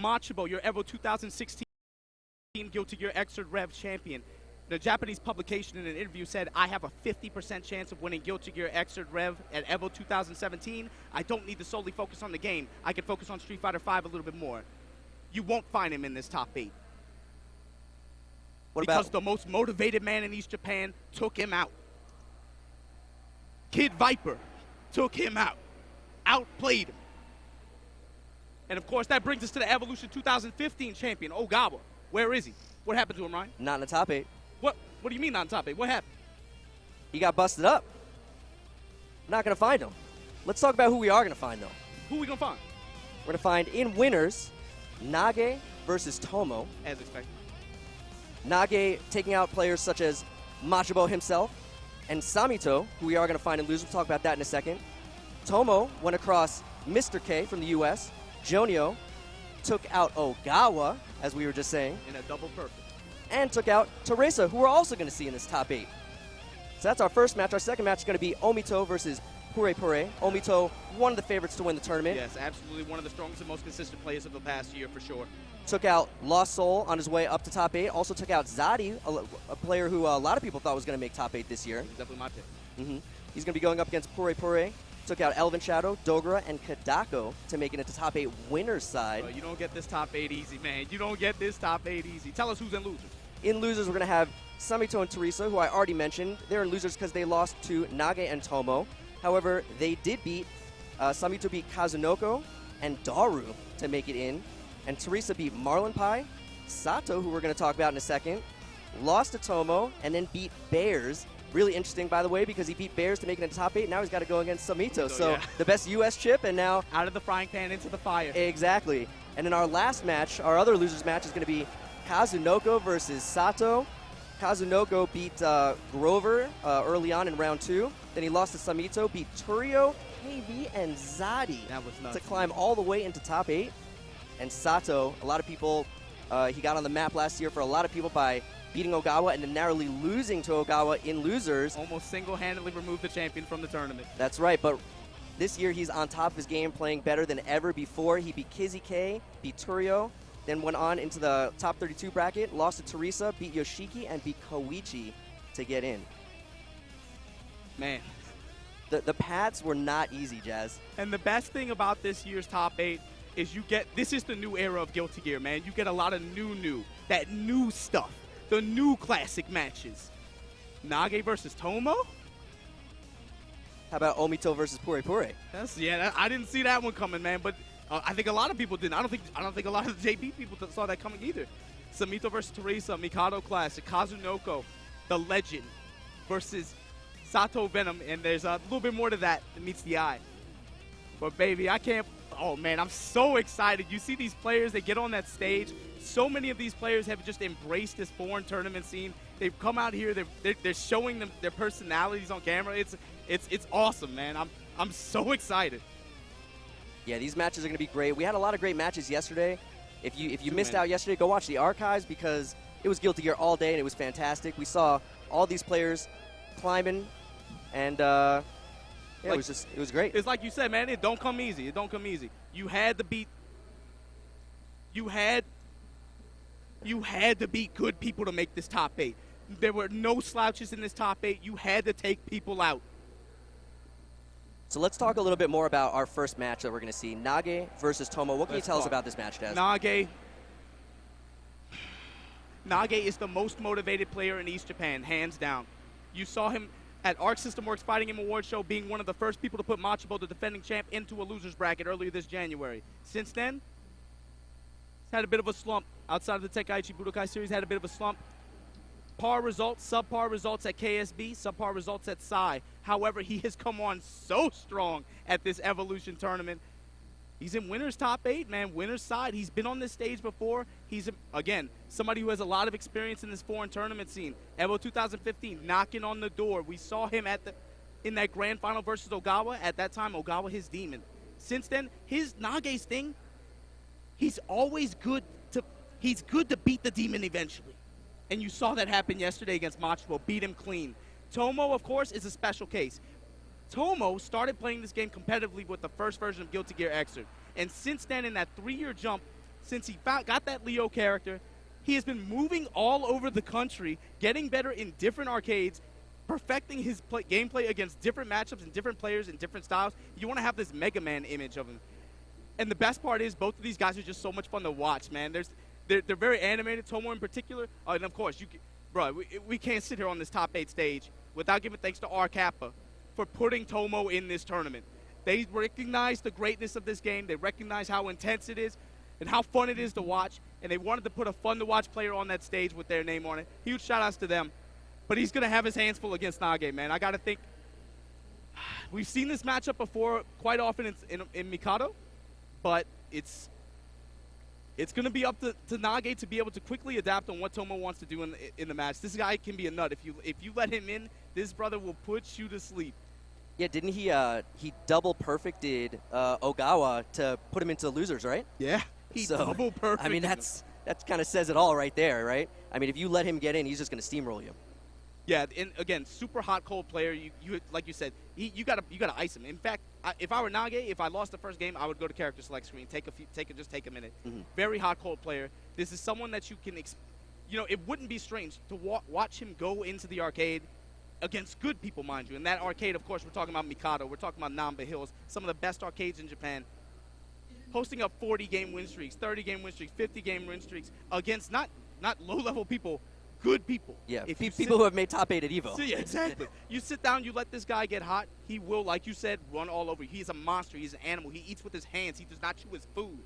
Machibo, your EVO 2016 Guilty Gear Xrd Rev champion. The Japanese publication in an interview said, I have a 50% chance of winning Guilty Gear Xrd Rev at EVO 2017. I don't need to solely focus on the game. I can focus on Street Fighter V a little bit more. You won't find him in this top 8. Because the most motivated man in East Japan took him out. Kid Viper took him out. Outplayed him. And of course, that brings us to the Evolution 2015 champion, Ogawa. Where is he? What happened to him, Ryan? Not in the top 8. What do you mean not in top 8? What happened? He got busted up. Not going to find him. Let's talk about who we are going to find, though. Who are we going to find? We're going to find in winners, Nage versus Tomo. As expected. Nage taking out players such as Machibo himself and Samito, who we are going to find in losers. We'll talk about that in a second. Tomo went across Mr. K from the U.S. Jonio took out Ogawa, as we were just saying. In a double perfect. And took out Teresa, who we're also going to see in this top 8. So that's our first match. Our second match is going to be Omito versus Pure Pure. Omito, one of the favorites to win the tournament. Yes, absolutely one of the strongest and most consistent players of the past year, for sure. Took out Lost Soul on his way up to top 8. Also took out Zadi, a player who a lot of people thought was going to make top 8 this year. Definitely my pick. He's going to be going up against Pure Pure. Took out Elvin Shadow, Dogra, and Kadako to make it into top 8 winners side. You don't get this top 8 easy, man. You don't get this top 8 easy. Tell us who's in losers. In losers, we're going to have Samito and Teresa, who I already mentioned. They're in losers because they lost to Nage and Tomo. However, they did beat, Samito beat Kazunoko and Daru to make it in. And Teresa beat Marlin Pai, Sato, who we're going to talk about in a second, lost to Tomo, and then beat Bears. Really interesting, by the way, because he beat Bears to make it into top 8. Now he's got to go against Samito. So yeah. The best U.S. chip, and now... Out of the frying pan into the fire. Exactly. And in our last match, our other losers match is going to be Kazunoko versus Sato. Kazunoko beat Grover early on in round 2. Then he lost to Samito, beat Turio, KV, and Zadi to climb all the way into top 8. And Sato, a lot of people, he got on the map last year for a lot of people by beating Ogawa and then narrowly losing to Ogawa in losers. Almost single-handedly removed the champion from the tournament. That's right, but this year he's on top of his game, playing better than ever before. He beat Kizzy K, beat Turio, then went on into the top 32 bracket, lost to Teresa, beat Yoshiki, and beat Koichi to get in. Man. The paths were not easy, Jazz. And the best thing about this year's top 8 is this is the new era of Guilty Gear, man. You get a lot of that new stuff. The new classic matches. Nage versus Tomo? How about Omito versus Pure Pure? I didn't see that one coming, man, but I think a lot of people didn't. I don't think a lot of the JP people saw that coming either. Samito versus Teresa, Mikado Classic, Kazunoko, the legend, versus Sato Venom, and there's a little bit more to that meets the eye. But baby, I can't. Oh man, I'm so excited. You see these players, they get on that stage. So many of these players have just embraced this foreign tournament scene. They've come out here, they're showing them their personalities on camera. It's awesome, man. I'm so excited. Yeah, these matches are going to be great. We had a lot of great matches yesterday. If you missed out yesterday, go watch the archives because it was Guilty Gear all day and it was fantastic. We saw all these players climbing, and yeah, it was great. It's like you said, man. It don't come easy. It don't come easy. You had to beat good people to make this top 8. There were no slouches in this top 8. You had to take people out. So let's talk a little bit more about our first match that we're going to see. Nage versus Tomo. What can you tell us about this match, Daz? Nage is the most motivated player in East Japan, hands down. You saw him at Arc System Works Fighting Game Awards show being one of the first people to put Machibo, the defending champ, into a loser's bracket earlier this January. Since then, he's had a bit of a slump. Outside of the Tenkaichi Budokai series, had a bit of a slump. Par results, subpar results at KSB, subpar results at Psy. However, he has come on so strong at this Evolution tournament. He's in winner's top 8, man, winner's side. He's been on this stage before. He's, again, somebody who has a lot of experience in this foreign tournament scene. EVO 2015, knocking on the door. We saw him in that grand final versus Ogawa. At that time, Ogawa, his demon. Since then, his Nage's thing, he's always good to beat the demon eventually. And you saw that happen yesterday against Machibo, beat him clean. Tomo, of course, is a special case. Tomo started playing this game competitively with the first version of Guilty Gear Xrd. And since then, in that 3-year jump, since he got that Leo character, he has been moving all over the country, getting better in different arcades, perfecting his gameplay against different matchups and different players and different styles. You want to have this Mega Man image of him. And the best part is both of these guys are just so much fun to watch, man. They're very animated, Tomo in particular. And, of course, we can't sit here on this top 8 stage without giving thanks to R Kappa for putting Tomo in this tournament. They recognize the greatness of this game. They recognize how intense it is and how fun it is to watch. And they wanted to put a fun-to-watch player on that stage with their name on it. Huge shout-outs to them. But he's going to have his hands full against Nage, man. I got to think. We've seen this matchup before quite often in Mikado, but it's going to be up to Nage to be able to quickly adapt on what Tomo wants to do in the match. This guy can be a nut. If you let him in, this brother will put you to sleep. Yeah, didn't he double perfected Ogawa to put him into losers, right? Yeah, he double perfected. I mean, that kind of says it all right there, right? I mean, if you let him get in, he's just going to steamroll you. Yeah, and again, super hot cold player. You like you said, you gotta ice him. In fact, if I were Nage, if I lost the first game, I would go to character select screen, just take a minute. Mm-hmm. Very hot cold player. This is someone that you can, it wouldn't be strange to watch him go into the arcade against good people, mind you. And that arcade, of course, we're talking about Mikado, we're talking about Namba Hills, some of the best arcades in Japan. Posting up 40-game win streaks, 30-game win streaks, 50-game win streaks against not low-level people. Good people. Yeah, people who have made top 8 at EVO. Yeah, exactly. You sit down, you let this guy get hot, he will, like you said, run all over you. He's a monster. He's an animal. He eats with his hands. He does not chew his food.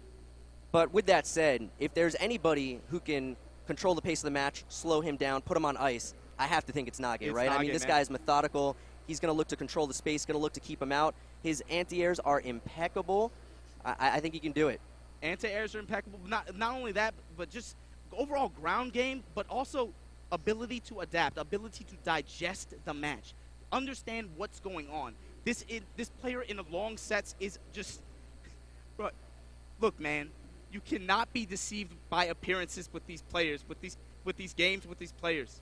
But with that said, if there's anybody who can control the pace of the match, slow him down, put him on ice, I have to think it's Nage, right? Nage, I mean, this guy is methodical. He's going to look to control the space, going to look to keep him out. His anti-airs are impeccable. I think he can do it. Anti-airs are impeccable. Not only that, but just overall ground game, but also ability to adapt, ability to digest the match, understand what's going on. This player in the long sets is just, bro, look, man, you cannot be deceived by appearances with these players, with these games, with these players.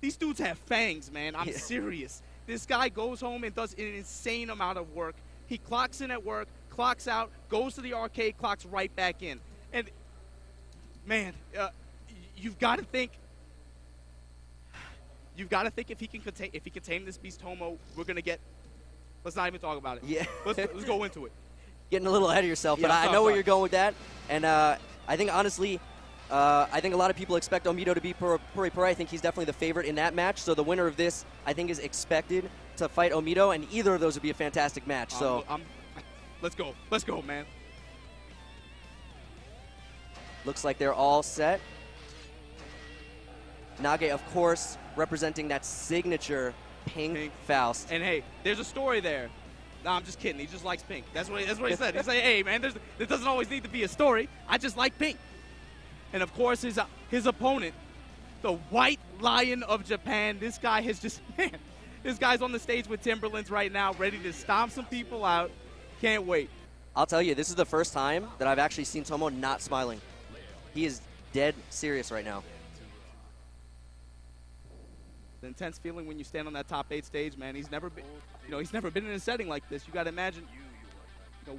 These dudes have fangs, man. I'm serious. This guy goes home and does an insane amount of work. He clocks in at work, clocks out, goes to the arcade, clocks right back in. And, man, you've got to think if he can tame this beast Tomo, we're gonna get. Let's not even talk about it. Yeah. Let's go into it. Getting a little ahead of yourself, but Yeah, I know where you're going with that. And I think honestly, I think a lot of people expect Omito to be Puri. I think he's definitely the favorite in that match. So the winner of this, I think, is expected to fight Omito, and either of those would be a fantastic match. So let's go, man. Looks like they're all set. Nage, of course, representing that signature pink Faust. And hey, there's a story there. No, I'm just kidding. He just likes pink. That's what he said. He's like, hey, man, there doesn't always need to be a story. I just like pink. And of course, his opponent, the White Lion of Japan. This guy has just, man, this guy's on the stage with Timberlands right now, ready to stomp some people out. Can't wait. I'll tell you, this is the first time that I've actually seen Tomo not smiling. He is dead serious right now. The intense feeling when you stand on that top 8 stage, man. He's never been in a setting like this. You got to imagine,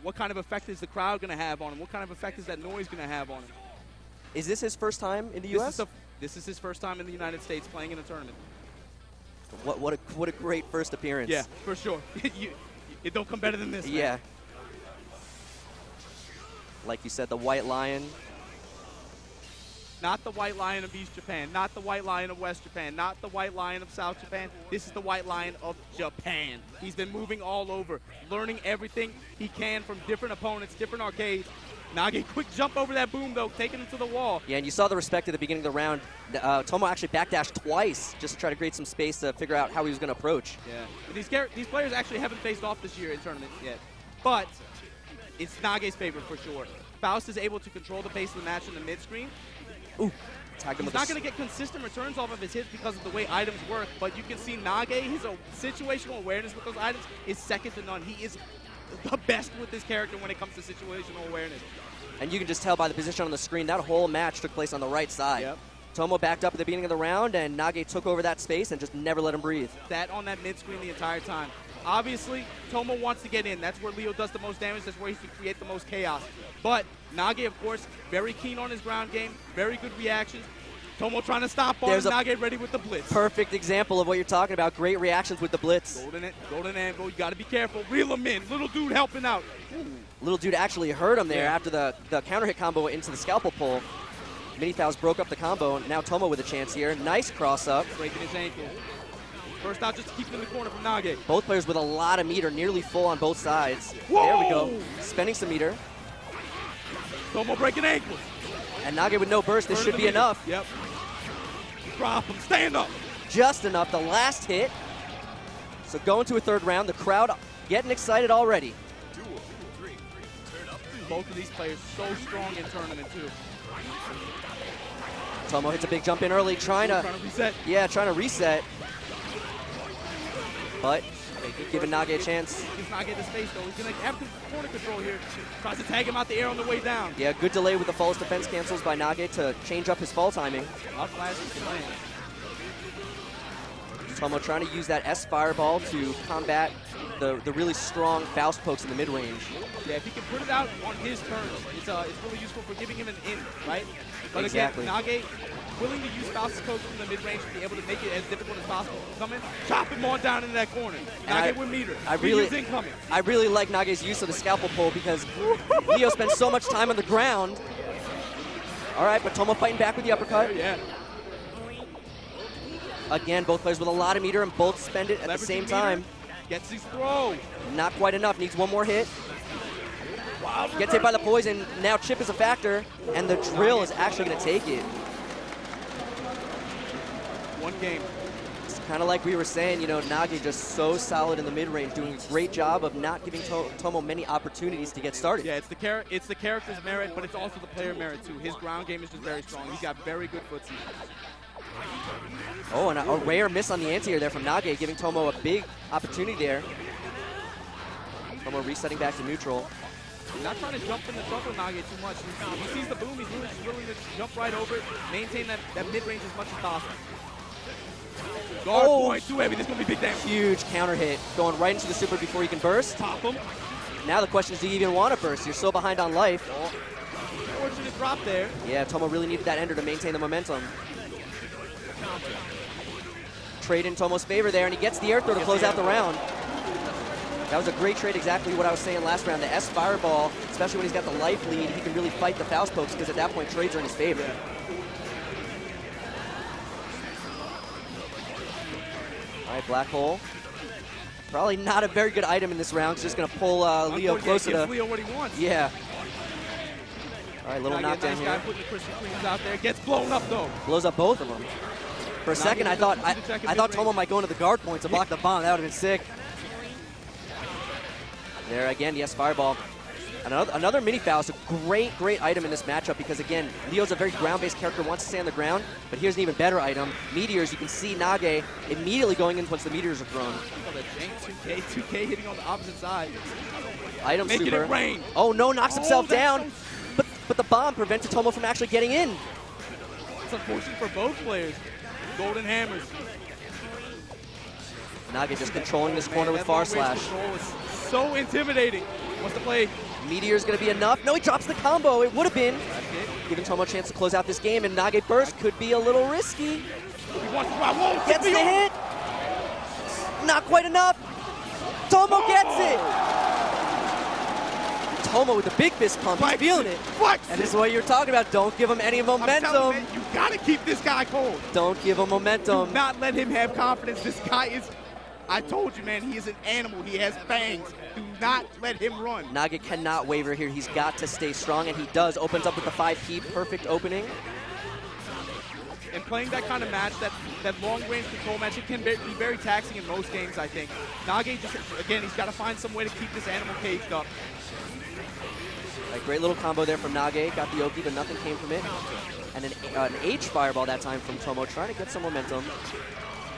what kind of effect is the crowd going to have on him? What kind of effect is that noise going to have on him? Is this his first time in the U.S.? This is his first time in the United States playing in a tournament. What a great first appearance. Yeah, for sure. It don't come better than this, man. Yeah. Like you said, the White Lion. Not the White Lion of East Japan, not the White Lion of West Japan, not the White Lion of South Japan. This is the White Lion of Japan. He's been moving all over, learning everything he can from different opponents, different arcades. Nage, quick jump over that boom, though, taking him to the wall. Yeah, and you saw the respect at the beginning of the round. Tomo actually backdashed twice just to try to create some space to figure out how he was going to approach. Yeah. These players actually haven't faced off this year in tournament yet. But it's Nage's favorite for sure. Faust is able to control the pace of the match in the mid-screen. Ooh, tagged him He's with not going to get consistent returns off of his hits because of the way items work, but you can see Nage, his situational awareness with those items is second to none. He is the best with this character when it comes to situational awareness. And you can just tell by the position on the screen, that whole match took place on the right side. Yep. Tomo backed up at the beginning of the round, and Nage took over that space and just never let him breathe. That on that mid-screen the entire time. Obviously, Tomo wants to get in. That's where Leo does the most damage. That's where he can create the most chaos. But Nage, of course, very keen on his ground game. Very good reactions. Tomo trying to stop on Nage, ready with the blitz. Perfect example of what you're talking about. Great reactions with the blitz. Golden anvil. You got to be careful. Reel him in. Little dude helping out. Ooh. Little dude actually hurt him there after the counter hit combo into the scalpel pull. Mini Fouls broke up the combo. Now Tomo with a chance here. Nice cross up. Breaking his ankle. First out, just to keep him in the corner from Nage. Both players with a lot of meter, nearly full on both sides. Whoa! There we go. Spending some meter. Tomo breaking ankles. And Nage with no burst. This should be enough. Yep. Drop him. Stand up. Just enough. The last hit. So going to a third round. The crowd getting excited already. Both of these players so strong in tournament, too. Tomo hits a big jump in early, trying to reset. Yeah, trying to reset. But giving Nage a chance. Gives Nage the space, though. He's going to have corner control here. Tries to tag him out the air on the way down. Yeah, good delay with the false defense cancels by Nage to change up his fall timing. Up flash is land. Tomo trying to use that S fireball to combat the really strong Faust pokes in the mid-range. Yeah, if he can put it out on his terms, it's really useful for giving him an in, right? But exactly. again, Nage willing to use Faust's pokes from the mid-range to be able to make it as difficult as possible. Come in, chop him on down into that corner. Nage with meter. Meter's incoming. I really like Nage's use of the scalpel pull because Leo spends so much time on the ground. All right, but Tomo fighting back with the uppercut. Yeah. Again, both players with a lot of meter and both spend it at the same time. Gets his throw. Not quite enough. Needs one more hit. Wow, gets hit by the poison. Now chip is a factor, and the drill is actually going to take it. One game. It's kind of like we were saying, you know, Nage just so solid in the mid-range, doing a great job of not giving Tomo many opportunities to get started. Yeah, it's the character's merit, but it's also the player merit too. His ground game is just very strong. He's got very good footsie. Oh, and a rare miss on the anti-air there from Nage, giving Tomo a big opportunity there. Tomo resetting back to neutral. He's not trying to jump in the trouble Nage too much. He sees the boom, he's willing to jump right over it, maintain that mid-range as much as possible. Guard point, too heavy. This is going to be big damage. Huge counter hit, going right into the super before you can burst. Top him. Now the question is, do you even want to burst? You're so behind on life. Fortunate drop there. Yeah, Tomo really needed that ender to maintain the momentum. Trade in Tomo's favor there, and he gets the air throw to close out the round. That was a great trade, exactly what I was saying last round. The S fireball, especially when he's got the life lead, he can really fight the Faust pokes because at that point trades are in his favor. All right, Black Hole. Probably not a very good item in this round. It's just going to pull Leo closer to... Leo what he wants. Yeah. All right, little knockdown nice here. Guy putting the Krispy Kremes out there. Gets blown up, though. Blows up both of them. For a second, I thought Tomo might go into the guard point to block the bomb. That would have been sick. There again, yes, fireball. Another mini foul. It's a great item in this matchup because, again, Leo's a very ground-based character, wants to stay on the ground, but here's an even better item. Meteors, you can see Nage immediately going in once the meteors are thrown. Oh, the Jank 2K hitting on the opposite side. Item Making super. It rain. Oh, no, knocks himself down. But the bomb prevented Tomo from actually getting in. It's unfortunate for both players. Golden hammers. Nage just controlling this corner with Far Slash. Control is so intimidating. Wants to play. Meteor's going to be enough. No, he drops the combo. It would have been. Giving Tomo a chance to close out this game, and Nage burst could be a little risky. He wants to try. Whoa, gets the hit. Not quite enough. Tomo gets it. Tomo with the big fist pump. He's feeling it. And this is what you're talking about. Don't give him any momentum. I'm telling you, you got to keep this guy cold. Don't give him momentum. Do not let him have confidence. This guy is... I told you, man, he is an animal. He has fangs. Do not let him run. Nage cannot waver here. He's got to stay strong, and he does. Opens up with the 5P. Perfect opening. And playing that kind of match, that long-range control match, it can be very taxing in most games, I think. Nage just, again, he's got to find some way to keep this animal caged up. Right, great little combo there from Nage. Got the Oki, but nothing came from it. And an H fireball that time from Tomo, trying to get some momentum.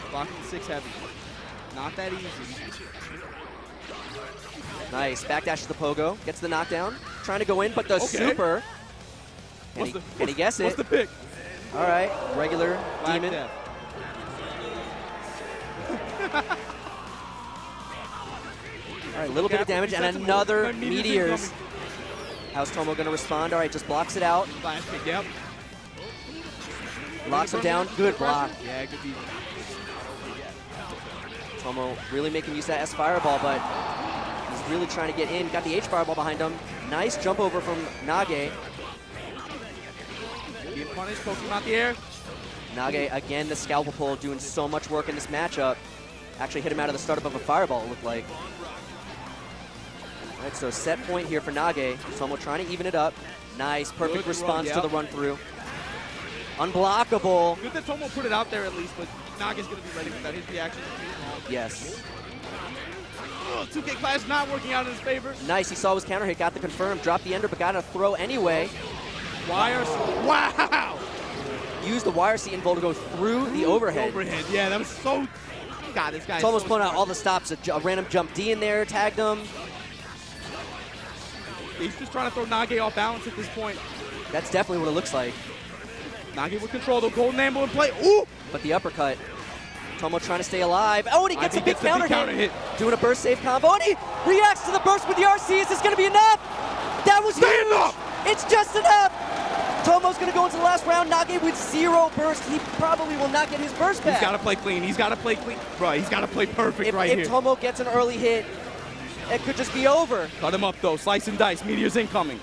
Blocking the 6 heavy. Not that easy. Nice. Backdash to the pogo. Gets the knockdown. Trying to go in, but the super. Can he guess it? What's the pick? All right. Regular Black demon. Death. All right, a little bit of damage and another meteors. How's Tomo going to respond? All right, just blocks it out. Flash kick, yep. Locks him down. Good block. Yeah, good beat. Tomo really making use of that S fireball, but he's really trying to get in. Got the H fireball behind him. Nice jump over from Nage. Being punished, poking him out the air. Nage, again, the scalpel pull, doing so much work in this matchup. Actually hit him out of the startup of a fireball, it looked like. All right, so set point here for Nage. Tomo trying to even it up. Nice, perfect response to the run through. Unblockable. Good that Tomo put it out there at least, but Naga's going to be ready with that. His reaction. Yes. Oh, 2K clash not working out in his favor. Nice, he saw his counter hit, got the confirm, dropped the ender, but got a throw anyway. Wires. Wow! Used the wire seat invul to go through the overhead. Overhead, yeah, that was so. God, this guy's Tomo's so pulling out smart. all the stops. A random jump D in there, tagged him. He's just trying to throw Nage off balance at this point. That's definitely what it looks like. Nage with control, the golden amble in play. Ooh! But the uppercut. Tomo trying to stay alive. Oh, and he gets a big counter hit. Doing a burst save combo, and he reacts to the burst with the RC. Is this going to be enough? That was huge! It's just enough! Tomo's going to go into the last round. Nage with 0 burst. He probably will not get his burst back. He's got to play clean. He's got to play clean. Bro, he's got to play perfect here. If Tomo gets an early hit, it could just be over. Cut him up, though. Slice and dice. Meteors incoming.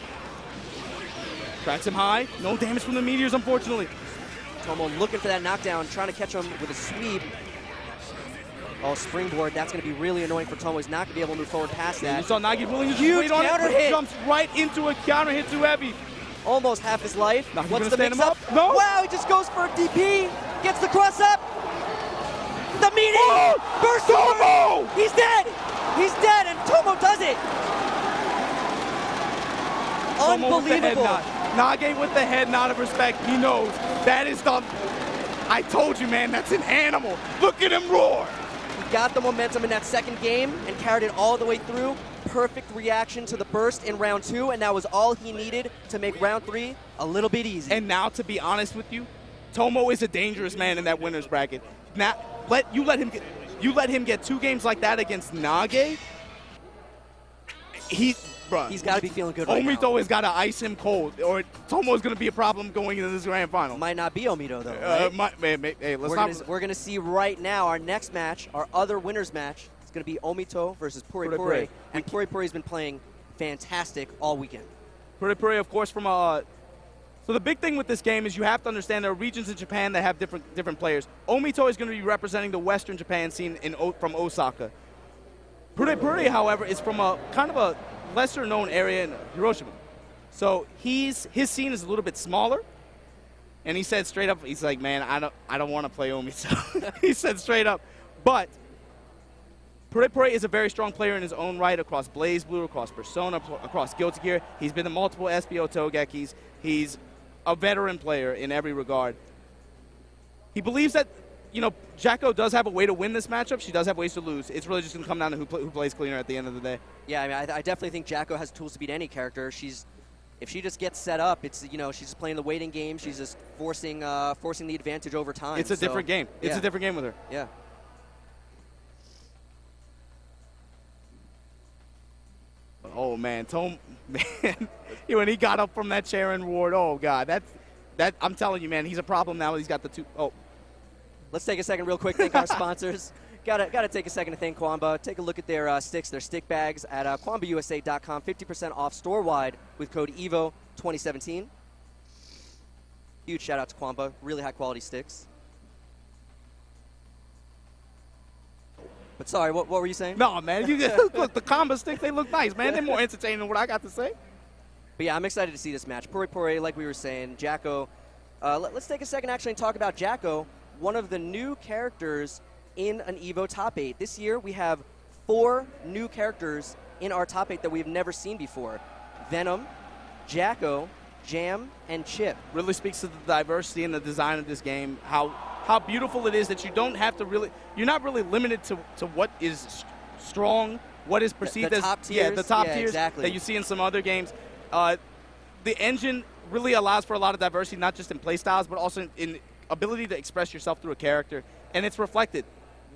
Cracks him high. No damage from the meteors, unfortunately. Tomo looking for that knockdown, trying to catch him with a sweep. Oh, springboard. That's going to be really annoying for Tomo. He's not going to be able to move forward past that. You saw Nage willing to just Huge wait on counter it. hit. Jumps right into a counter hit too heavy. Almost half his life. Now he's What's gonna the stand him mix-up? up. No. Wow, he just goes for a DP. Gets the cross up. The meeting. Oh, Burst Tomo! over. He's dead. He's dead, and Tomo does it. Tomo with the head Unbelievable. nod. Nage with the head nod of respect. He knows that is the. I told you, man, that's an animal. Look at him roar. He got the momentum in that second game and carried it all the way through. Perfect reaction to the burst in round 2, and that was all he needed to make round 3 a little bit easy. And now, to be honest with you, Tomo is a dangerous man in that winner's bracket. Now, let him get 2 games like that against Nage. He's got to be feeling good right now. Omito has got to ice him cold, or Tomo is going to be a problem going into this grand final. Might not be Omito, though, right? Hey, We're going to see right now our next match, our other winner's match. It's going to be Omito versus Puri Puri. And Puri Puri's been playing fantastic all weekend. Puri Puri, of course, from a. So the big thing with this game is you have to understand there are regions in Japan that have different players. Omito is going to be representing the Western Japan scene from Osaka. Puri Puri, however, is from a kind of a lesser-known area in Hiroshima. So his scene is a little bit smaller. And he said straight up, he's like, man, I don't want to play Omito. He said straight up, but. Puri Puri is a very strong player in his own right across Blaze Blue, across Persona, across Guilty Gear. He's been to multiple SBO Togekis. He's a veteran player in every regard. He believes that, Jacko does have a way to win this matchup. She does have ways to lose. It's really just going to come down to who plays cleaner at the end of the day. Yeah, I mean, I definitely think Jacko has tools to beat any character. If she just gets set up, it's she's just playing the waiting game. She's just forcing the advantage over time. It's a different game. It's a different game with her. Yeah. Oh man, man, when he got up from that chair and roared, oh god, that I'm telling you, man, he's a problem now. He's got the 2. Oh, let's take a second, real quick. Thank our sponsors. Gotta take a second to thank Kwamba. Take a look at their sticks, their stick bags at KwambaUSA.com. 50% off store-wide with code EVO 2017. Huge shout out to Kwamba. Really high quality sticks. But sorry, what were you saying? No, man. Look, the combo sticks, they look nice, man. They're more entertaining than what I got to say. But yeah, I'm excited to see this match. Puri Puri, like we were saying, Jacko. Let's take a second actually and talk about Jacko, one of the new characters in an EVO top 8. This year we have 4 new characters in our top 8 that we've never seen before. Venom, Jacko, Jam, and Chip. Really speaks to the diversity and the design of this game, how beautiful it is that you don't have to really, you're not really limited to what is strong, what is perceived as top tiers. Yeah, the top tiers exactly. that you see in some other games. The engine really allows for a lot of diversity, not just in play styles, but also in ability to express yourself through a character, and it's reflected.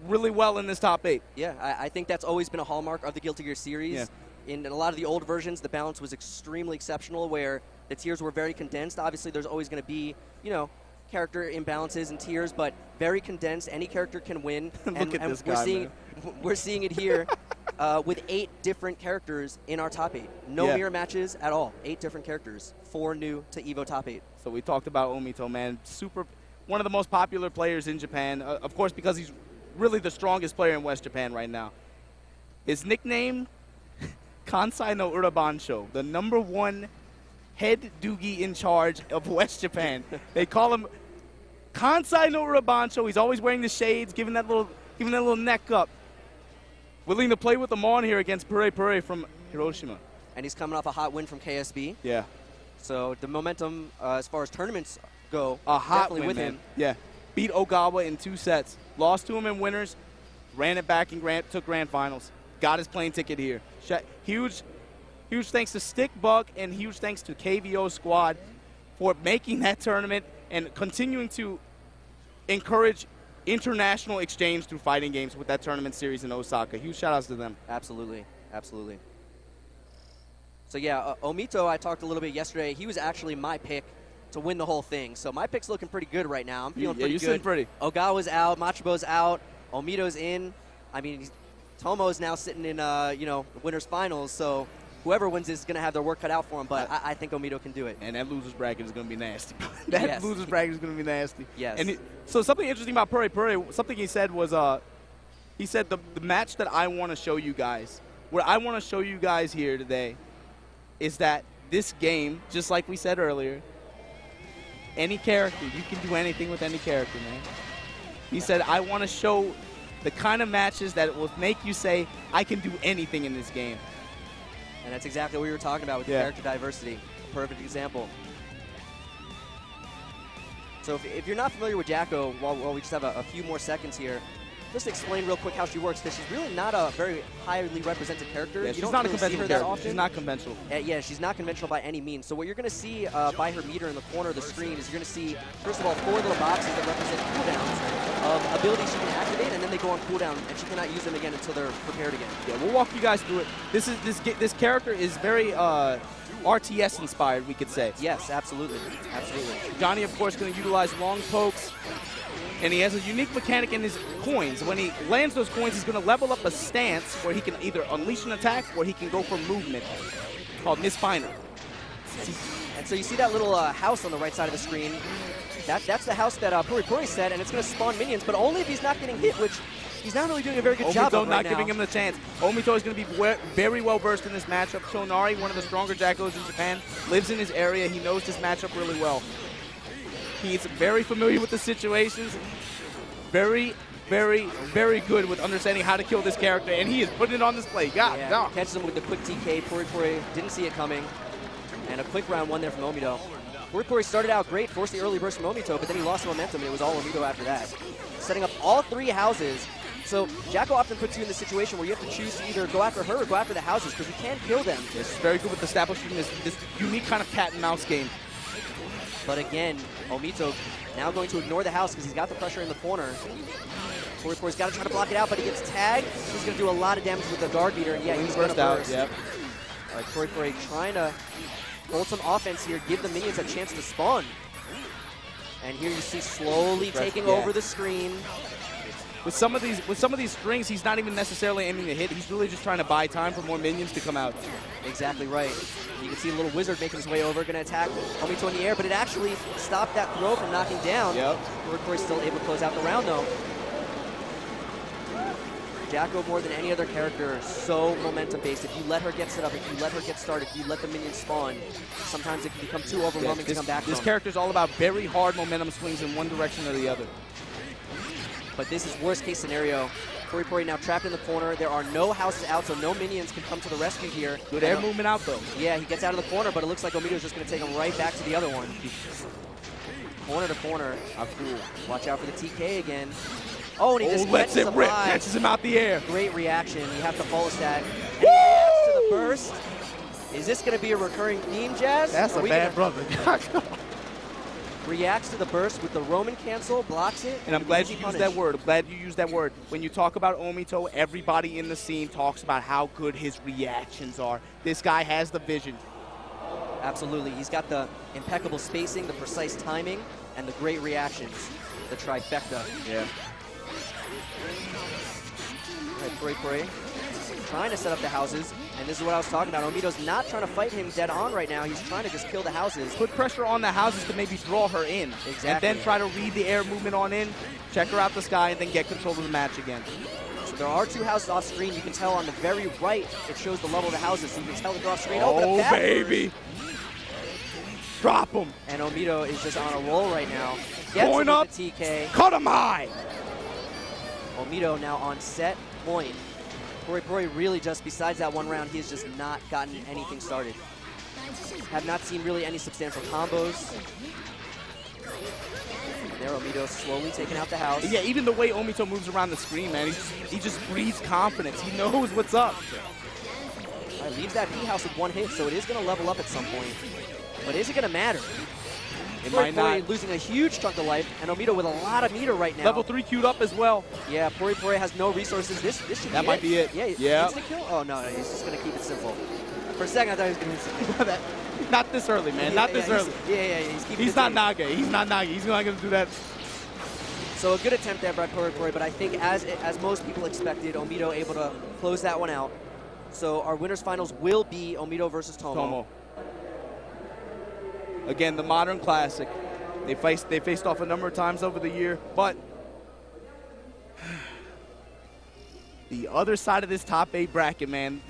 really well in this top 8. Yeah, I think that's always been a hallmark of the Guilty Gear series. Yeah. In a lot of the old versions, the balance was extremely exceptional, where the tiers were very condensed. Obviously, there's always going to be, character imbalances and tiers, but very condensed. Any character can win. Look at this guy, we're seeing it here with 8 different characters in our top 8. No mirror matches at all. 8 different characters. 4 new to EVO top 8. So we talked about Omito, man. One of the most popular players in Japan, of course, because he's really the strongest player in West Japan right now. His nickname, Kansai no Urabansho, the #1 head doogie in charge of West Japan. They call him Kansai no Urabansho. He's always wearing the shades, giving that little neck up. Willing to play with them on here against Pure from Hiroshima. And he's coming off a hot win from KSB. Yeah. So the momentum as far as tournaments go, a hot definitely win, with man. him. Yeah. Beat Ogawa in 2 sets. Lost to him in winners. Ran it back and took grand finals. Got his plane ticket here. Huge thanks to Stickbug and huge thanks to KVO squad for making that tournament and continuing to encourage international exchange through fighting games with that tournament series in Osaka. Huge shout-outs to them. Absolutely. Absolutely. So, yeah, Omito, I talked a little bit yesterday. He was actually my pick to win the whole thing. So my pick's looking pretty good right now. I'm feeling pretty good. You're pretty. Ogawa's out. Machibo's out. Omito's in. I mean, Tomo's now sitting in, winners finals. So whoever wins this is going to have their work cut out for him. But I think Omito can do it. And that loser's bracket is going to be nasty. Yes. Loser's bracket is going to be nasty. Yes. And so something interesting about Pure, something he said was, he said the match that I want to show you guys, what I want to show you guys here today is that this game, just like we said earlier, any character, you can do anything with any character, man. He said, I want to show the kind of matches that will make you say, I can do anything in this game. And that's exactly what we were talking about with the character diversity. A perfect example. So if you're not familiar with Jacko, while we just have a few more seconds here, just explain real quick how she works, because she's really not a very highly represented character. Yeah, she's not a conventional character. She's not conventional. Yeah, she's not conventional by any means. So what you're going to see by her meter in the corner of the screen is you're going to see, first of all, 4 little boxes that represent cooldowns of abilities she can activate, and then they go on cooldown, and she cannot use them again until they're prepared again. Yeah, we'll walk you guys through it. This character is very RTS inspired, we could say. Yes, absolutely. Absolutely. Johnny, of course, going to utilize long pokes. And he has a unique mechanic in his coins. When he lands those coins, he's going to level up a stance where he can either unleash an attack or he can go for movement, called Misfiner. And so you see that little house on the right side of the screen. That's the house that Puri said, and it's going to spawn minions, but only if he's not getting hit, which he's not really doing a very good job of not giving him the chance. Omito is going to be very well versed in this matchup. Shonari, one of the stronger Jackos in Japan, lives in his area. He knows this matchup really well. He's very familiar with the situations, very, very, very good with understanding how to kill this character, and he is putting it on display. Catches him with the quick TK. Puri didn't see it coming, and a quick round 1 there from Omito. Puri started out great, forced the early burst from Omito, but then he lost momentum, and it was all Omito after that. Setting up all 3 houses. So Jacko often puts you in the situation where you have to choose to either go after her or go after the houses, because you can't kill them. Yes, very good with establishing this unique kind of cat and mouse game. But again, Omito now going to ignore the house because he's got the pressure in the corner. Puri's got to try to block it out, but he gets tagged. He's going to do a lot of damage with the guard beater, and yeah, he's going to burst. Yep. All right, Puri trying to hold some offense here, give the minions a chance to spawn. And here you see slowly taking over the screen. With some of these strings, he's not even necessarily aiming to hit. He's really just trying to buy time for more minions to come out. Exactly right. You can see a little wizard making his way over, going to attack Omito in the air, but it actually stopped that throw from knocking down. Yep. Puri's still able to close out the round, though. Jacko, more than any other character, so momentum-based. If you let her get set up, if you let her get started, if you let the minions spawn, sometimes it can become too overwhelming to come back from. This character is all about very hard momentum swings in one direction or the other. But this is worst-case scenario. Puri now trapped in the corner. There are no houses out, so no minions can come to the rescue here. Good air movement out, though. Yeah, he gets out of the corner, but it looks like Omito's just going to take him right back to the other one. Corner to corner. Watch out for the TK again. Oh, and he just lets it rip. Catches him out the air. Great reaction. You have to follow stat. And he reacts to the burst. Is this going to be a recurring theme, Jazz? That's a bad brother. reacts to the burst with the Roman cancel, blocks it. And I'm glad you easy used punish. that word. I'm glad you used that word. When you talk about Omito, everybody in the scene talks about how good his reactions are. This guy has the vision. Absolutely. He's got the impeccable spacing, the precise timing, and the great reactions. The trifecta. Yeah. All right, Puri trying to set up the houses, and this is what I was talking about. Omito's not trying to fight him dead on right now. He's trying to just kill the houses. Put pressure on the houses to maybe draw her in. Exactly. And then try to read the air movement on in, check her out the sky, and then get control of the match again. So there are 2 houses off screen. You can tell on the very right, it shows the level of the houses, so you can tell that they're off screen. Oh, the baby. Drop him. And Omito is just on a roll right now. Gets Going him up. with the TK. Cut him high. Omito now on set point. Puri really just, besides that one round, he has just not gotten anything started. Have not seen really any substantial combos. There, Omito slowly taking out the house. Yeah, even the way Omito moves around the screen, man, he just breathes confidence. He knows what's up. Leaves that P house with 1 hit, so it is going to level up at some point. But is it going to matter? It might not. Losing a huge chunk of life, and Omito with a lot of meter right now. Level 3 queued up as well. Yeah, Puri has no resources. This should be it. That might be it. Yeah. Instant kill? Oh, no, he's just going to keep it simple. For a second, I thought he was going to instant kill. Not this early, man. Not this early. He's keeping He's not Naga. He's not Naga. He's not going to do that. So a good attempt there by Puri, but I think as most people expected, Omito able to close that one out. So our winners finals will be Omito versus Tomo. Again, the modern classic. They faced off a number of times over the year, but the other side of this top 8 bracket, man,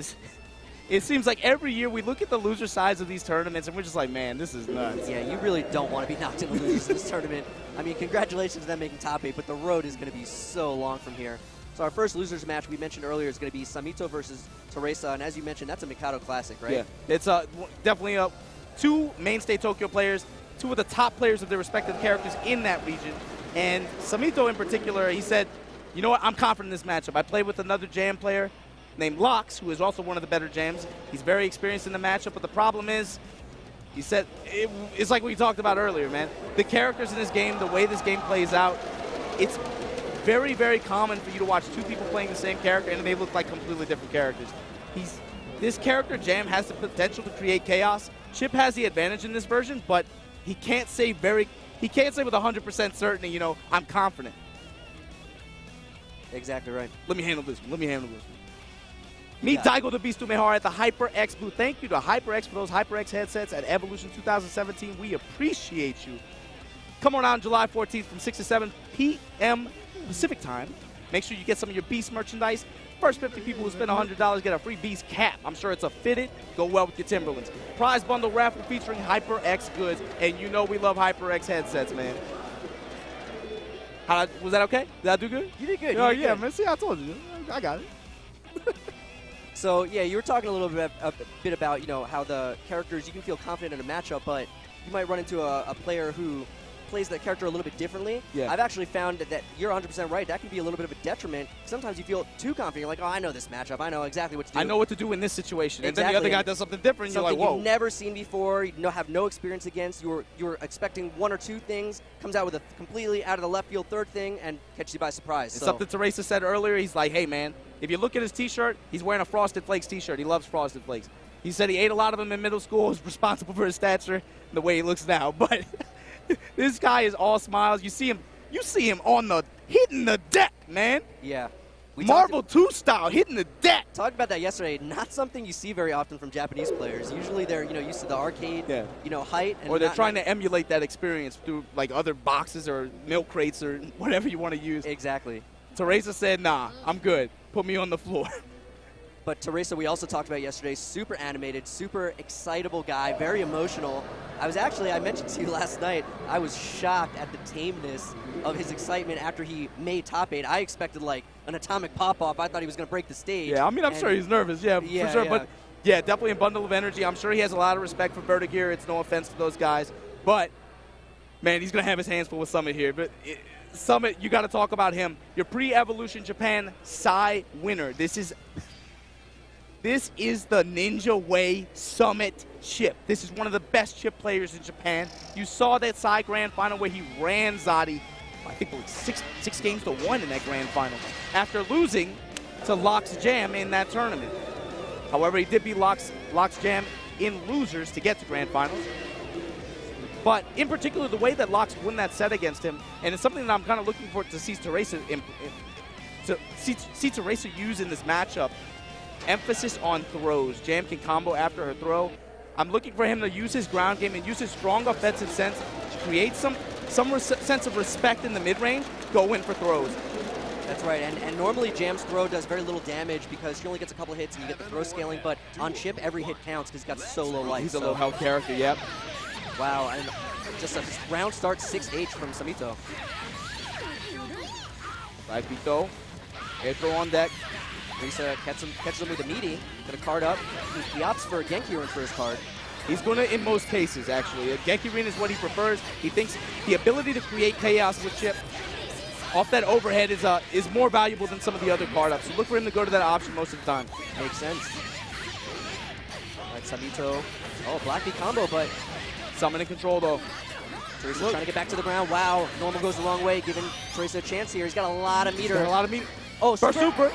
it seems like every year we look at the loser sides of these tournaments and we're just like, man, this is nuts. Yeah, you really don't want to be knocked into losers in this tournament. I mean, congratulations to them making top 8, but the road is going to be so long from here. So our first losers match we mentioned earlier is going to be Samito versus Teresa, and as you mentioned, that's a Mikado Classic, right? Yeah, it's definitely 2 mainstay Tokyo players, 2 of the top players of their respective characters in that region. And Samito in particular, he said, you know what, I'm confident in this matchup. I played with another Jam player named Lox, who is also one of the better Jams. He's very experienced in the matchup, but the problem is, he said, it's like we talked about earlier, man. The characters in this game, the way this game plays out, it's very, very common for you to watch 2 people playing the same character and they look like completely different characters. This character, Jam, has the potential to create chaos. Chip has the advantage in this version, but he can't say with 100% certainty, you know, I'm confident. Exactly right. Let me handle this one. Meet Daigo the Beast Umehara at the HyperX booth. Thank you to HyperX for those HyperX headsets at Evolution 2017. We appreciate you. Come on out on July 14th from 6 to 7 p.m. Pacific time. Make sure you get some of your Beast merchandise. First 50 people who spend $100 get a free Beast cap. I'm sure it's a fitted. Go well with your Timberlands. Prize bundle raffle featuring HyperX goods. And you know we love HyperX headsets, man. Was that okay? Did I do good? You did good. Oh, yeah, man. See, I told you. I got it. So, yeah, you were talking a little bit about, you know, how the characters, you can feel confident in a matchup, but you might run into a player who plays that character a little bit differently. Yeah. I've actually found that you're 100% right. That can be a little bit of a detriment. Sometimes you feel too confident. You're like, oh, I know this matchup. I know exactly what to do. I know what to do in this situation. Exactly. And then the other guy does something different, and something you're like, whoa. you've never seen before, you have no experience against. You're expecting 1 or 2 things, comes out with a completely out of the left field third thing, and catches you by surprise. It's something Teresa said earlier. He's like, hey, man, if you look at his T-shirt, he's wearing a Frosted Flakes T-shirt. He loves Frosted Flakes. He said he ate a lot of them in middle school, was responsible for his stature and the way he looks now. But this guy is all smiles. You see him on hitting the deck, man. Yeah. Marvel 2 style, hitting the deck. Talked about that yesterday. Not something you see very often from Japanese players. Usually they're used to the arcade, height. And or they're trying to emulate that experience through like other boxes or milk crates or whatever you want to use. Exactly. Teresa said, nah, I'm good. Put me on the floor. But Teresa, we also talked about yesterday, super animated, super excitable guy, very emotional. I mentioned to you last night, I was shocked at the tameness of his excitement after he made top 8. I expected like an atomic pop-off. I thought he was going to break the stage. Yeah, I mean, I'm sure he's nervous, for sure. Yeah. But yeah, definitely a bundle of energy. I'm sure he has a lot of respect for Vertigear. It's no offense to those guys. But, man, he's going to have his hands full with Summit here. But Summit, you got to talk about him. Your pre-Evolution Japan Sai winner. This is This is the Ninja Way Summit chip. This is one of the best chip players in Japan. You saw that side grand final where he ran Zadi, I think like six games to 1 in that grand final, after losing to Lox Jam in that tournament. However, he did beat Lox Jam in losers to get to grand finals. But in particular, the way that Lox won that set against him, and it's something that I'm kind of looking forward to see Teresa use in this matchup. Emphasis on throws. Jam can combo after her throw. I'm looking for him to use his ground game and use his strong offensive sense to create some sense of respect in the mid-range, go in for throws. That's right, and normally Jam's throw does very little damage because he only gets a couple hits and you get the throw scaling, but on Chip, every hit counts because he's got so low life. He's a low health character, yep. Wow, and just a round start 6H from Samito. 5 though. Air throw on deck. Teresa catches him with a meaty, gonna card up. He opts for a Genki run for his card. He's going to, in most cases, actually. A Genki Rin is what he prefers. He thinks the ability to create chaos with Chip off that overhead is more valuable than some of the other card ups. So look for him to go to that option most of the time. Makes sense. All right, Samito. Oh, Black B combo, but Summon and control, though. Teresa trying to get back to the ground. Wow, normal goes the wrong way, giving Teresa a chance here. He's got a lot of meter. Oh, super.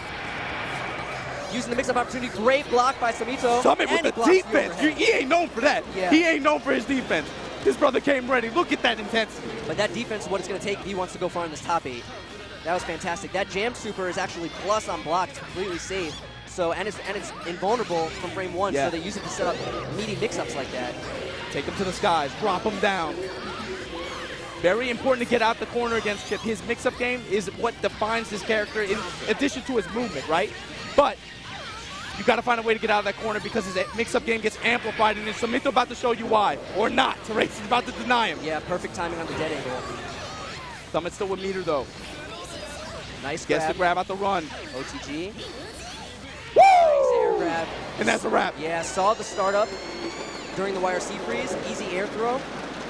Using the mix-up opportunity. Great block by Samito. Summit with the defense. He ain't known for that. Yeah. He ain't known for his defense. This brother came ready. Look at that intensity. But that defense is what it's going to take if he wants to go far in this top 8. That was fantastic. That jam super is actually plus on block. It's completely safe. So and it's invulnerable from frame 1. Yeah. So they use it to set up meaty mix-ups like that. Take him to the skies. Drop him down. Very important to get out the corner against Chip. His mix-up game is what defines his character in addition to his movement, right? But you got to find a way to get out of that corner because his mix-up game gets amplified, and then Samito about to show you why. Or not. Teresa's about to deny him. Yeah, perfect timing on the dead angle. Summit still with meter, though. Nice grab. Gets the grab out the run. OTG. Woo! Nice air grab. And that's a wrap. Yeah, saw the startup during the YRC freeze. Easy air throw.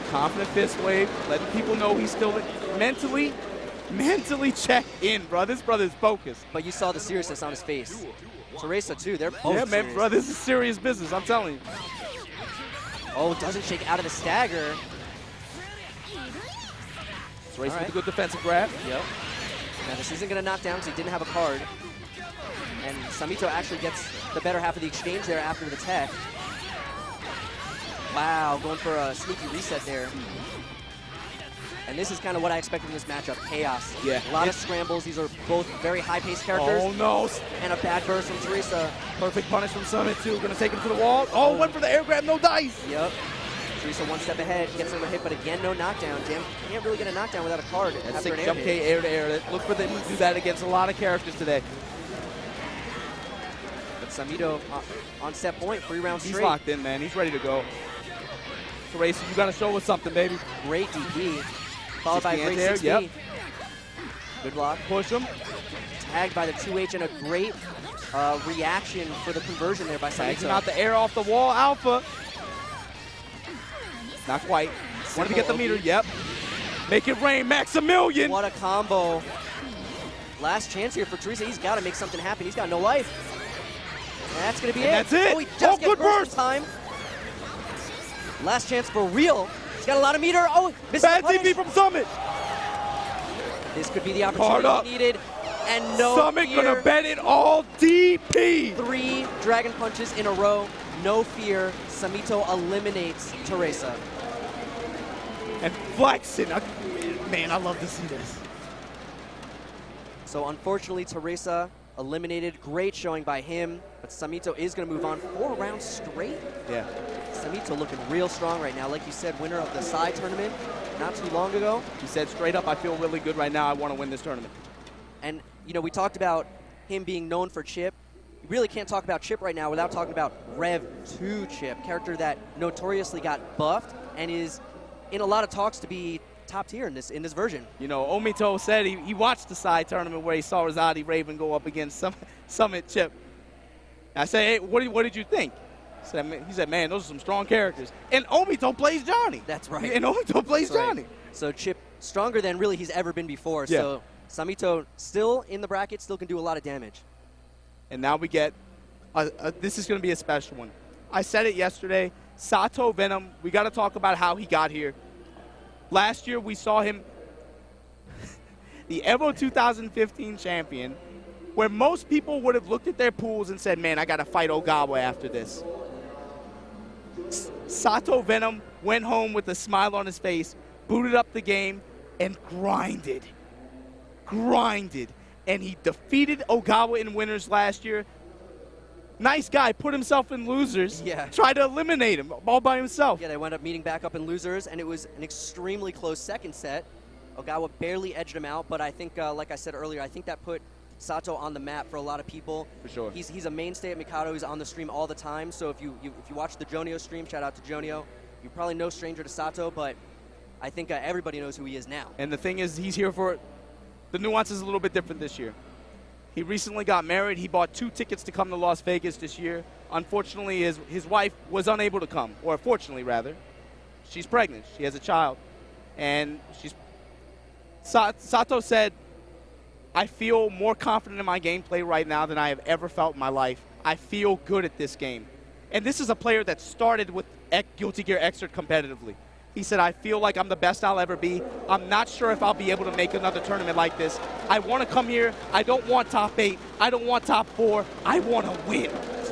Confident fist wave, letting people know he's still mentally checked in, bro. This brother's focused. But you saw the seriousness on his face. Teresa, too. They're both Yeah, man, serious. bro. This is serious business. I'm telling you. Oh, doesn't shake out of the stagger. Teresa with a good defensive grab. Yep. Now, this isn't going to knock down because he didn't have a card. And Samito actually gets the better half of the exchange there after the tech. Wow, going for a sneaky reset there. And this is kind of what I expected in this matchup, chaos. Yeah. A lot of scrambles. These are both very high-paced characters. Oh, no. And a bad burst from Teresa. Perfect punish from Summit, too. Going to take him to the wall. Oh, went for the air grab, no dice. Yep. Teresa one step ahead, gets him a hit, but again, no knockdown. Jam can't really get a knockdown without a card. That's after sick an jump air K hit. air to air. Look for them to do that against a lot of characters today. But Samito on set point, 3 rounds He's straight. locked in, man. He's ready to go. Teresa, you got to show us something, baby. Great DP, followed by a great 6B. Yep. Good block. Push him. Tagged by the 2H and a great reaction for the conversion there by Tags him Samito. out the air off the wall. Alpha. Not quite. Wanted to get the meter. Yep. Make it rain. Maximilian. What a combo. Last chance here for Teresa. He's got to make something happen. He's got no life. And that's going to be it. That's it. Oh, he just gets good burst. time. Last chance for real. He's got a lot of meter. Oh, misses Bad the punish. DP from Summit. This could be the Card opportunity up. he needed. And no Summit fear. gonna bet it all DP. 3 dragon punches in a row. No fear. Samito eliminates Teresa. And flexing. Man, I love to see this. So unfortunately, Teresa eliminated. Great showing by him. But Samito is going to move on 4 rounds straight. Yeah. Samito looking real strong right now. Like you said, winner of the Psy tournament not too long ago. He said straight up, I feel really good right now. I want to win this tournament. And, you know, we talked about him being known for Chip. You really can't talk about Chip right now without talking about Rev 2 Chip, character that notoriously got buffed and is in a lot of talks to be top tier in this version. You know, Omito said he watched the side tournament where he saw Rosati Raven go up against Summit Chip. I said, hey, what did you think? He said, man, those are some strong characters. And Omito plays Johnny. That's right. And Omito plays That's right. Johnny. So Chip stronger than really he's ever been before. Yeah. So Samito still in the bracket, still can do a lot of damage. And now we get this is going to be a special one. I said it yesterday. Sato Venom, we got to talk about how he got here. Last year, we saw him, the EVO 2015 champion, where most people would have looked at their pools and said, man, I got to fight Ogawa after this. Sato Venom went home with a smile on his face, booted up the game, and grinded. And he defeated Ogawa in winners last year. Nice guy, put himself in losers. Yeah. Tried to eliminate him all by himself. Yeah, they wound up meeting back up in losers, and it was an extremely close second set. Ogawa barely edged him out, but I think, like I said earlier, I think that put Sato on the map for a lot of people. For sure. He's a mainstay at Mikado. He's on the stream all the time. So if you watch the Jonio stream, shout out to Jonio. You're probably no stranger to Sato, but I think everybody knows who he is now. And the thing is, he's here for the nuance is a little bit different this year. He recently got married. He bought 2 tickets to come to Las Vegas this year. Unfortunately, his wife was unable to come, or fortunately, rather. She's pregnant. She has a child. And Sato said, I feel more confident in my gameplay right now than I have ever felt in my life. I feel good at this game. And this is a player that started with Guilty Gear Xrd competitively. He said, I feel like I'm the best I'll ever be. I'm not sure if I'll be able to make another tournament like this. I want to come here. I don't want top 8. I don't want top 4. I want to win. That's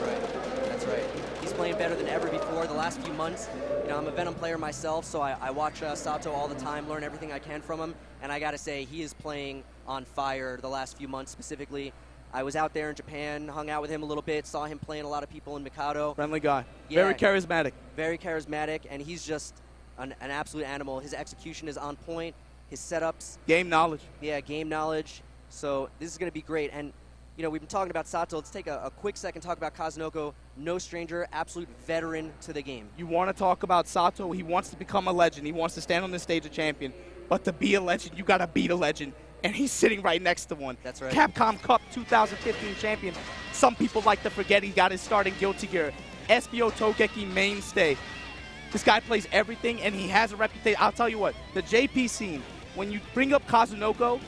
right. He's playing better than ever before the last few months. You know, I'm a Venom player myself, so I watch Sato all the time, learn everything I can from him. And I got to say, he is playing on fire the last few months specifically. I was out there in Japan, hung out with him a little bit, saw him playing a lot of people in Mikado. Friendly guy. Yeah, very charismatic. Very charismatic, and he's just an absolute animal. His execution is on point. His setups. Game knowledge. Yeah, game knowledge. So this is going to be great. And, you know, we've been talking about Sato. Let's take a quick second to talk about Kazunoko. No stranger, absolute veteran to the game. You want to talk about Sato. He wants to become a legend. He wants to stand on the stage a champion. But to be a legend, you got to beat a legend. And he's sitting right next to one. That's right. Capcom Cup 2015 champion. Some people like to forget he got his start in Guilty Gear. SBO Togeki mainstay. This guy plays everything, and he has a reputation. I'll tell you what, the JP scene, when you bring up Kazunoko,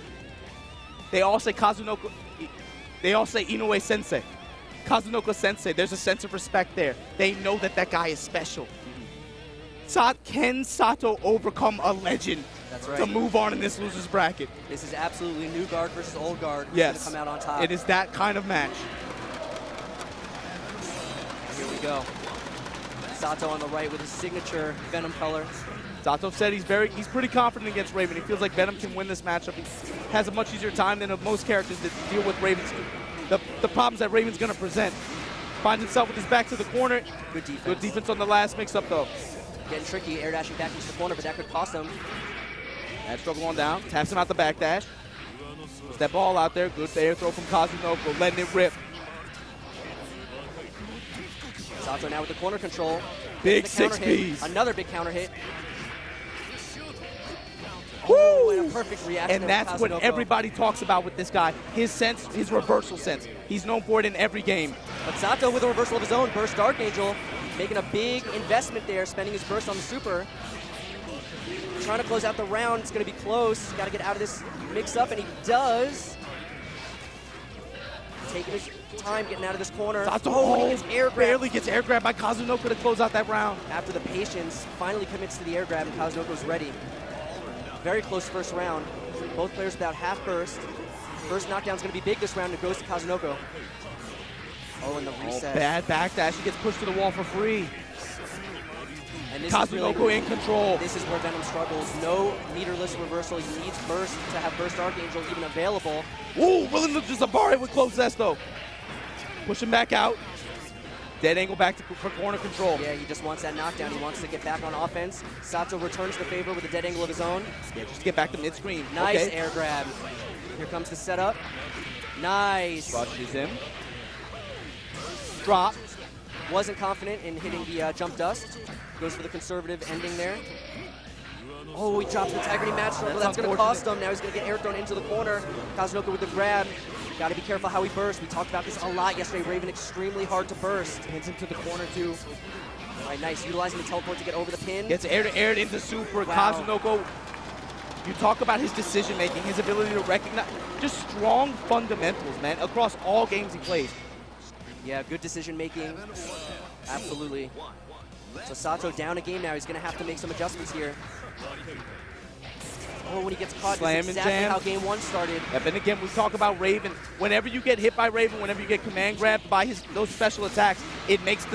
they all say Kazunoko, they all say Inoue Sensei. Kazunoko Sensei, there's a sense of respect there. They know that that guy is special. Can Sato overcome a legend to move on in this loser's bracket? This is absolutely new guard versus old guard. Who's yes. going to come out on top? It is that kind of match. Here we go. Sato on the right with his signature Venom color. Sato said he's pretty confident against Raven. He feels like Venom can win this matchup. He has a much easier time than most characters that deal with Raven's the problems that Raven's going to present. Finds himself with his back to the corner. Good defense. Good defense on the last mix-up, though. Getting tricky, air dashing back into the corner, but that could cost him. Bad struggle on down. Taps him out the back dash. Puts that ball out there. Good air throw from Kazunoko, letting it rip. Sato now with the corner control. Big 6Ps. Another big counter hit. Woo! Oh, and a perfect reaction. And that's what everybody talks about with this guy. His sense, his reversal sense. He's known for it in every game. But Sato with a reversal of his own. Burst Archangel. Making a big investment there, spending his burst on the super. Trying to close out the round. It's going to be close. Got to get out of this mix-up, and he does. Taking his time getting out of this corner. Sato he gets air grabbed. Barely gets air grabbed by Kazunoko to close out that round. After the patience, finally commits to the air grab, and Kazunoko's ready. Very close first round. Both players without half burst. First knockdown's going to be big this round. It goes to Kazunoko. Oh, and the reset. Bad backdash. He gets pushed to the wall for free. And this Kazunoko is really, in control. This is where Venom struggles. No meterless reversal. He needs burst to have Burst Archangel even available. Ooh, willing to just bar it with close though. Push him back out. Dead angle back for corner control. Yeah, he just wants that knockdown. He wants to get back on offense. Sato returns the favor with a dead angle of his own. Yeah, just to get back to mid-screen. Nice air grab. Here comes the setup. Nice. Rushes him. Drop. Wasn't confident in hitting the jump dust. Goes for the conservative ending there. Oh, he drops the integrity match circle. That's going to cost him. Now he's going to get air thrown into the corner. Kazunoko with the grab. Got to be careful how he bursts. We talked about this a lot yesterday. Raven extremely hard to burst. Hits him to the corner too. All right, nice. Utilizing the teleport to get over the pin. Gets air to air into super. Wow. Kazunoko. You talk about his decision making, his ability to recognize, just strong fundamentals, man, across all games he plays. Yeah, good decision making. Absolutely. So Sato down a game now. He's going to have to make some adjustments here. Oh, when he gets caught, Slam that's and exactly jam. how game one started. Yep, and again, we talk about Raven. Whenever you get hit by Raven, whenever you get command grabbed by those special attacks, it makes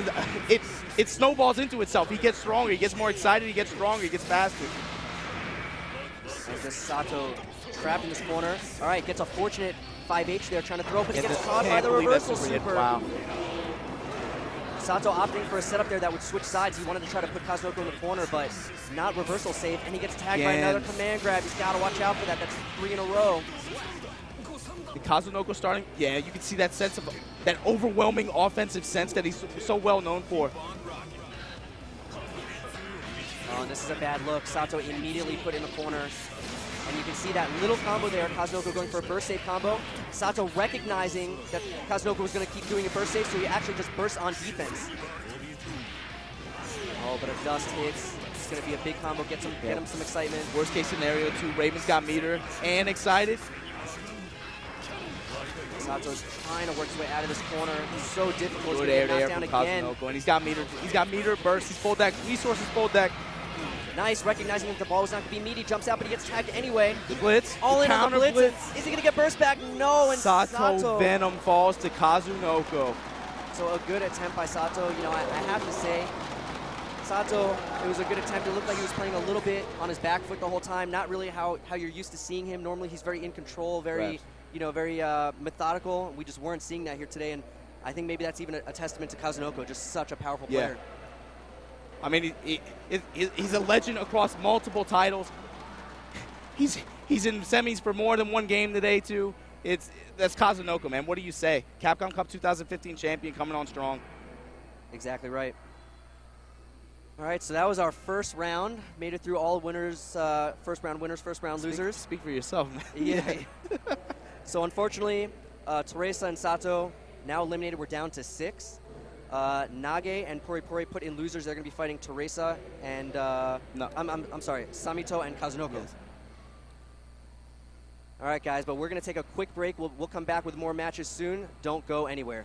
it snowballs into itself. He gets stronger, he gets more excited, he gets stronger, he gets faster. And just Sato trapped in this corner. All right, gets a fortunate 5H there, trying to throw, but he gets caught by the reversal super. Wow. Sato opting for a setup there that would switch sides. He wanted to try to put Kazunoko in the corner, but not reversal safe, and he gets tagged by another command grab. He's got to watch out for that. That's 3 in a row. The Kazunoko starting, yeah, you can see that sense of, that overwhelming offensive sense that he's so well known for. Oh, this is a bad look. Sato immediately put in the corner. And you can see that little combo there, Kazunoko going for a burst save combo. Sato recognizing that Kazunoko was going to keep doing a burst save, so he actually just bursts on defense. Oh, but a dust hits. It's going to be a big combo, get him some excitement. Worst case scenario, too, Raven's got meter and excited. Sato's trying to work his way out of this corner. It's so difficult. Good to air get there knocked from down again. Kazunoko, and he's got meter. He's got meter, burst, he's full deck, resources full deck. Nice, recognizing that the ball was not going to be meaty, jumps out, but he gets tagged anyway. The blitz, all the in on the counter blitz. Is he going to get burst back? No, and Sato Venom falls to Kazunoko. So a good attempt by Sato. You know, I have to say, Sato, it was a good attempt. It looked like he was playing a little bit on his back foot the whole time. Not really how you're used to seeing him. Normally he's very in control, very, very methodical. We just weren't seeing that here today, and I think maybe that's even a testament to Kazunoko, just such a powerful player. I mean, he's a legend across multiple titles. He's in semis for more than one game today, too. That's Kazunoko, man. What do you say? Capcom Cup 2015 champion coming on strong. Exactly right. All right, so that was our first round. Made it through all winners, first round winners, first round losers. Speak for yourself, man. Yeah. So unfortunately, Teresa and Sato now eliminated. We're down to 6. Nage and Pori Pori put in losers. They're going to be fighting Teresa and I'm sorry, Samito and Kazunoko. Yes. All right, guys, but we're going to take a quick break. We'll come back with more matches soon. Don't go anywhere.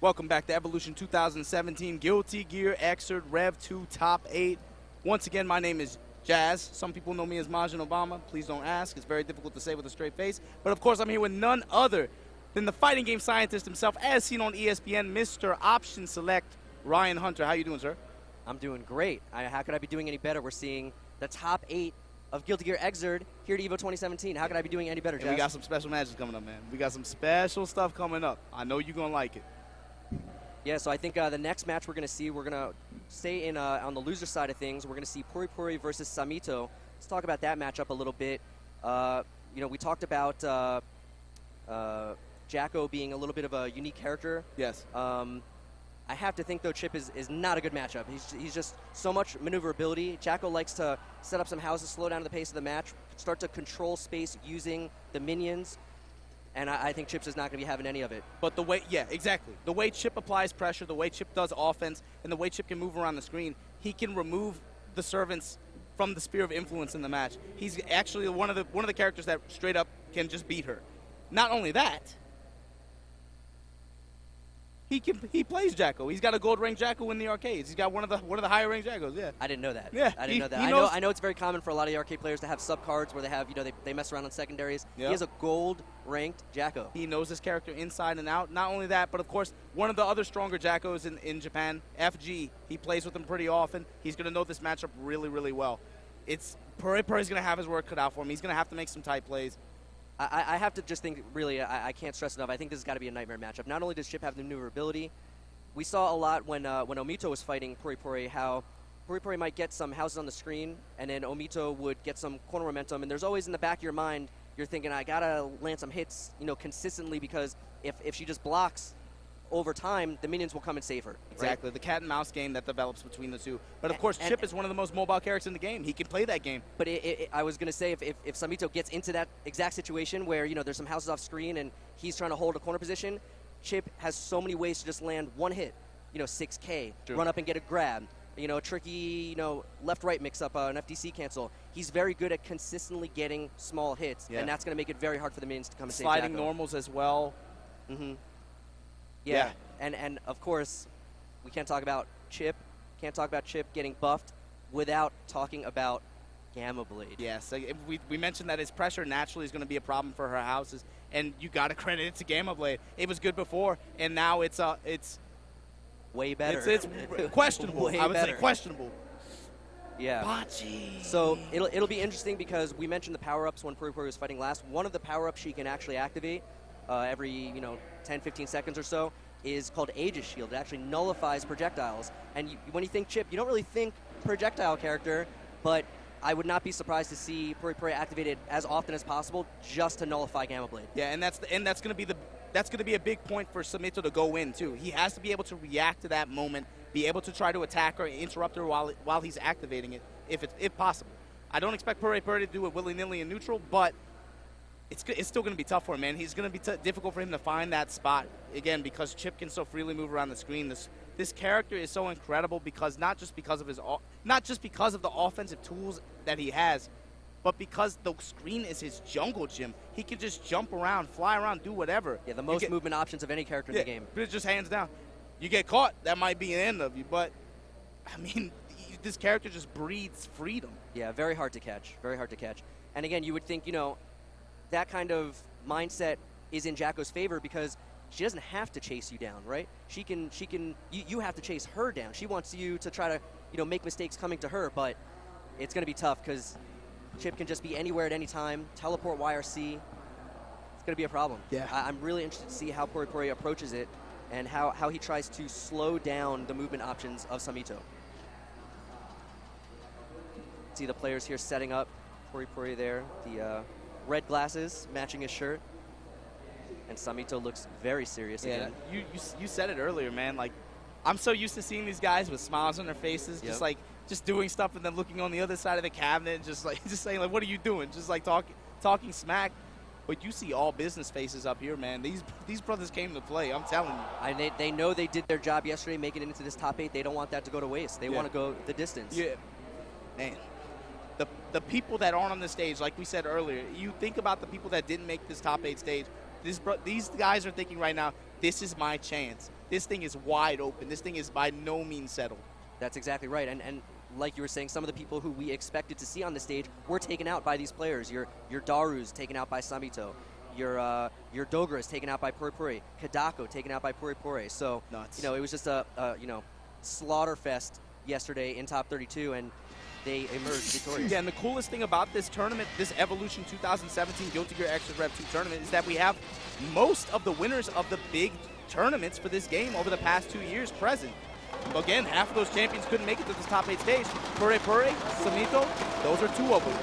Welcome back to Evolution 2017 Guilty Gear Xrd Rev 2 Top 8. Once again, my name is Jazz. Some people know me as Majin Obama. Please don't ask. It's very difficult to say with a straight face. But of course, I'm here with none other than the fighting game scientist himself, as seen on ESPN, Mr. Option Select, Ryan Hunter. How you doing, sir? I'm doing great. How could I be doing any better? We're seeing the top 8 of Guilty Gear Xrd here at EVO 2017. How could I be doing any better, Jazz? And we got some special matches coming up, man. We got some special stuff coming up. I know you're going to like it. Yeah, so I think the next match we're going to stay in on the loser side of things. We're going to see Puri Puri versus Samito. Let's talk about that matchup a little bit. We talked about Jacko being a little bit of a unique character. Yes. I have to think, though, Chip is not a good matchup. He's just so much maneuverability. Jacko likes to set up some houses, slow down the pace of the match, start to control space using the minions, and I think Chip's is not going to be having any of it. But the way, yeah, exactly. The way Chip applies pressure, the way Chip does offense, and the way Chip can move around the screen, he can remove the servants from the sphere of influence in the match. He's actually one of the characters that straight up can just beat her. Not only that, he plays Jacko. He's got a gold rank Jacko in the arcades. He's got one of the higher rank Jackos. Yeah. I didn't know that. Yeah. I didn't know that. I know it's very common for a lot of the arcade players to have sub cards where they have they mess around on secondaries. Yep. He has a gold ranked Jacko. He knows his character inside and out. Not only that, but of course one of the other stronger Jackos in Japan, FG. He plays with him pretty often. He's going to know this matchup really, really well. Puri Puri's going to have his work cut out for him. He's going to have to make some tight plays. I have to just think, really, I can't stress enough, I think this has got to be a nightmare matchup. Not only does Chip have the maneuverability, we saw a lot when Omito was fighting Puri Puri, how Puri Puri might get some houses on the screen, and then Omito would get some corner momentum, and there's always in the back of your mind, you're thinking, I got to land some hits, consistently, because if she just blocks over time, the minions will come and save her. Exactly. Right? The cat and mouse game that develops between the two. But of course, Chip is one of the most mobile characters in the game. He can play that game. But I was going to say, if Samito gets into that exact situation where, there's some houses off screen and he's trying to hold a corner position, Chip has so many ways to just land one hit. 6K, True. Run up and get a grab. A tricky, left-right mix-up, an FDC cancel. He's very good at consistently getting small hits, and that's going to make it very hard for the minions to come and save Sliding Jacko. normals as well. Mm-hmm. Yeah. And of course, we can't talk about Chip. Can't talk about Chip getting buffed without talking about Gamma Blade. Yes, we mentioned that his pressure naturally is going to be a problem for her houses, and you got to credit it to Gamma Blade. It was good before, and now it's way better. It's questionable. Way I would better. say questionable. Yeah. Bachi. So it'll be interesting because we mentioned the power-ups when Puri Puri was fighting last. One of the power-ups she can actually activate every 10, 15 seconds or so is called Aegis Shield. It actually nullifies projectiles. And when you think Chip, you don't really think projectile character, but I would not be surprised to see Puri Puri activated as often as possible just to nullify Gamma Blade. Yeah, and that's going to be a big point for Samito to go in too. He has to be able to react to that moment, be able to try to attack her, interrupt her while he's activating it, if possible. I don't expect Puri Puri to do it willy-nilly in neutral, but it's still going to be tough for him, man. He's going to be difficult for him to find that spot again because Chip can so freely move around the screen. This character is so incredible because not just because of the offensive tools that he has, but because the screen is his jungle gym. He can just jump around, fly around, do whatever. Yeah, the most movement options of any character in the game. But it's just hands down. You get caught, that might be the end of you. But, I mean, this character just breathes freedom. Yeah, very hard to catch. Very hard to catch. And again, you would think, that kind of mindset is in Jacko's favor because she doesn't have to chase you down, right? You have to chase her down. She wants you to try to, make mistakes coming to her, but it's going to be tough because Chip can just be anywhere at any time, teleport YRC. It's going to be a problem. Yeah. I'm really interested to see how Puri Puri approaches it and how he tries to slow down the movement options of Samito. See the players here setting up. Puri Puri there, the red glasses matching his shirt. And Samito looks very serious again. You said it earlier, man. Like, I'm so used to seeing these guys with smiles on their faces, just doing stuff and then looking on the other side of the cabinet and just saying, like, what are you doing? Just like talking smack. But you see all business faces up here, man. These brothers came to play, I'm telling you. They know they did their job yesterday, making it into this top 8. They don't want that to go to waste. They want to go the distance. Yeah. Man. The people that aren't on the stage, like we said earlier, you think about the people that didn't make this top 8 stage. These guys are thinking right now, this is my chance. this thing is wide open. This thing is by no means settled. That's exactly right. And like you were saying, some of the people who we expected to see on the stage were taken out by these players. Your Daru's taken out by Samito. Your Dogra is taken out by Puri Puri. Kadako taken out by Puri Puri. So, Nuts. it was just a slaughter fest yesterday in top 32, and they emerged victorious. Yeah, and the coolest thing about this tournament, this Evolution 2017 Guilty Gear Extra Rev 2 tournament, is that we have most of the winners of the big tournaments for this game over the past 2 years present. Again, half of those champions couldn't make it to this top 8 stage. Puri Puri, Samito, those are 2 of them.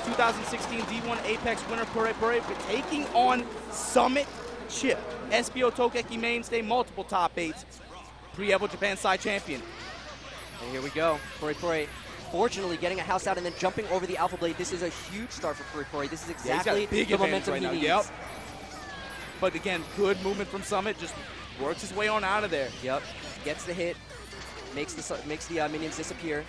2016 D1 Apex winner Puri Puri taking on Summit Chip. SBO Tokeki mainstay, multiple top 8s. Pre-Evo Japan side champion. And here we go. Puri Puri fortunately getting a house out and then jumping over the Alpha Blade. This is a huge start for Puri Puri. This is exactly the momentum he needs. Yep. But again, good movement from Summit. Just works his way on out of there. Yep. Gets the hit. Makes the minions disappear.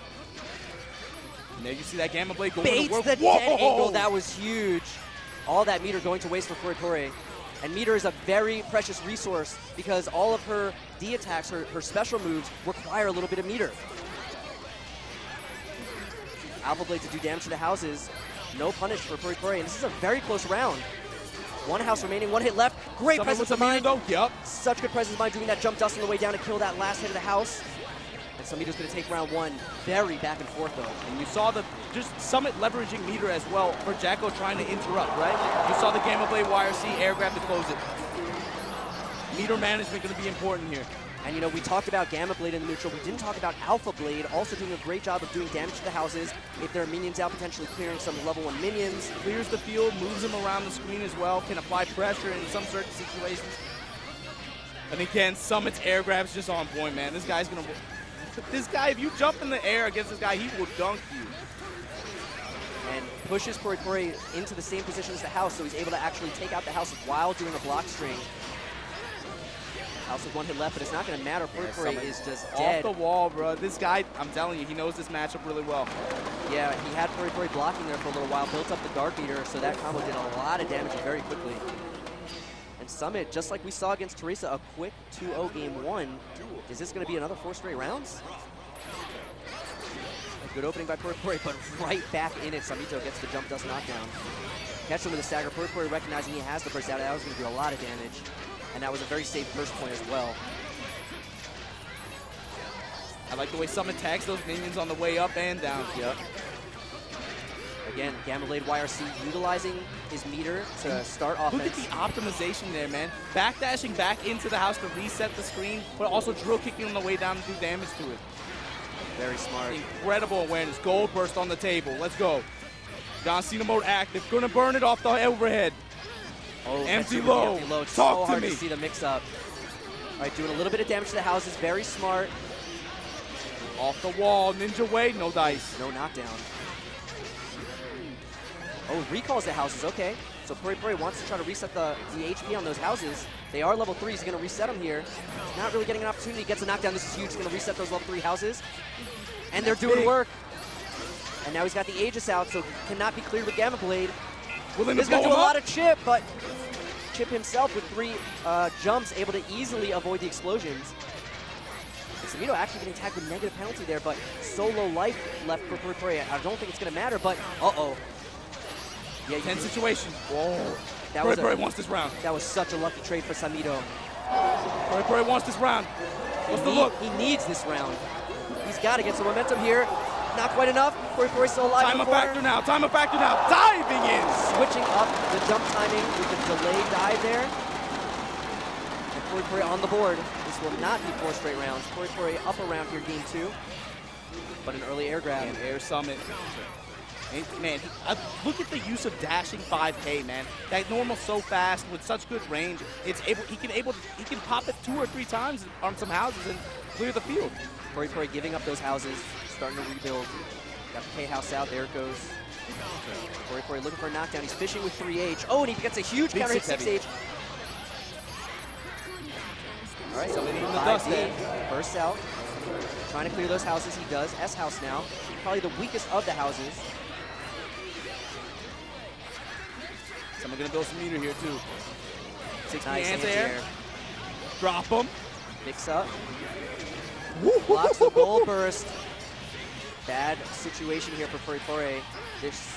And there you see that Gamma Blade going Baits to work. the dead angle. That was huge. All that meter going to waste for Puri Puri. And meter is a very precious resource because all of her D attacks, her special moves, require a little bit of meter. Alpha Blade to do damage to the houses. No punish for Puri Puri. And this is a very close round. 1 house remaining, 1 hit left. Great Someone presence with of mind. though. Yep. Such good presence of mind doing that jump dust on the way down to kill that last hit of the house. And Samito's going to take round 1. Very back and forth, though. And you saw the just Summit leveraging meter as well for Jacko trying to interrupt, right? You saw the Gamma Blade YRC air grab to close it. Meter management going to be important here. And we talked about Gamma Blade in the neutral. We didn't talk about Alpha Blade also doing a great job of doing damage to the houses. If there are minions out, potentially clearing some level 1 minions. Clears the field, moves him around the screen as well, can apply pressure in some certain situations. And again, Summit's air grab's just on point, man. This guy's going to... This guy, if you jump in the air against this guy, he will dunk you. And pushes Puri Puri into the same position as the house, so he's able to actually take out the house while doing a block string. House with 1 hit left, but it's not going to matter. Puri Puri is just dead. Off the wall, bro. This guy, I'm telling you, he knows this matchup really well. Yeah, he had Puri Puri blocking there for a little while, built up the guard meter, so that combo did a lot of damage very quickly. And Summit, just like we saw against Teresa, a quick 2-0 game 1. Is this going to be another 4 straight rounds? A good opening by Puri Puri, but right back in it. Samito gets the jump dust knockdown. Catch him with a stagger. Puri Puri recognizing he has the burst out. That was going to do a lot of damage. And that was a very safe burst point as well. I like the way Summit tags those minions on the way up and down. Yep. Again, Gamma Blade YRC utilizing his meter to start offense. Look at the optimization there, man. Backdashing back into the house to reset the screen, but also drill kicking on the way down to do damage to it. Very smart. Incredible awareness. Gold burst on the table. Let's go. John Cena mode active. Gonna burn it off the overhead. Oh, empty low. Empty low. It's Talk so to hard me. to see the mix up. All right, doing a little bit of damage to the houses. Very smart. Off the wall. Ninja way. No dice. No knockdown. Oh, recalls the houses. Okay. So Puri Puri wants to try to reset the HP on those houses. They are level 3. He's going to reset them here. Not really getting an opportunity. Gets a knockdown. This is huge. He's going to reset those level 3 houses. And they're doing work. And now he's got the Aegis out, so cannot be cleared with Gamma Blade. He's going to do a lot of Chip, but Chip himself with 3 jumps, able to easily avoid the explosions. And Samito actually getting tagged with negative penalty there, but so low life left for Puri Puri. I don't think it's going to matter, but uh-oh. Yeah, tense situation. Whoa. Puri Puri wants this round. That was such a lucky trade for Samito. Puri Puri wants this round. What's the look? He needs this round. He's got to get some momentum here. Not quite enough. Puri Puri still alive. Time of factor now. Time of factor now. Diving in. Switching up the jump timing with the delayed dive there. And Puri Puri on the board. This will not be 4 straight rounds. Puri Puri up around here game 2. But an early air grab. And air summit. Man, look at the use of dashing 5K, man. That normal so fast with such good range. It's able. He can pop it 2 or 3 times on some houses and clear the field. Puri Puri giving up those houses, starting to rebuild. Got the K house out. There it goes. Puri Puri looking for a knockdown. He's fishing with 3H. Oh, and he gets a huge counter hit 6H. All right, so in the dust there. Bursts out. Trying to clear those houses. He does. S house now. Probably the weakest of the houses. Someone gonna build some meter here too. 6 nice anti-air. Drop him. Mix up. Blocks the gold burst. Bad situation here for Puri. This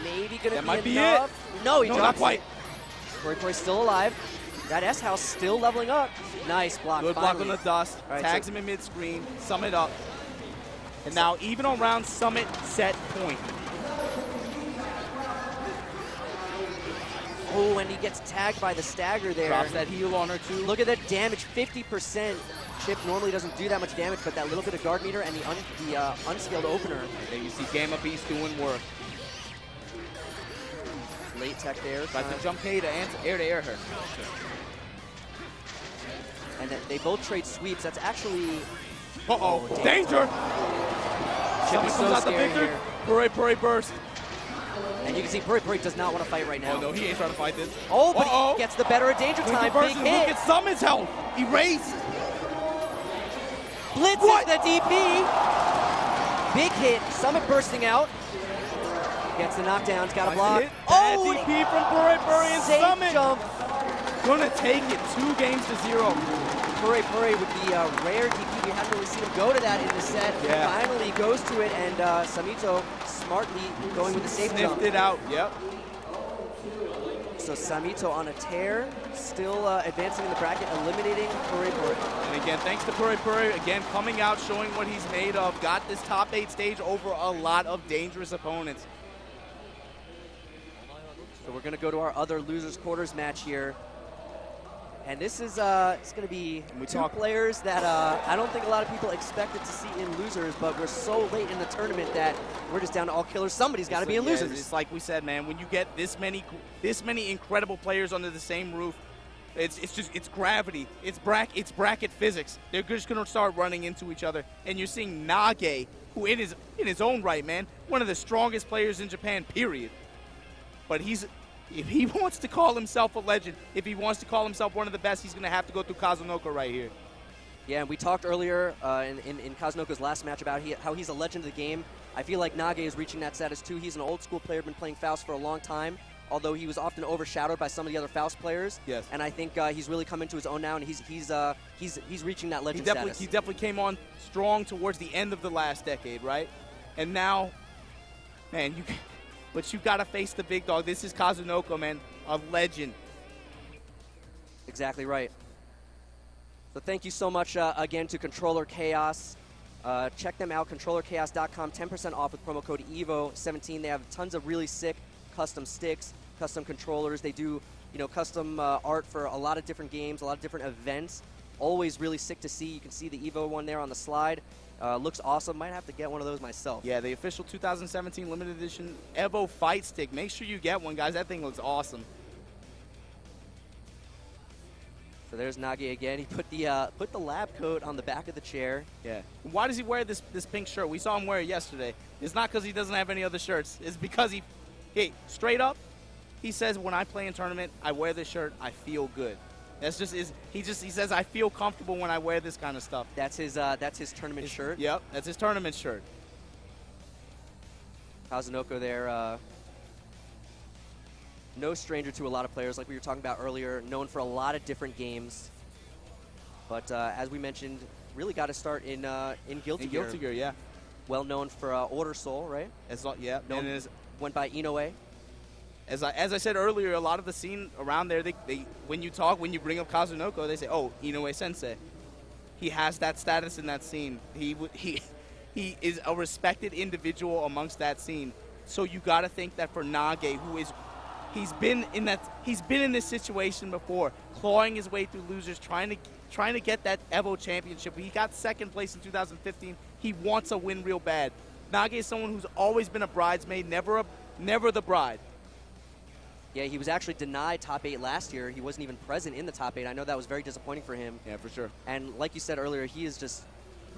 maybe going to be That might be enough. it. No, he No, drops not quite. it. Puri still alive. That S-House still leveling up. Nice block. Good block on the dust. Right, Tags him in mid-screen. Summit up. And now even on round Summit set point. Oh, and he gets tagged by the stagger there. Drops that heal on her too. Look at that damage, 50%. Chip normally doesn't do that much damage, but that little bit of guard meter and the unskilled opener. There you see Gamma Beast doing work. Late tech there. Tries to jump K to air her. And then they both trade sweeps. That's actually... Uh-oh. Danger! Chip Summit is comes so out the scary victor. here. Puri burst. And you can see Puri does not want to fight right now. Oh no, he ain't trying to fight this. Oh, but he gets the better of danger time. Big Look hit. at Summit's health. Erased. Blitzes the DP. Big hit. Summit bursting out. Gets the knockdown. He's got a block. Bad Oh, DP from Puri and safe Summit. jump. Gonna take it 2-0. Puri with the rare DP. We haven't really seen him go to that in the set. Yeah. Finally he goes to it, and Samito smartly going with the safe jump. Sniffed it out. Yep. So Samito on a tear, still advancing in the bracket, eliminating Puri. And again, thanks to Puri, again, coming out, showing what he's made of. Got this top 8 stage over a lot of dangerous opponents. So we're going to go to our other losers quarters match here. And this is it's going to be two players that I don't think a lot of people expected to see in losers, but we're so late in the tournament that we're just down to all killers. Somebody's got to be in losers. It's like we said, man, when you get this many incredible players under the same roof, it's gravity. It's bracket physics. They're just going to start running into each other. And you're seeing Nage, who in his own right, man, one of the strongest players in Japan, period. But if he wants to call himself a legend, if he wants to call himself one of the best, he's going to have to go through Kazunoko right here. Yeah, and we talked earlier in Kazunoko's last match about how he's a legend of the game. I feel like Nage is reaching that status too. He's an old school player, been playing Faust for a long time, although he was often overshadowed by some of the other Faust players. Yes. And I think he's really come into his own now, and he's reaching that legend status. He definitely came on strong towards the end of the last decade, right? And now, man, but you got to face the big dog. This is Kazunoko, man, a legend. Exactly right. So thank you so much again to Controller Chaos. Check them out, controllerchaos.com, 10% off with promo code EVO17. They have tons of really sick custom sticks, custom controllers. They do, custom art for a lot of different games, a lot of different events. Always really sick to see. You can see the EVO one there on the slide. Looks awesome. Might have to get one of those myself. Yeah, the official 2017 limited edition EVO Fight Stick. Make sure you get one, guys. That thing looks awesome. So there's Nage again. He put the lab coat on the back of the chair. Yeah. Why does he wear this pink shirt? We saw him wear it yesterday. It's not because he doesn't have any other shirts. It's because hey, straight up, he says when I play in tournament, I wear this shirt, I feel good. That's just he says I feel comfortable when I wear this kind of stuff. That's his tournament shirt. Yep, that's his tournament shirt. Kazunoko there, no stranger to a lot of players, like we were talking about earlier, known for a lot of different games. But as we mentioned, really got to start in Guilty Gear. Guilty Gear, yeah. Well known for Order Soul, right? Yeah. Went by Inoue. As I said earlier, a lot of the scene around there, they when you bring up Kazunoko, they say, "Oh, Inoue Sensei." He has that status in that scene. He is a respected individual amongst that scene. So you got to think that for Nage, he's been in this situation before, clawing his way through losers, trying to get that EVO championship. He got second place in 2015. He wants a win real bad. Nage is someone who's always been a bridesmaid, never the bride. Yeah, he was actually denied top 8 last year. He wasn't even present in the top 8. I know that was very disappointing for him. Yeah, for sure. And like you said earlier, he is just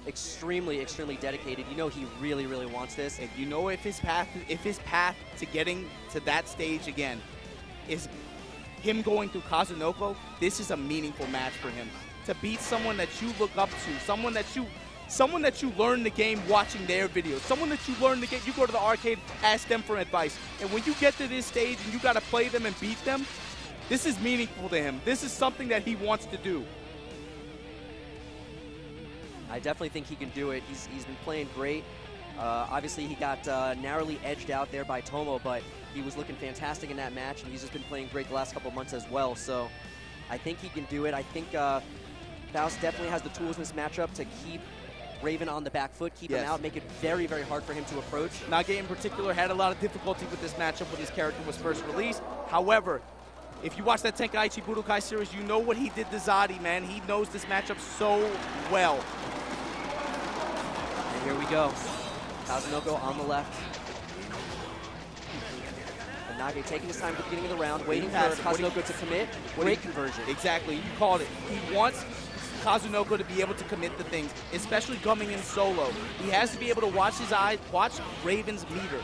extremely, extremely dedicated. You know he really, really wants this. And you know if his path to getting to that stage again is him going through Kazunoko, this is a meaningful match for him. To beat someone that you look up to, someone that you learn the game watching their videos, someone that you learn the game, you go to the arcade, ask them for advice. And when you get to this stage and you got to play them and beat them, this is meaningful to him. This is something that he wants to do. I definitely think he can do it. He's been playing great. Obviously, he got narrowly edged out there by Tomo, but he was looking fantastic in that match, and he's just been playing great the last couple of months as well. So I think he can do it. I think Faust definitely has the tools in this matchup to keep Raven on the back foot, keep him out, make it very, very hard for him to approach. Nage in particular had a lot of difficulty with this matchup when his character was first released. However, if you watch that Tenkaichi Budokai series, you know what he did to Zadi, man. He knows this matchup so well. And here we go. Kazunoko on the left. And Nage taking his time at the beginning of the round, waiting for Kazunoko to commit. Great conversion. Exactly. You called it. He wants Kazunoko to be able to commit the things, especially coming in solo. He has to be able to watch his eyes, watch Raven's meter.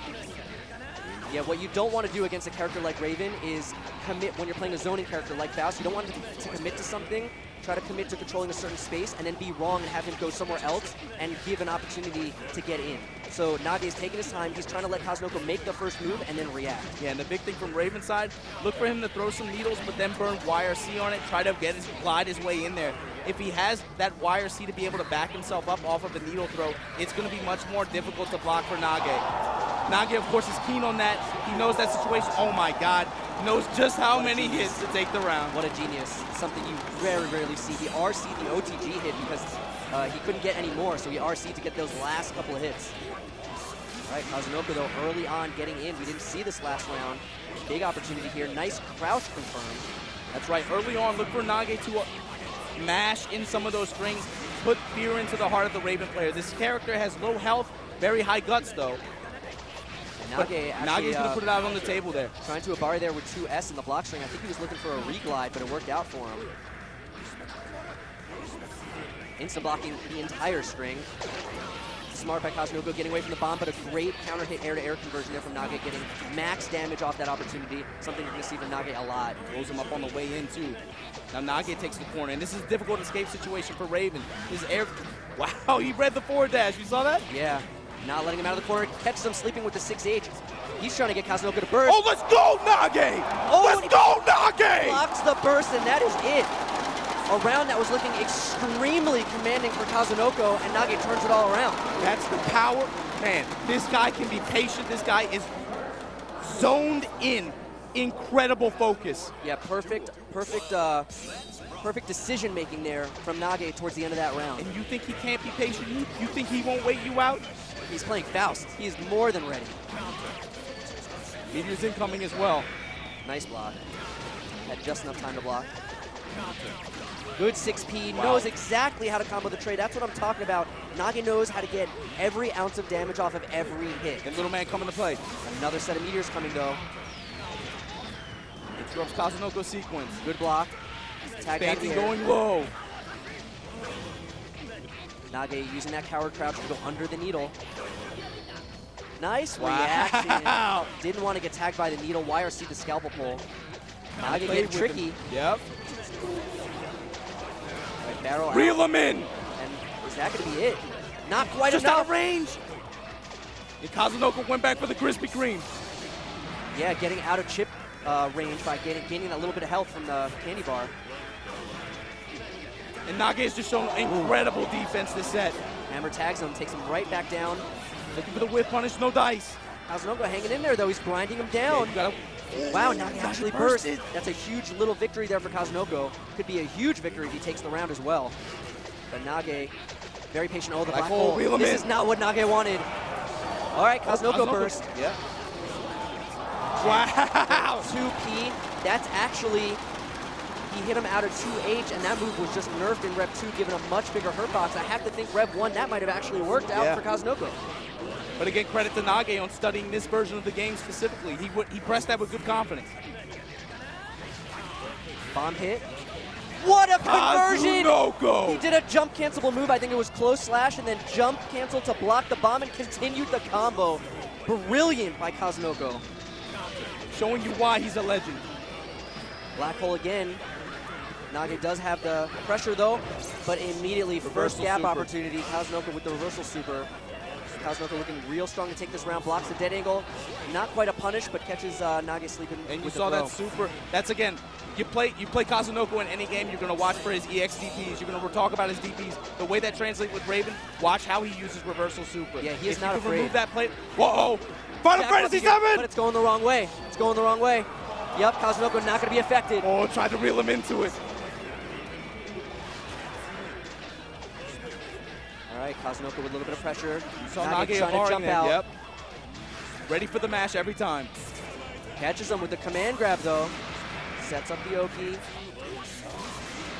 Yeah, what you don't want to do against a character like Raven is commit when you're playing a zoning character like Faust. You don't want him to commit to something, try to commit to controlling a certain space, and then be wrong and have him go somewhere else and give an opportunity to get in. So Nage is taking his time. He's trying to let Kazunoko make the first move and then react. Yeah, and the big thing from Raven's side, look for him to throw some needles, but then burn YRC on it, try to glide his way in there. If he has that YRC to be able to back himself up off of the needle throw, it's going to be much more difficult to block for Nage. Nage, of course, is keen on that. He knows that situation. Oh, my God. Knows just how many hits to take the round. What a genius. Something you very rarely see. He RC'd the OTG hit because he couldn't get any more, so he RC'd to get those last couple of hits. All right, Kazunoko, though, early on getting in. We didn't see this last round. Big opportunity here. Nice crouch confirmed. That's right. Early on, look for Nage to mash in some of those strings, put fear into the heart of the Raven player. This character has low health, very high guts, though. Nage's going to put it out on the table there. Trying to Abari there with 2S in the block string. I think he was looking for a reglide, but it worked out for him. Instant blocking the entire string. Smart by Kazunoko getting away from the bomb, but a great counter hit air-to-air conversion there from Nage, getting max damage off that opportunity. Something you're going to see from Nage a lot. Throws him up on the way in, too. Now Nage takes the corner, and this is a difficult escape situation for Raven. His air... Wow, he read the forward dash. You saw that? Yeah. Not letting him out of the corner. Catches him sleeping with the 6H. He's trying to get Kazunoko to burst. Oh, let's go, Nage! Oh, let's go, Nage! Blocks the burst, and that is it. A round that was looking extremely commanding for Kazunoko, and Nage turns it all around. That's the power. Man, this guy can be patient. This guy is zoned in. Incredible focus. Yeah, perfect decision-making there from Nage towards the end of that round. And you think he can't be patient? You think he won't wait you out? He's playing Faust. He is more than ready. Meteor's incoming as well. Nice block. Had just enough time to block. Good 6P, Wow. knows exactly how to combo the trade. That's what I'm talking about. Nage knows how to get every ounce of damage off of every hit. And little man coming to play. Another set of meteors coming, though. Interrupts Kazunoko's sequence. Good block. Tag out Fancy going low. Nage using that coward crouch to go under the needle. Nice Wow. reaction. Didn't want to get tagged by the needle. YRC the scalpel pull. Nage getting tricky. Yep. Right, barrel Reel out. him in. And is that going to be it? Not quite Just enough. out of range. And Kazunoko went back for the Krispy Kreme. Yeah, getting out of chip range by gaining a little bit of health from the candy bar. And Nage has just shown incredible defense this set. Hammer tags him, takes him right back down. Looking for the whip punish, no dice. Kazunoko hanging in there, though. He's grinding him down. Yeah, Wow, Nage actually burst. That's a huge little victory there for Kazunoko. Could be a huge victory if he takes the round as well. But Nage, very patient. Oh, the black hole. This is not what Nage wanted. All right, Kazunoko burst. Yeah. Wow. 2P. That's actually, he hit him out of 2H, and that move was just nerfed in Rev 2, giving a much bigger hurt box. I have to think Rev 1, that might have actually worked out for Kazunoko. But again, credit to Nage on studying this version of the game specifically. He pressed that with good confidence. Bomb hit. What a conversion! Kazunoko! He did a jump cancelable move. I think it was close slash and then jump cancel to block the bomb and continued the combo. Brilliant by Kazunoko. Showing you why he's a legend. Black hole again. Nage does have the pressure though, but immediately first gap opportunity. Kazunoko with the reversal super. Kazunoko looking real strong to take this round. Blocks the dead angle. Not quite a punish, but catches Nage sleeping. And you with saw the that super. That's again. You play Kazunoko in any game. You're going to watch for his EX DPs. You're going to talk about his DPs. The way that translates with Raven. Watch how he uses reversal super. Yeah, he is if not you can afraid. remove that play. Whoa! Final Fantasy VII. But it's going the wrong way. It's going the wrong way. Yep, Kazunoko not going to be affected. Oh, tried to reel him into it. All right, Kazunoko with a little bit of pressure. You saw Nage Nage trying to jump out. Yep. Ready for the mash every time. Catches him with the command grab, though. Sets up the Oki.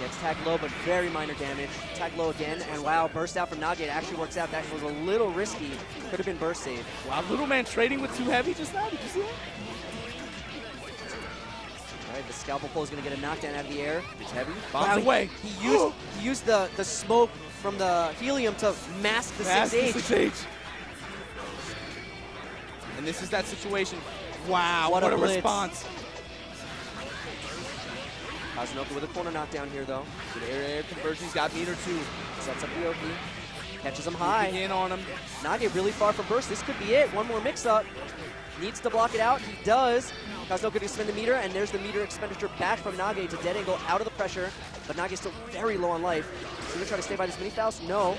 Gets tagged low, but very minor damage. Tagged low again, and wow, burst out from Nage. It actually works out. That was a little risky. Could have been burst save. Wow, little man trading with too heavy just now. Did you see that? All right, the scalpel pull is going to get a knockdown out of the air. It's heavy. Bombs away. He used the smoke from the helium to mask the 6H. 6H. And this is that situation. Wow, what a blitz. response. Kazunoko with a corner knockdown here, though. Good air conversion. He's got meter too. Sets up the Oki. Catches him high. Moving in on him. Nage really far from burst. This could be it. One more mix-up. Needs to block it out. He does. Kazunoko to spin the meter, and there's the meter expenditure back from Nage to dead angle out of the pressure. But Nage's still very low on life. He's going to try to stay by this mini Faust. No.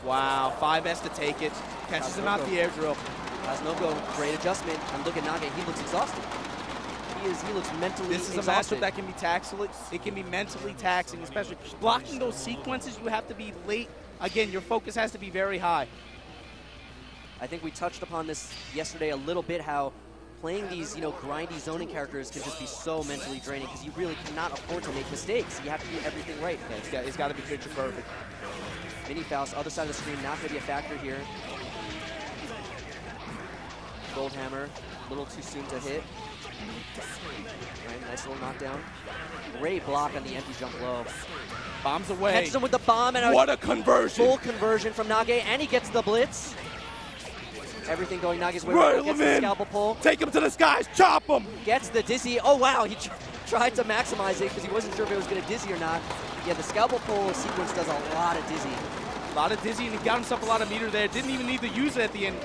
Wow, 5S to take it. Catches him out the air drill. Kazunoko, great adjustment. And look at Nage. He looks exhausted. He looks mentally This is exhausted. a matchup that can be taxing. It can be mentally taxing, especially blocking those sequences. You have to be late. Again, your focus has to be very high. I think we touched upon this yesterday a little bit, how playing these, grindy zoning characters can just be so mentally draining because you really cannot afford to make mistakes. You have to do everything right. Yeah, it's got to be picture perfect. Mini Faust, other side of the screen, not going to be a factor here. Gold Hammer, a little too soon to hit. Right, nice little knockdown. Great block on the empty jump low. Bombs away. Catches him with the bomb, and what a conversion! Full conversion from Nage, and he gets the blitz. Everything going Nage's way. Right, Gets the scalpel pull. Take him to the skies. Chop him. Gets the dizzy. Oh wow, he tried to maximize it because he wasn't sure if it was going to dizzy or not. Yeah, the scalpel pull sequence does a lot of dizzy. A lot of dizzy, and he got himself a lot of meter there. Didn't even need to use it at the end.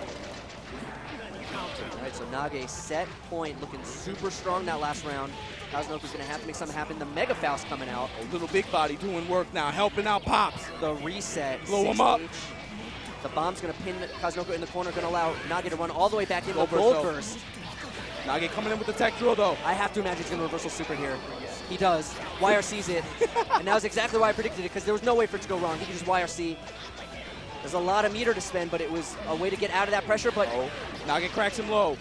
All right, so Nage set point, looking super strong that last round. Kazunoko's going to have to make something happen. The Mega Faust coming out. A little big body doing work now, helping out Pops. The reset. Blow him up. The bomb's going to pin Kazunoko in the corner, going to allow Nage to run all the way back in the Gold gold burst. burst. Nage coming in with the tech drill, though. I have to imagine he's going to reversal super here. He does. YRC's it. And that was exactly why I predicted it, because there was no way for it to go wrong. He could just YRC. There's a lot of meter to spend, but it was a way to get out of that pressure. But Nage cracks him low.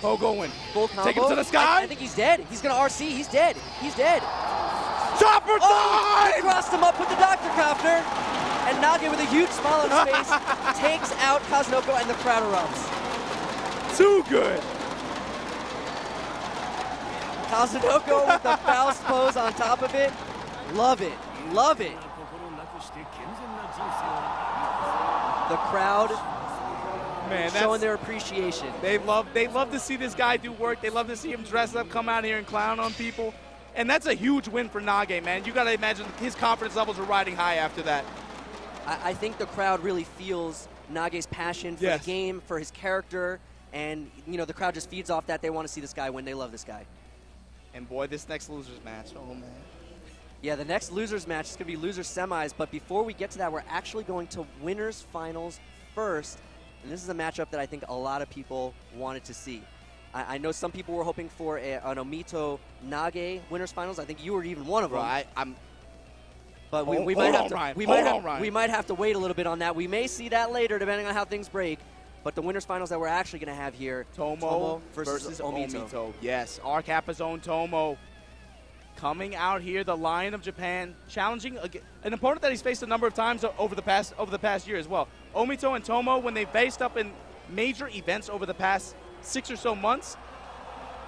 Poe going. Full combo. Take him to the sky. I think he's dead. He's going to RC. He's dead. He's dead. Chopper time! He crossed him up with the Dr. Copter. And Nage, with a huge smile on his face, takes out Kazunoko, and the crowd erupts. Too good. Kazunoko with the Faust pose on top of it. Love it. Love it. The crowd showing their appreciation. They love to see this guy do work. They love to see him dress up, come out here and clown on people. And that's a huge win for Nage, man. You got to imagine his confidence levels are riding high after that. I think the crowd really feels Nage's passion for the game, for his character, and the crowd just feeds off that. They want to see this guy win. They love this guy. And boy, this next losers match, oh man. Yeah, the next losers match is going to be losers semis, but before we get to that, we're actually going to winners finals first. And this is a matchup that I think a lot of people wanted to see. I know some people were hoping for an Omito Nage winners finals. I think you were even one of them. Right, But we might have to wait a little bit on that. We may see that later, depending on how things break. But the winners finals that we're actually going to have here, Tomo versus Omito. Yes, our Kappa's own Tomo coming out here, the Lion of Japan, challenging an opponent that he's faced a number of times over the past year as well. Omito and Tomo, when they faced up in major events over the past 6 or so months,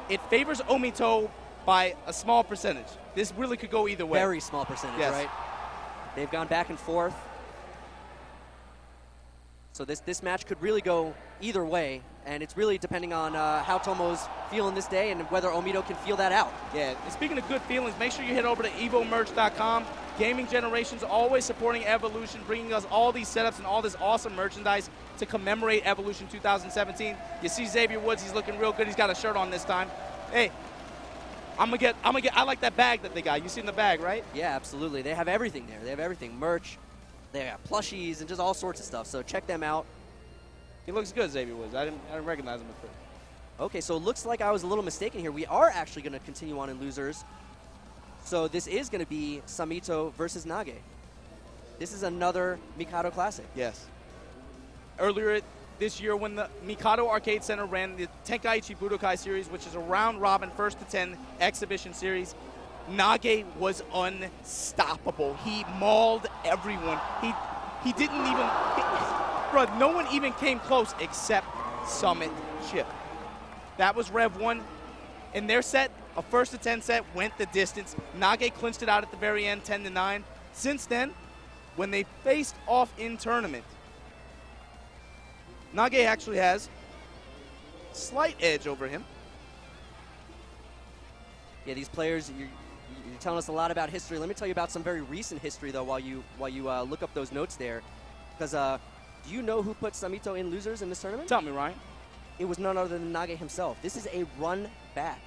it favors Omito by a small percentage. This really could go either way. Very small percentage, right? They've gone back and forth. So this match could really go either way, and it's really depending on how Tomo's feeling this day and whether Omito can feel that out. Yeah, and speaking of good feelings, make sure you head over to evomerch.com. Gaming Generations always supporting Evolution, bringing us all these setups and all this awesome merchandise to commemorate Evolution 2017. You see Xavier Woods, he's looking real good. He's got a shirt on this time. Hey, I like that bag that they got. You seen the bag, right? Yeah, absolutely. They have everything there. They have everything. Merch, they have plushies, and just all sorts of stuff. So check them out. He looks good, Xavier Woods. I didn't recognize him at first. Okay, so it looks like I was a little mistaken here. We are actually going to continue on in losers. So this is going to be Samito versus Nage. This is another Mikado Classic. Yes. Earlier this year when the Mikado Arcade Center ran the Tenkaichi Budokai Series, which is a round-robin, first-to-10 exhibition series, Nage was unstoppable. He mauled everyone. He didn't even... Bro, no one even came close except Summit Chip. That was Rev 1. In their set, a first-to-10 set went the distance. Nage clinched it out at the very end, 10-9. Since then, when they faced off in tournament, Nage actually has slight edge over him. Yeah, these players, you're telling us a lot about history. Let me tell you about some very recent history, though, while you look up those notes there. Because do you know who put Samito in losers in this tournament? Tell me, Ryan. It was none other than Nage himself. This is a run back.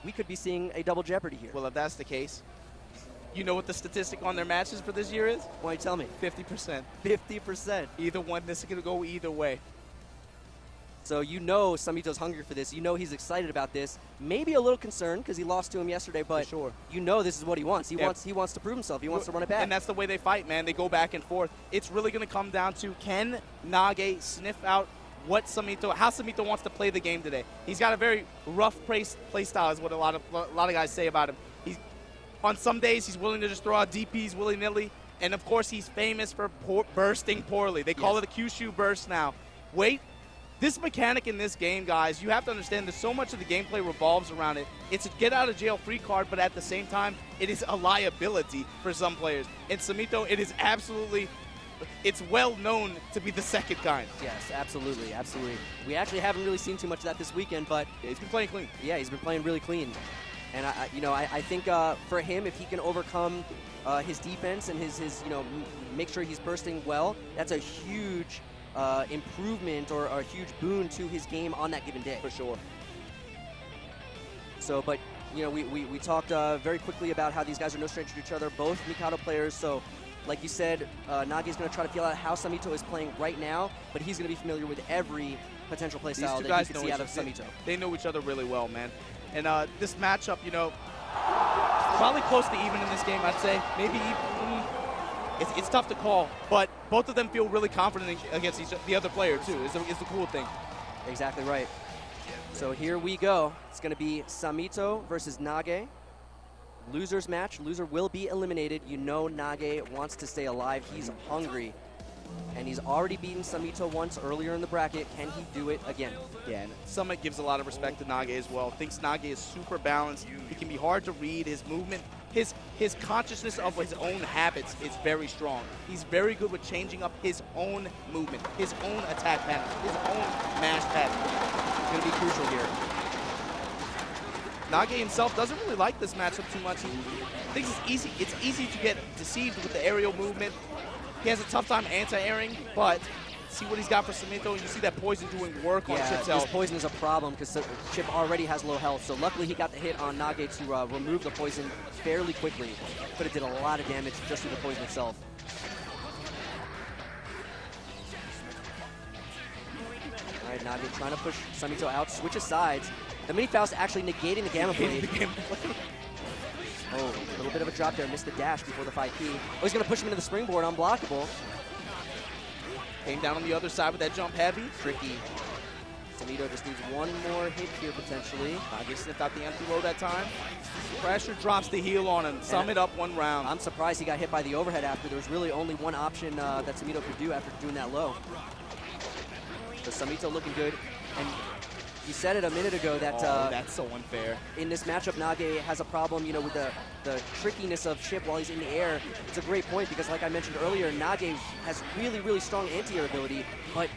We could be seeing a double jeopardy here. Well, if that's the case, you know what the statistic on their matches for this year is? Why don't you tell me? 50%. 50%. Either one, this is going to go either way. So you know Samito's hungry for this. You know he's excited about this. Maybe a little concerned because he lost to him yesterday, but sure. You know this is what he wants. He wants to prove himself. He wants to run it back. And that's the way they fight, man. They go back and forth. It's really going to come down to, can Nage sniff out how Samito wants to play the game today. He's got a very rough play style, is what a lot of guys say about him. On some days, he's willing to just throw out DPs willy-nilly, and of course, he's famous for bursting poorly. They call it a Kyushu burst now. Wait, this mechanic in this game, guys, you have to understand that so much of the gameplay revolves around it. It's a get-out-of-jail-free card, but at the same time, it is a liability for some players. And Samito, it is absolutely... It's well known to be the second kind. Yes, absolutely, absolutely. We actually haven't really seen too much of that this weekend, but he's been playing clean. Yeah, he's been playing really clean, and I think for him, if he can overcome his defense and his make sure he's bursting well, that's a huge improvement or a huge boon to his game on that given day. For sure. So, but we talked very quickly about how these guys are no stranger to each other, both Mikado players. So. Like you said, Nage is going to try to feel out how Samito is playing right now, but he's going to be familiar with every potential play style that you can see out of Samito. They know each other really well, man. And this matchup, probably close to even in this game, I'd say. Maybe even. It's tough to call, but both of them feel really confident against the other player, too, is the cool thing. Exactly right. So here we go. It's going to be Samito versus Nage. Loser's match. Loser will be eliminated. You know Nage wants to stay alive. He's hungry. And he's already beaten Samito once earlier in the bracket. Can he do it again? Yeah, and Summit gives a lot of respect to Nage as well. Thinks Nage is super balanced. He can be hard to read. His movement, his consciousness of his own habits is very strong. He's very good with changing up his own movement, his own attack pattern, his own mash pattern. It's going to be crucial here. Nage himself doesn't really like this matchup too much. He thinks it's easy to get deceived with the aerial movement. He has a tough time anti-airing, but see what he's got for Samito, and you see that poison doing work on Chip's health. This poison is a problem because Chip already has low health, so luckily he got the hit on Nage to remove the poison fairly quickly. But it did a lot of damage just through the poison itself. All right, Nage trying to push Samito out, switches sides. The mini Faust actually negating the Gamma Blade. Oh, a little bit of a drop there. Missed the dash before the 5P. Oh, he's going to push him into the springboard, unblockable. Came down on the other side with that jump heavy. Tricky. Samito just needs one more hit here, potentially. Nage sniffed out the empty low that time. Pressure drops the heel on him. Summit up one round. I'm surprised he got hit by the overhead after. There was really only one option that Samito could do after doing that low. So Samito looking good. And you said it a minute ago that that's so unfair. In this matchup, Nage has a problem, with the trickiness of Chip while he's in the air. It's a great point because, like I mentioned earlier, Nage has really, really strong anti-air ability. But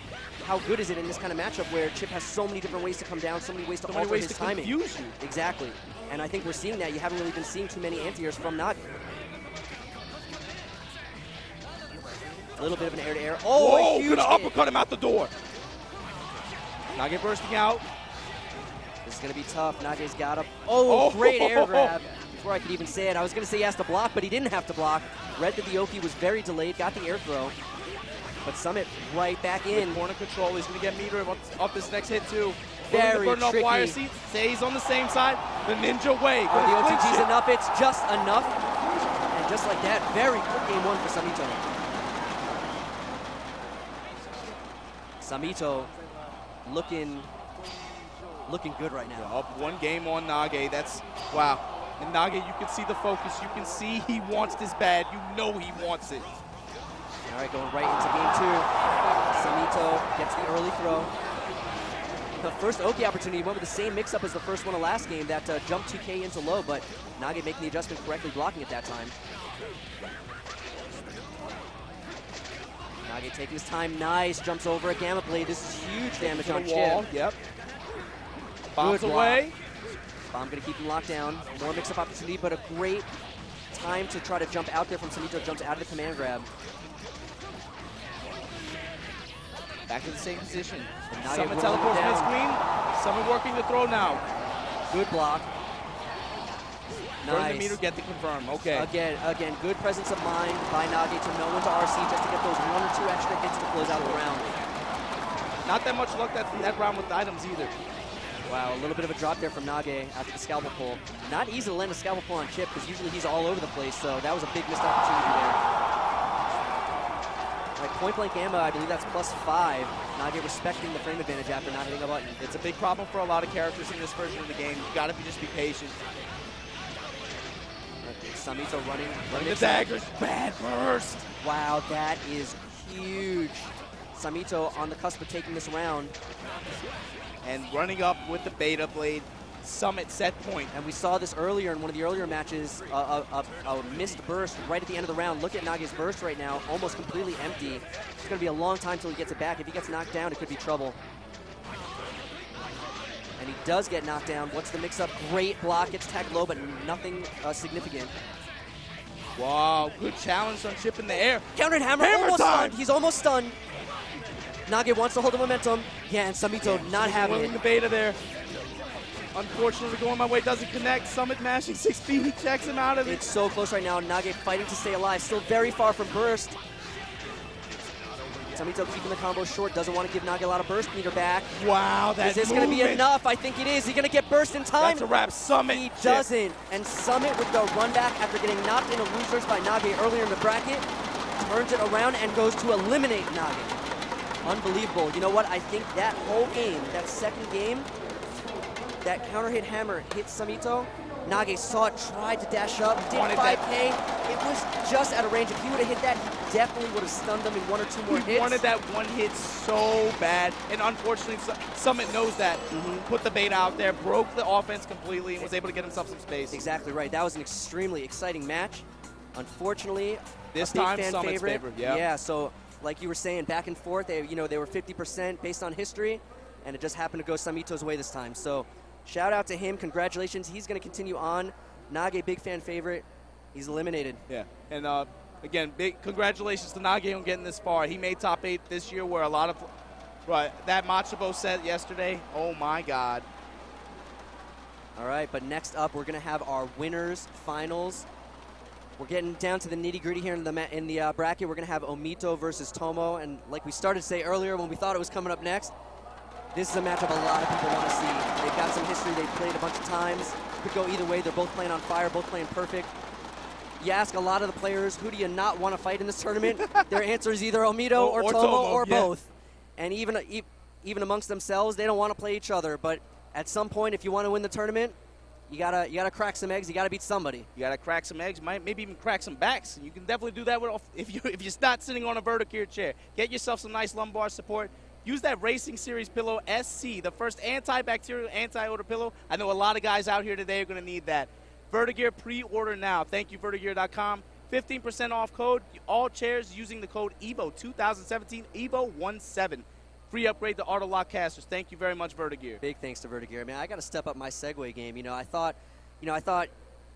how good is it in this kind of matchup where Chip has so many different ways to come down, so many ways to alter his timing? Confuse you. Exactly. And I think we're seeing that. You haven't really been seeing too many anti-airs from Nage. A little bit of an air-to-air. Oh, whoa, a huge gonna hit. uppercut him out the door. Nage bursting out. This is going to be tough. Nage's got up. Oh, great air grab. Before I could even say it, I was going to say he has to block, but he didn't have to block. Read that the Oki was very delayed, got the air throw. But Summit right back in. With corner control, he's going to get meter up this next hit too. Very burn off wire tricky. seat, stays on the same side. The ninja way. The OTG's enough, it's just enough. And just like that, very quick game one for Samito. Samito looking good right now. Up one game on Nage. That's, wow. And Nage, you can see the focus. You can see he wants this bad. You know he wants it. All right, going right into game two. Samito gets the early throw. The first Oki opportunity went with the same mix-up as the first one of last game, that jumped 2K into low, but Nage making the adjustment correctly, blocking at that time. Nage taking his time, nice, jumps over a Gamma Blade. This is huge damage on wall. Chip. Yep. Bombs Good away. Bomb gonna keep him locked down. More mix-up opportunity, but a great time to try to jump out there from Samito, jumps out of the command grab. Back to the same position. Nage Summit rolling teleports down. mid-screen. Summit working the throw now. Good block. Burn Nice. the meter, get the confirm. Okay. Again, good presence of mind by Nage to know when to RC just to get those 1 or 2 extra hits to close out the round. Not that much luck that round with the items either. Wow, a little bit of a drop there from Nage after the scalpel pull. Not easy to land a scalpel pull on Chip because usually he's all over the place, so that was a big missed opportunity there. Like point blank ammo, I believe that's +5. Nage respecting the frame advantage after not hitting a button. It's a big problem for a lot of characters in this version of the game. You gotta just be patient. Samito running The daggers, bad burst. Wow, that is huge. Samito on the cusp of taking this round. And running up with the beta blade, Summit set point. And we saw this earlier in one of the earlier matches, a missed burst right at the end of the round. Look at Nage's burst right now, almost completely empty. It's going to be a long time till he gets it back. If he gets knocked down, it could be trouble. And he does get knocked down. What's the mix-up? Great block, gets tagged low, but nothing significant. Wow, good challenge on Chip in the air. Countered hammer, Hammer almost time! stunned. He's almost stunned. Nage wants to hold the momentum. Yeah, and Samito not having Willing it. the beta there. Unfortunately, going my way doesn't connect. Summit mashing 6 feet. He checks him out of it. It's so close right now. Nage fighting to stay alive. Still very far from burst. Samito keeping the combo short. Doesn't want to give Nage a lot of burst meter back. Wow, that Is this going to be enough? I think it is. He's going to get burst in time. That's a wrap. Summit. He Chip. doesn't. And Summit with the run back after getting knocked into losers by Nage earlier in the bracket, turns it around and goes to eliminate Nage. Unbelievable. You know what? I think that whole game, that second game, that counter hit hammer hit Samito. Nage saw it, tried to dash up, did 5K. It was just out of range. If he would have hit that, he definitely would have stunned them in 1 or 2 more hits. He wanted that one hit so bad, and unfortunately, Summit knows that. Put the bait out there, broke the offense completely, and was able to get himself some space. Exactly right. That was an extremely exciting match. Unfortunately, this a big time fan Summit's favorite. favorite. Yeah. So like you were saying, back and forth, they were 50% based on history, and it just happened to go Samito's way this time. So shout out to him. Congratulations. He's going to continue on. Nage, big fan favorite. He's eliminated. Yeah. And again, big congratulations to Nage on getting this far. He made top 8 this year, where a lot of that Machabo set yesterday. Oh my God. All right, but next up, we're going to have our winners finals. We're getting down to the nitty-gritty here in the bracket. We're going to have Omito versus Tomo, and like we started to say earlier when we thought it was coming up next, this is a matchup a lot of people want to see. They've got some history. They've played a bunch of times. Could go either way. They're both playing on fire, both playing perfect. You ask a lot of the players, who do you not want to fight in this tournament? Their answer is either Omito or Tomo or both. And even amongst themselves, they don't want to play each other. But at some point, if you want to win the tournament, you gotta crack some eggs. You gotta beat somebody. You gotta crack some eggs. Maybe even crack some backs. You can definitely do that if you're not sitting on a Verticure chair. Get yourself some nice lumbar support. Use that Racing Series pillow SC, the first antibacterial, anti-odor pillow. I know a lot of guys out here today are going to need that. Vertigear pre-order now. Thank you, Vertigear.com. 15% off code. All chairs using the code EVO 2017 EVO17. Free upgrade to auto lock casters. Thank you very much, Vertigear. Big thanks to Vertigear. Man, I got to step up my Segway game. I thought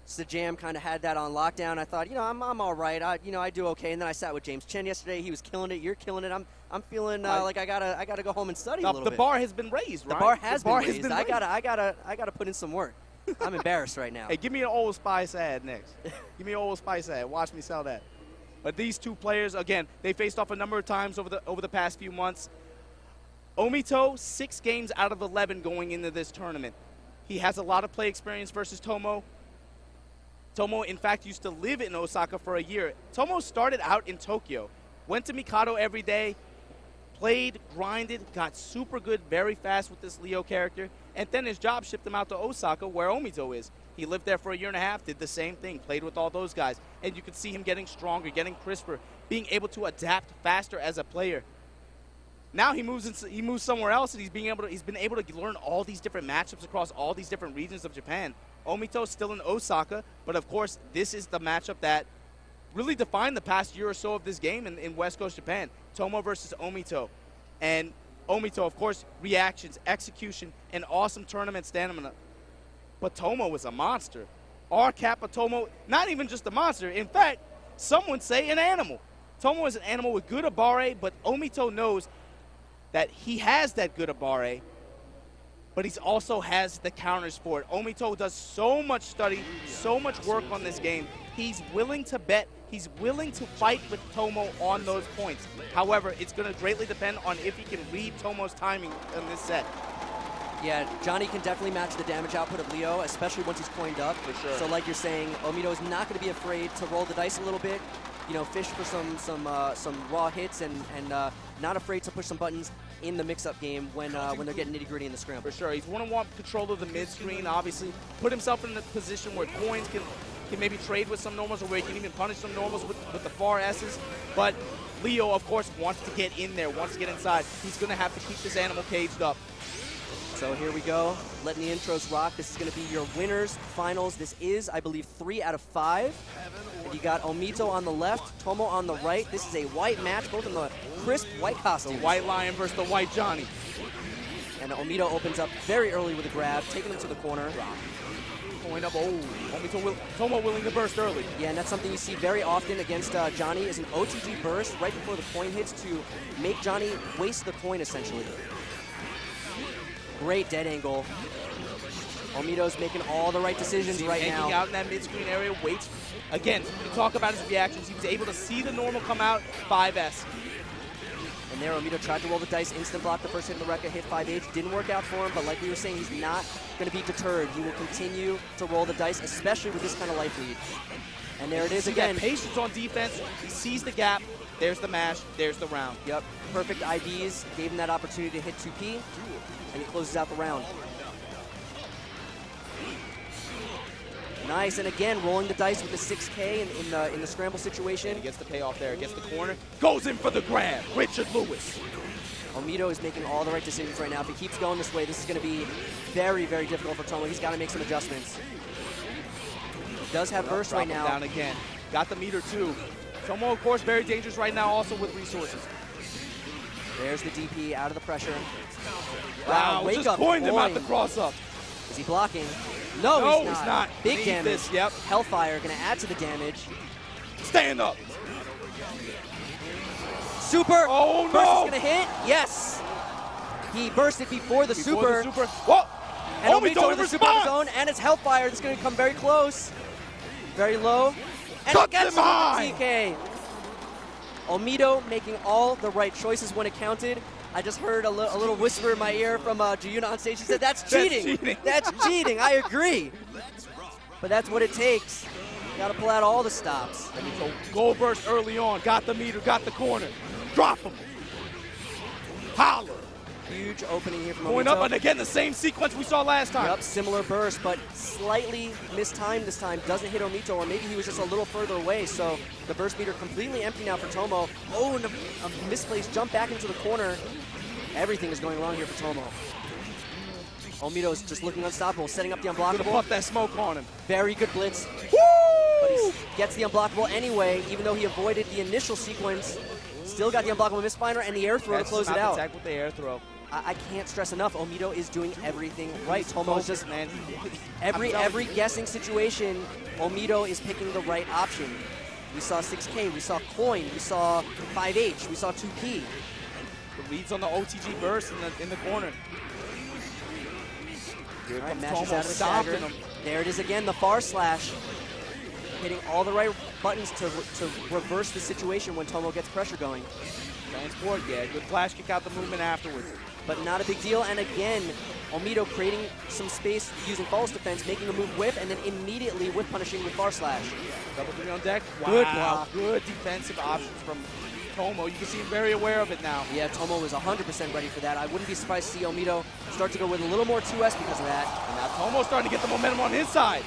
Sajam kind of had that on lockdown. I thought, I'm all right. I do okay. And then I sat with James Chen yesterday. He was killing it. You're killing it. I'm feeling like I gotta go home and study a little bit. The bar has been raised, right? The bar has been raised. I gotta put in some work. I'm embarrassed right now. Hey, give me an Old Spice ad next. Give me an Old Spice ad. Watch me sell that. But these two players, again, they faced off a number of times over the past few months. Omito, 6 games out of 11 going into this tournament. He has a lot of play experience versus Tomo. Tomo, in fact, used to live in Osaka for a year. Tomo started out in Tokyo, went to Mikado every day, played, grinded, got super good very fast with this Leo character, and then his job shipped him out to Osaka, where Omito is. He lived there for a year and a half, did the same thing, played with all those guys, and you could see him getting stronger, getting crisper, being able to adapt faster as a player. Now he moves somewhere else, and he's been able to learn all these different matchups across all these different regions of Japan. Omito's still in Osaka, but of course, this is the matchup that really defined the past year or so of this game in West Coast Japan. Tomo versus Omito. And Omito, of course, reactions, execution, and awesome tournament stamina. But Tomo was a monster. Our Kappa Tomo, not even just a monster. In fact, some would say an animal. Tomo is an animal with good abare, but Omito knows that he has that good abare, but he also has the counters for it. Omito does so much study, so much work on this game. He's willing to bet. He's willing to fight with Tomo on those points. However, it's going to greatly depend on if he can read Tomo's timing in this set. Yeah, Johnny can definitely match the damage output of Leo, especially once he's coined up. For sure. So like you're saying, Omito is not going to be afraid to roll the dice a little bit, fish for some raw hits, and not afraid to push some buttons in the mix-up game when they're getting nitty-gritty in the scramble. For sure. He's one-on-one control of the mid-screen, obviously. Put himself in a position where coins can maybe trade with some normals, or where he can even punish some normals with the far S's. But Leo, of course, wants to get in there, wants to get inside. He's going to have to keep this animal caged up. So here we go, letting the intros rock. This is going to be your winners finals. This is, I believe, 3 out of 5. And you got Omito on the left, Tomo on the right. This is a white match, both in the crisp white costumes. The white lion versus the white Johnny. And Omito opens up very early with a grab, taking him to the corner. Point up, Tomo willing to burst early. Yeah, and that's something you see very often against Johnny, is an OTG burst right before the coin hits to make Johnny waste the coin, essentially. Great dead angle. Omito's making all the right decisions right now. Hanging out in that mid-screen area, waits. Again, you talk about his reactions. He was able to see the normal come out, 5S. And there, Omito tried to roll the dice, instant block the first hit in the Rekka, hit 5H. Didn't work out for him, but like we were saying, he's not going to be deterred. He will continue to roll the dice, especially with this kind of life lead. And there it is again. Patience on defense. He sees the gap. There's the mash. There's the round. Yep. Perfect IVs. Gave him that opportunity to hit 2P. And he closes out the round. Nice, and again, rolling the dice with the 6K in the scramble situation. He gets the payoff there, gets the corner, goes in for the grab. Richard Lewis. Omito is making all the right decisions right now. If he keeps going this way, this is going to be very, very difficult for Tomo. He's got to make some adjustments. He does have burst right now. Down again. Got the meter too. Tomo, of course, very dangerous right now, also with resources. There's the DP out of the pressure. Wow, wake just up, coined him out the cross-up. Is he blocking? No, he's not. Big damage. This, yep. Hellfire going to add to the damage. Stand up. Super. Oh, no. Burst is going to hit. Yes. He bursted before the super. Whoa. And Omito with the super of his own, and it's Hellfire. It's going to come very close. Very low. And he gets him with the TK. Omito making all the right choices when it counted. I just heard a little whisper in my ear from Juyuna on stage. She said, that's cheating. That's cheating. I agree. But that's what it takes. Got to pull out all the stops. And he goal burst early on. Got the meter, got the corner. Drop him. Holler. Huge opening here from Going Omito. up, and again, the same sequence we saw last time. Yep, similar burst, but slightly mistimed this time. Doesn't hit Omito, or maybe he was just a little further away, so the burst meter completely empty now for Tomo. Oh, and a misplaced jump back into the corner. Everything is going wrong here for Tomo. Omito's just looking unstoppable, setting up the unblockable. Gonna puff that smoke on him. Very good blitz. Woo! But he gets the unblockable anyway, even though he avoided the initial sequence. Still got the unblockable misfinder and the air throw to close it out. Attack with the air throw. I can't stress enough, Omito is doing everything right. Tomo is just, man. every guessing situation, Omito is picking the right option. We saw 6K, we saw Coin, we saw 5H, we saw 2P. The leads on the OTG burst in the corner. Here All right, comes matches Tomo out of the stomping stagger. him. There it is again, the far slash. Hitting all the right buttons to reverse the situation when Tomo gets pressure going. Transport, yeah, good flash kick out the movement afterwards. But not a big deal, and again, Omito creating some space using false defense, making a move whip, and then immediately whip punishing with far slash. Double three on deck. Wow, Good block. Good defensive options from Tomo. You can see him very aware of it now. Yeah, Tomo was 100% ready for that. I wouldn't be surprised to see Omito start to go with a little more 2S because of that. And now Tomo's starting to get the momentum on his side.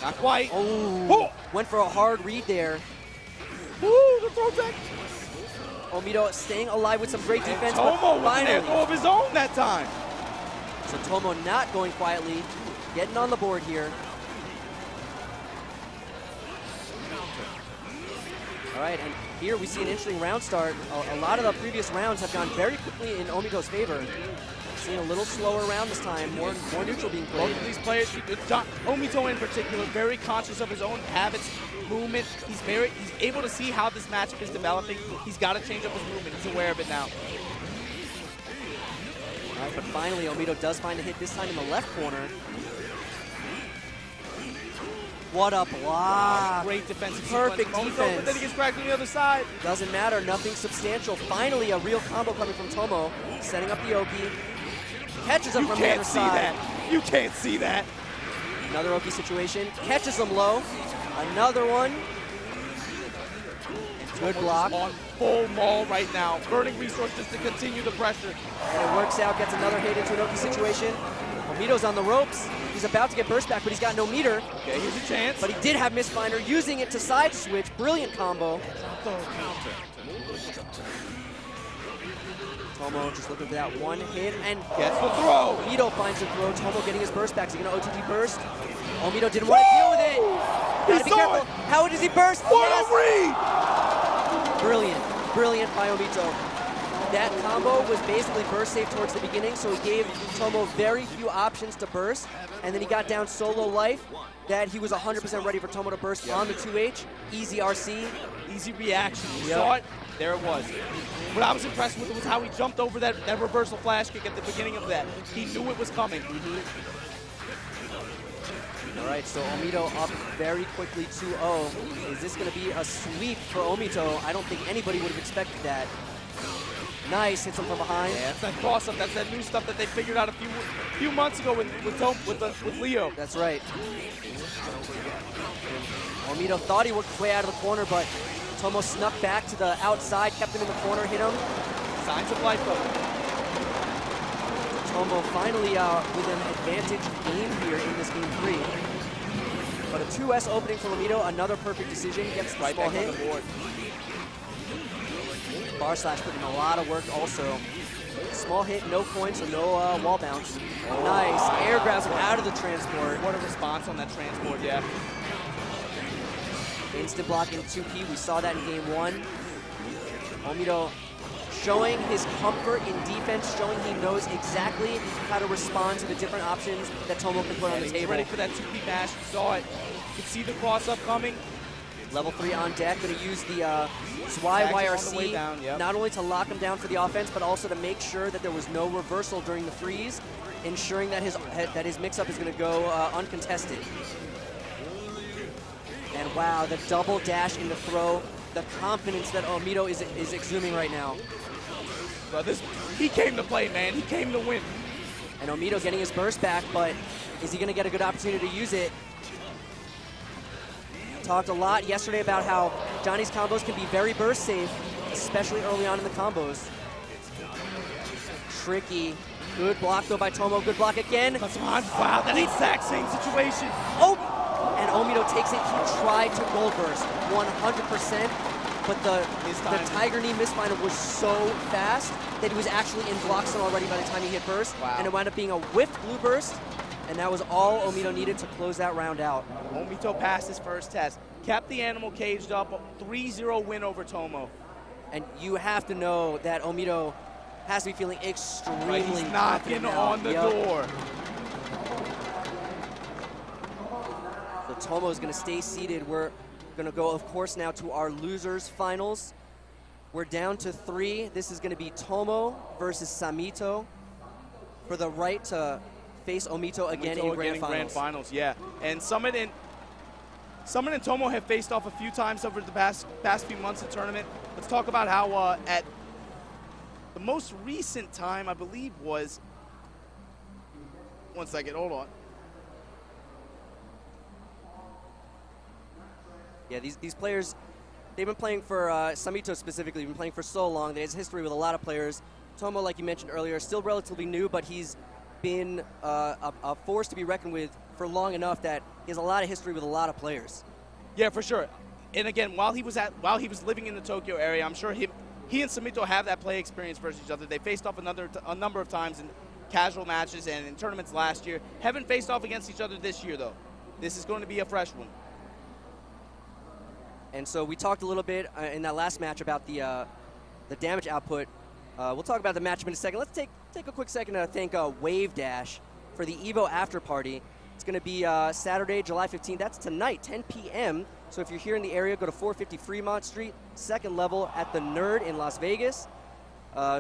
Not quite. Oh, went for a hard read there. Woo, the throw tech. Omito staying alive with some great defense, Tomo but with an air finally. throw of his own that time. So Tomo not going quietly, getting on the board here. All right, and here we see an interesting round start. A lot of the previous rounds have gone very quickly in Omito's favor. Seeing a little slower round this time, more neutral being played. Both of these players, Omito in particular, very conscious of his own habits, movement. He's able to see how this matchup is developing. He's got to change up his movement. He's aware of it now. All right, but finally, Omito does find a hit this time in the left corner. What a block. Great defensive Perfect sequence. defense. But then he gets cracked on the other side. Doesn't matter, nothing substantial. Finally, a real combo coming from Tomo, setting up the Oki. Catches him from the other side. You can't see that. Another Oki situation. Catches him low. Another one. Good block. On full maul right now. Burning resources to continue the pressure. And it works out, gets another hit into an Oki situation. Omito's on the ropes. He's about to get burst back, but he's got no meter. Okay, here's a chance. But he did have Mistfinder, using it to side switch. Brilliant combo. Tomo just looking for that one hit, and gets the throw. Omito finds the throw. Tomo getting his burst back. Is he going to OTG burst? Omito didn't want to deal with it. Gotta be careful. How does he burst? What Yes. a read! Brilliant. Brilliant by Omito. That combo was basically burst safe towards the beginning, so he gave Tomo very few options to burst, and then he got down so low life that he was 100% ready for Tomo to burst on the 2H. Easy RC. Easy reaction. You saw it, there it was. What I was impressed with was how he jumped over that reversal flash kick at the beginning of that. He knew it was coming. All right, so Omito up very quickly 2-0. Is this going to be a sweep for Omito? I don't think anybody would have expected that. Nice, hits him from behind. Yeah, that's that cross-up. That's that new stuff that they figured out a few months ago with Leo. That's right. Omito thought he worked his way out of the corner, but Tomo snuck back to the outside, kept him in the corner, hit him. Signs of life, though. Tomo finally with an advantage game here in this game 3. But a 2S opening for Omito, another perfect decision, gets the Right small back hit. on the board. Bar slash put in a lot of work also. Small hit, no coins, so no wall bounce. Nice, air grabs him out of the transport. What a response on that transport, yeah. Instant block in 2P, we saw that in game 1. Omito showing his comfort in defense, showing he knows exactly how to respond to the different options that Tomo can put on the He's table. ready for that 2P mash. You saw it. You can see the cross-up coming. Level 3 on deck, going to use the Tags him on the way YYRC, down, yep. not only to lock him down for the offense, but also to make sure that there was no reversal during the freeze, ensuring that his mix-up is going to go uncontested. And wow, the double dash in the throw, the confidence that Omito is exhuming right now. Bro, he came to play, man. He came to win. And Omito getting his burst back, but is he going to get a good opportunity to use it? Talked a lot yesterday about how Johnny's combos can be very burst safe, especially early on in the combos. Tricky. Good block though by Tomo. Good block again. Wow, that exact same situation. Oh! And Omito takes it. He tried to gold burst 100%, but the Tiger Knee misfinder was so fast that he was actually in block zone already by the time he hit burst. Wow. And it wound up being a whiffed blue burst. And that was all Omito needed to close that round out. Omito passed his first test, kept the animal caged up, 3-0 win over Tomo. And you have to know that Omito has to be feeling extremely He's knocking confident now. on the Yep. door. So Tomo is going to stay seated. We're going to go, of course, now to our losers finals. We're down to 3. This is going to be Tomo versus Samito for the right to face Omito again in Grand Finals. Yeah. And Summit and Tomo have faced off a few times over the past few months of tournament. Let's talk about how at the most recent time, I believe, was, one second, hold on. Yeah, these players, they've been playing for, Samito specifically, been playing for so long. They have history with a lot of players. Tomo, like you mentioned earlier, still relatively new, but he's been a force to be reckoned with for long enough that he has a lot of history with a lot of players. Yeah, for sure. And again, while he was living in the Tokyo area, I'm sure he and Samito have that play experience versus each other. They faced off a number of times in casual matches and in tournaments last year. Haven't faced off against each other this year, though. This is going to be a fresh one. And so we talked a little bit in that last match about the damage output. We'll talk about the matchup in a second. Let's take a quick second to thank Wave Dash for the EVO after party. It's going to be Saturday, July 15th. That's tonight, 10 p.m. So if you're here in the area, go to 450 Fremont Street, second level at the Nerd in Las Vegas.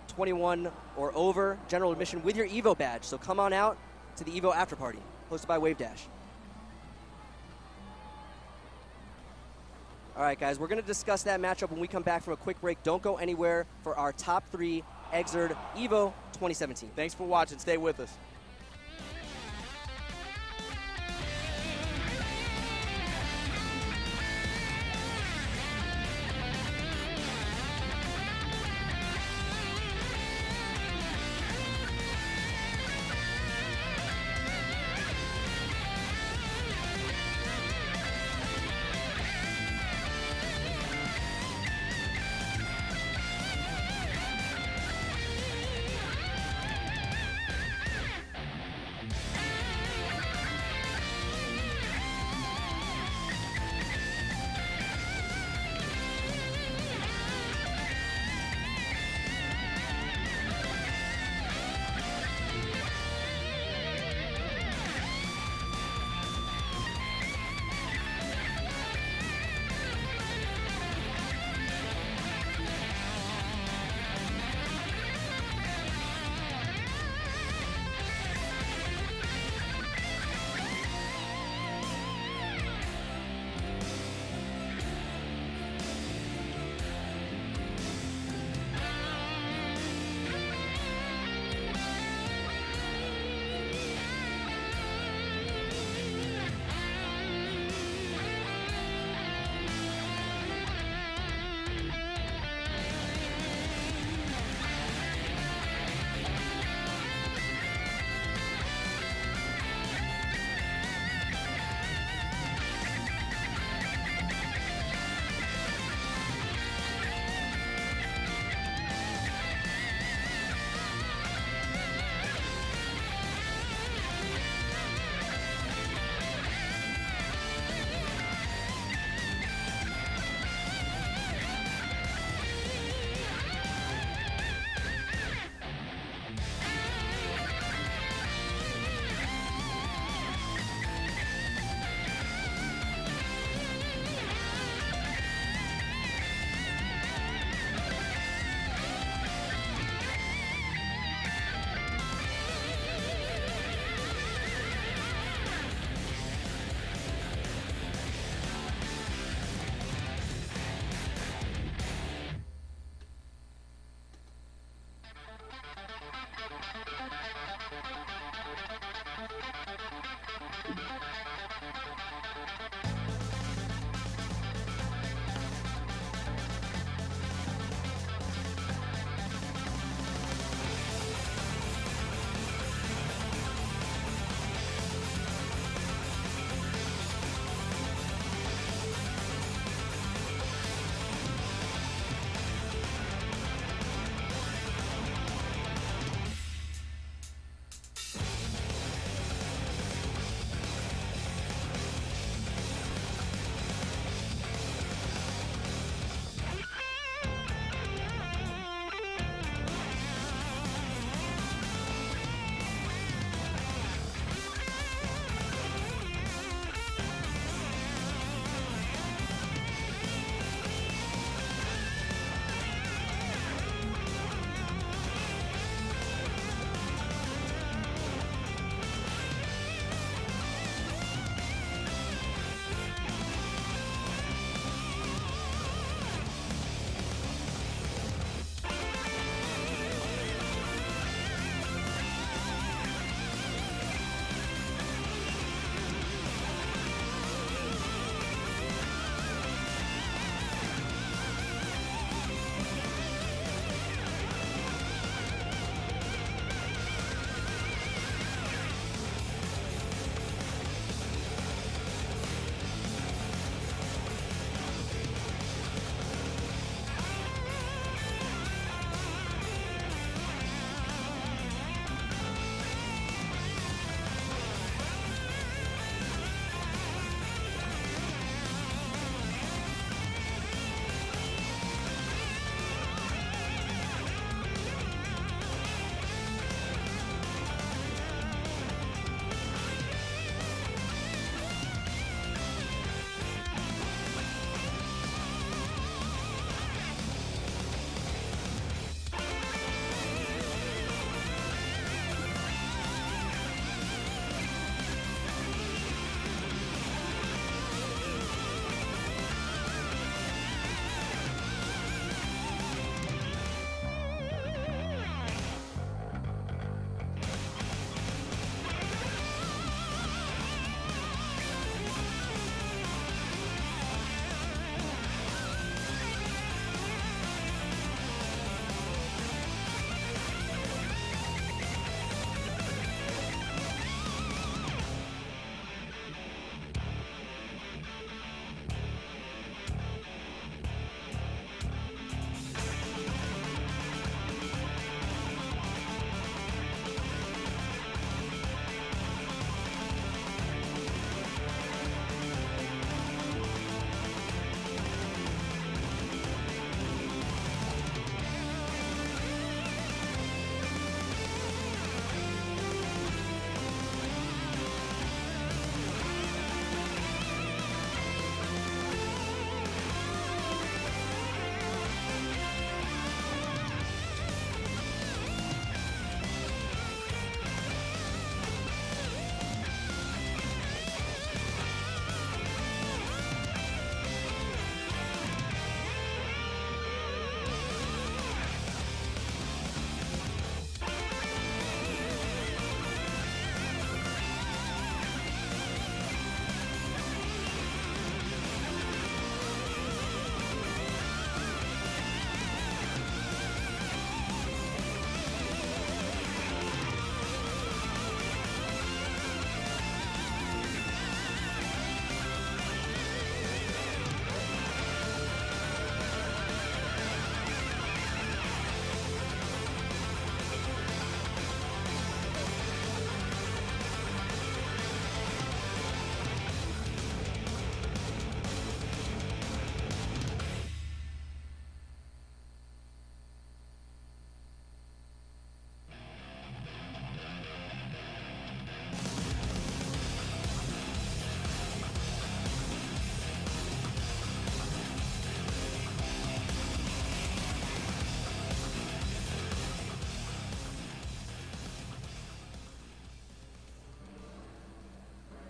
21 or over, general admission with your EVO badge. So come on out to the EVO after party, hosted by Wave Dash. All right, guys, we're going to discuss that matchup when we come back from a quick break. Don't go anywhere for our top 3 Exerd EVO 2017. Thanks for watching. Stay with us.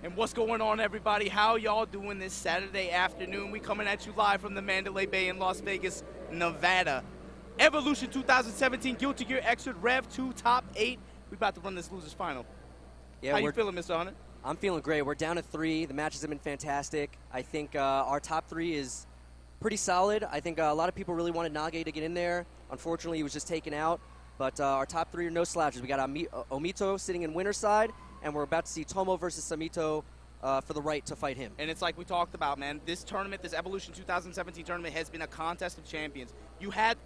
And what's going on, everybody? How y'all doing this Saturday afternoon? We coming at you live from the Mandalay Bay in Las Vegas, Nevada. Evolution 2017 Guilty Gear Xrd Rev 2 Top 8. We about to run this losers final. Yeah, how you feeling, Mr. Hunter? I'm feeling great. We're down to 3. The matches have been fantastic. I think our top 3 is pretty solid. I think a lot of people really wanted Nage to get in there. Unfortunately, he was just taken out. But our top 3 are no slouches. We got Omito sitting in winner's side, and we're about to see Tomo versus Samito for the right to fight him. And it's like we talked about, man. This tournament, this Evolution 2017 tournament, has been a contest of champions. You had,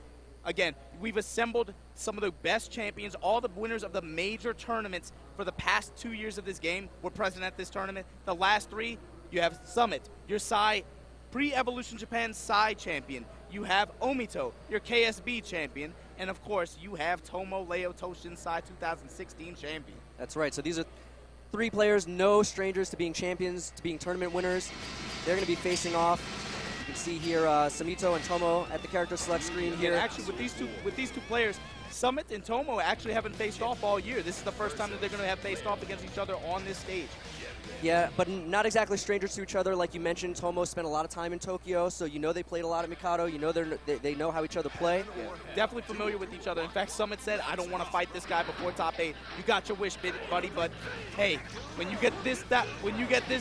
again, we've assembled some of the best champions. All the winners of the major tournaments for the past 2 years of this game were present at this tournament. The last 3, you have Summit, your Sai, pre-Evolution Japan Sai champion. You have Omito, your KSB champion. And, of course, you have Tomo, Leo, Toshin, Sai 2016 champion. That's right. So these are 3 players, no strangers to being champions, to being tournament winners. They're going to be facing off. You can see here Samito and Tomo at the character select screen here. And actually, with these two players, Summit and Tomo actually haven't faced off all year. This is the first time that they're going to have faced off against each other on this stage. Yeah, but not exactly strangers to each other. Like you mentioned, Tomo spent a lot of time in Tokyo, so you know they played a lot at Mikado. You know they know how each other play. Yeah, definitely familiar with each other. In fact, Summit said, I don't want to fight this guy before top 8. You got your wish, buddy, but hey, when you get this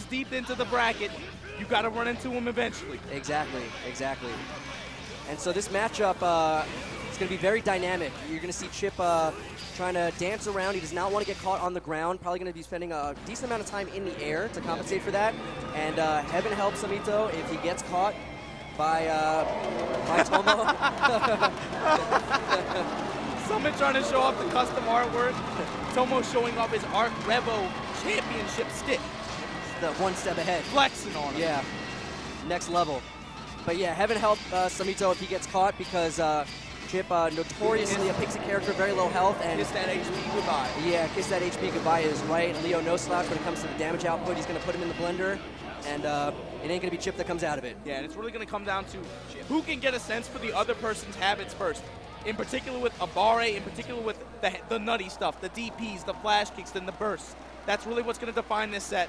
deep into the bracket, you got to run into him eventually. Exactly. And so this matchup is going to be very dynamic. You're going to see Chip trying to dance around. He does not want to get caught on the ground. Probably going to be spending a decent amount of time in the air to compensate for that. And heaven help Samito if he gets caught by Tomo. Summit trying to show off the custom artwork. Tomo showing off his Art Revo championship stick. The one step ahead. Flexing on him. Yeah, next level. But yeah, heaven help Samito if he gets caught because Chip, notoriously a Pixie character, very low health. And kiss that HP goodbye. Yeah, kiss that HP goodbye is right. Leo no slouch when it comes to the damage output. He's going to put him in the blender, and it ain't going to be Chip that comes out of it. Yeah, and it's really going to come down to who can get a sense for the other person's habits first. In particular with Abare, in particular with the nutty stuff, the DPs, the flash kicks, and the bursts. That's really what's going to define this set.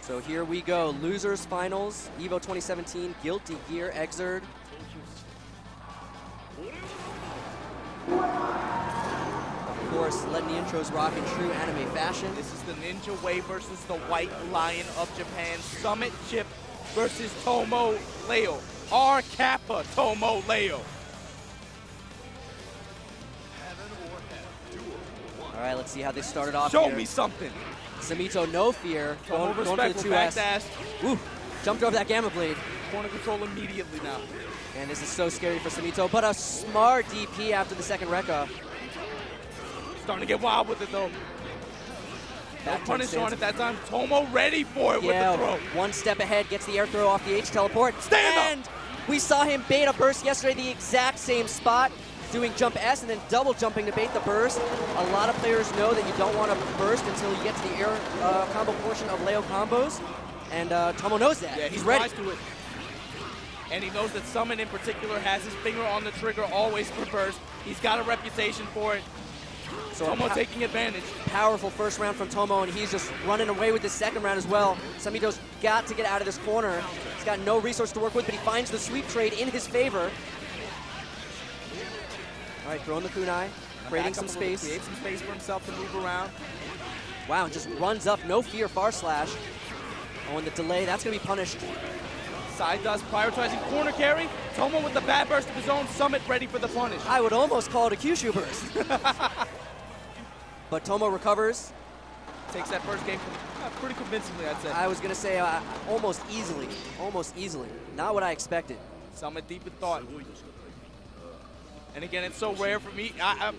So here we go, losers finals, EVO 2017, Guilty Gear Xrd. Of course, letting the intros rock in true anime fashion. This is the Ninja Way versus the White Lion of Japan. Summit Chip versus Tomo Leo. R Kappa Tomo Leo. All right, let's see how they started off Show here. me something. Samito, no fear. Tomo Going for the 2S. Woo, jumped over that Gamma Blade. Corner control immediately now. And this is so scary for Samito, but a smart DP after the second Rekka. Starting to get wild with it, though. No punish on it that time. Tomo ready for it with the throw. One step ahead, gets the air throw off the H teleport. Stand up! We saw him bait a burst yesterday, the exact same spot, doing jump S and then double jumping to bait the burst. A lot of players know that you don't want to burst until you get to the air combo portion of Leo combos. And Tomo knows that. Yeah, he's ready. To it. And he knows that Summon in particular has his finger on the trigger always for burst. He's got a reputation for it. So Tomo taking advantage. Powerful first round from Tomo, and he's just running away with the second round as well. Samito's got to get out of this corner. He's got no resource to work with, but he finds the sweep trade in his favor. All right, throwing the kunai, creating some space. Create some space for himself to move around. Wow, and just runs up, no fear, far slash. Oh, and the delay, that's going to be punished. Side does, prioritizing corner carry. Tomo with the bad burst of his own. Summit ready for the punish. I would almost call it a Kyushu burst. But Tomo recovers. Takes that first game pretty convincingly, I'd say. I was going to say almost easily. Almost easily. Not what I expected. Summit deep in thought. And again, it's so rare for me.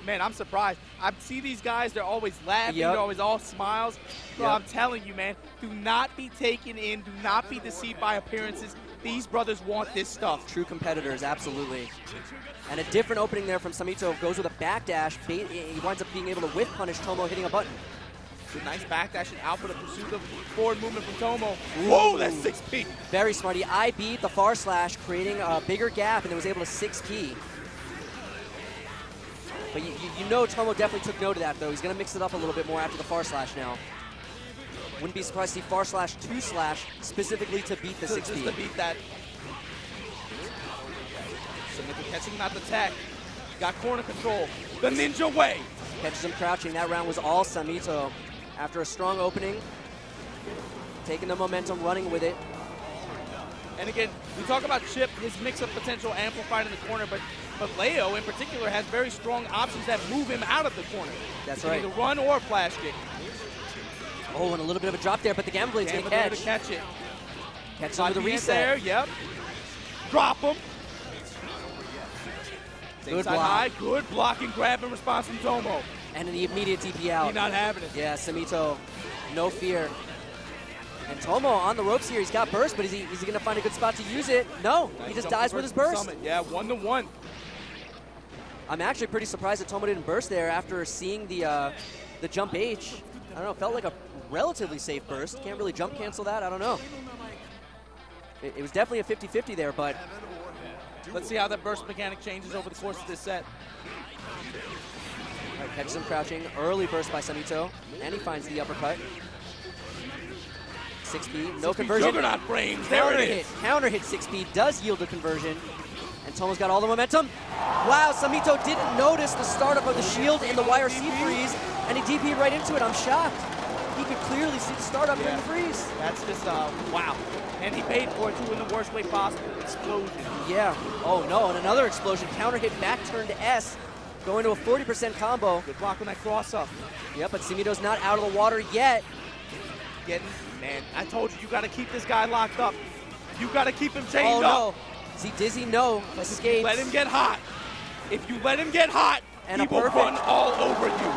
Man, I'm surprised. I see these guys, they're always laughing, they're always all smiles. Bro, I'm telling you, man, do not be taken in, do not be deceived by appearances. These brothers want this stuff. True competitors, absolutely. And a different opening there from Samito. Goes with a backdash. He winds up being able to whiff punish Tomo hitting a button. Good, nice backdash and output of pursuit of forward movement from Tomo. Whoa, that's 6P. Very smart. He IB'd the far slash, creating a bigger gap, and then was able to 6P. But you know Tomo definitely took note of that, though. He's going to mix it up a little bit more after the far slash now. Wouldn't be surprised to see far slash 2 slash specifically to beat the 6B. Just to beat that. Samito catching him at the tech. Got corner control. The ninja way. Catches him crouching. That round was all Samito. After a strong opening, taking the momentum, running with it. And again, we talk about Chip, his mix-up potential amplified in the corner, but Leo in particular has very strong options that move him out of the corner. That's right. Either run or flash kick. Oh, and a little bit of a drop there, but the Gamma Blade's going to catch. Catch it. Catch him with a reset. There, yep. Drop him. Good block. High. Good block and grab in response from Tomo. And the immediate DP out. He's not having it. Yeah, Samito, no fear. And Tomo on the ropes here. He's got burst, but is he going to find a good spot to use it? No, he just dies with his burst. Summit. Yeah, 1-to-1. I'm actually pretty surprised that Tomo didn't burst there after seeing the jump H. I don't know, felt like a relatively safe burst. Can't really jump cancel that, I don't know. It was definitely a 50-50 there, but... Let's see how that burst mechanic changes over the course of this set. All right, catches him crouching. Early burst by Samito, and he finds the uppercut. 6B, no conversion. Juggernaut frames, there it is. Counter hit 6B does yield a conversion. And Tomo's got all the momentum. Wow, Samito didn't notice the startup of the shield in the YRC freeze, and he DP'd right into it. I'm shocked. He could clearly see the startup in the freeze. That's just, wow. And he paid for it, too, in the worst way possible. Explosion. Yeah. Oh, no, and another explosion. Counter hit back turn to S, going to a 40% combo. Good block on that cross-up. Yep, but Samito's not out of the water yet. Man, I told you, you got to keep this guy locked up. You got to keep him chained up. Oh, no. Is he dizzy? No. Escapes. Let him get hot. If you let him get hot, and he will run all over you.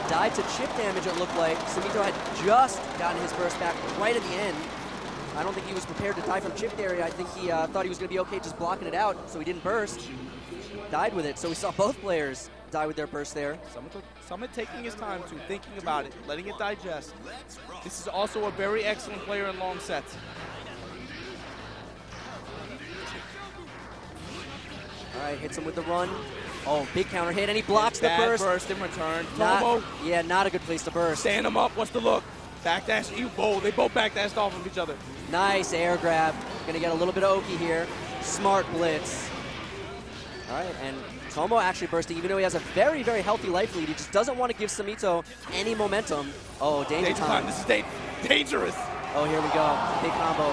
Died to chip damage, it looked like. Samito had just gotten his burst back right at the end. I don't think he was prepared to die from chipped area. I think he thought he was going to be okay just blocking it out, so he didn't burst. Died with it. So we saw both players die with their burst there. Summit taking his time to thinking about it, letting it digest. This is also a very excellent player in long sets. All right, hits him with the run. Oh, big counter hit, and he blocks the burst. Burst in return. Tomo. Yeah, not a good place to burst. Stand him up. What's the look? Backdash, EVO. They both backdashed off of each other. Nice air grab. Gonna get a little bit of Oki here. Smart blitz. All right, and Tomo actually bursting, even though he has a very, very healthy life lead. He just doesn't want to give Samito any momentum. Oh, danger time. This is dangerous. Oh, here we go. Big combo.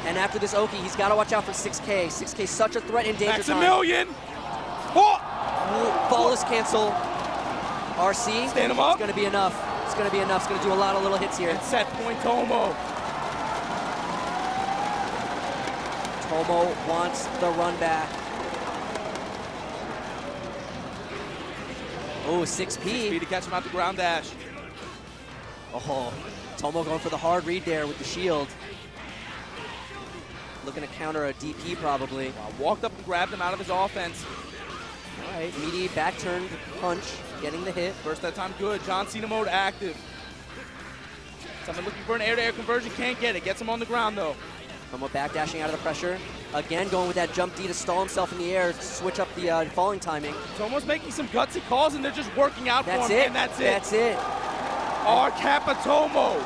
And after this Oki, he's got to watch out for 6K. 6K such a threat in danger time. Maximilian. Oh! Flawless cancel. RC. Stand him up. It's going to be enough. It's going to be enough. It's going to do a lot of little hits here. And set point Tomo. Tomo wants the run back. Oh, 6P. 6P to catch him out the ground dash. Oh, Tomo going for the hard read there with the shield. Looking to counter a DP probably. Wow, walked up and grabbed him out of his offense. All right, meaty back turned punch, getting the hit. First that time good. John Cena mode active. Someone looking for an air-to-air conversion, can't get it. Gets him on the ground though. Tomo back dashing out of the pressure. Again going with that jump D to stall himself in the air, switch up the falling timing. Tomo's making some gutsy calls and they're just working out for him. And that's it. That's it. Our Kappa Tomo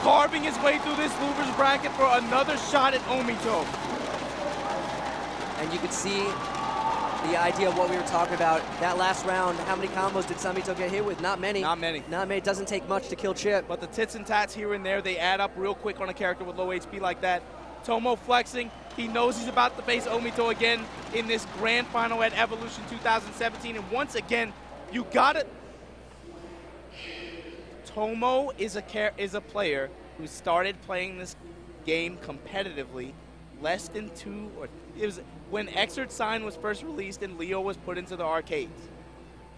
carving his way through this loser's bracket for another shot at Omito. And you could see the idea of what we were talking about. That last round, how many combos did Samito get hit with? Not many. Not many. Not many. It doesn't take much to kill Chip. But the tits and tats here and there, they add up real quick on a character with low HP like that. Tomo flexing. He knows he's about to face Omito again in this grand final at Evolution 2017. And once again, you got it. Tomo is a player who started playing this game competitively less than it was when Exert Sign was first released and Leo was put into the arcades.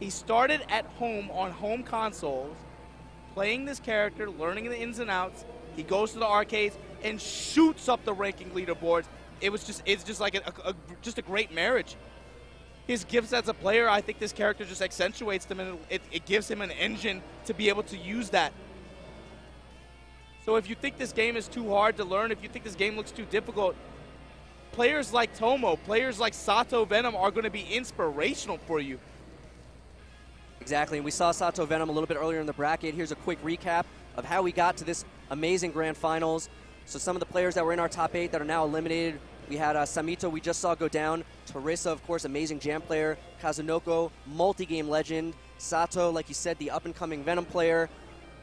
He started at home on home consoles, playing this character, learning the ins and outs. He goes to the arcades and shoots up the ranking leaderboards. It's just like a great marriage. His gifts as a player, I think this character just accentuates them, and it gives him an engine to be able to use that. So if you think this game is too hard to learn, if you think this game looks too difficult, players like Tomo, players like Sato Venom are going to be inspirational for you. Exactly, and we saw Sato Venom a little bit earlier in the bracket. Here's a quick recap of how we got to this amazing grand finals. So some of the players that were in our top 8 that are now eliminated, we had Samito, we just saw go down. Teresa, of course, amazing jam player. Kazunoko, multi-game legend. Sato, like you said, the up-and-coming Venom player.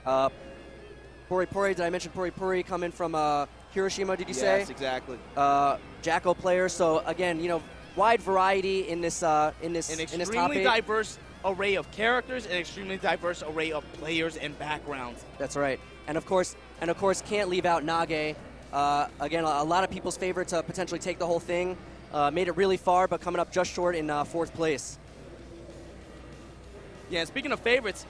Pori Pori, did I mention Pori Pori coming from Hiroshima, did you say? Yes, exactly. Jacko player, so again, you know, wide variety in this top 8. An extremely diverse array of characters, an extremely diverse array of players and backgrounds. That's right. And of course, can't leave out Nage. Again, a lot of people's favorite to potentially take the whole thing. Made it really far, but coming up just short in 4th place. Yeah, and speaking of favorites,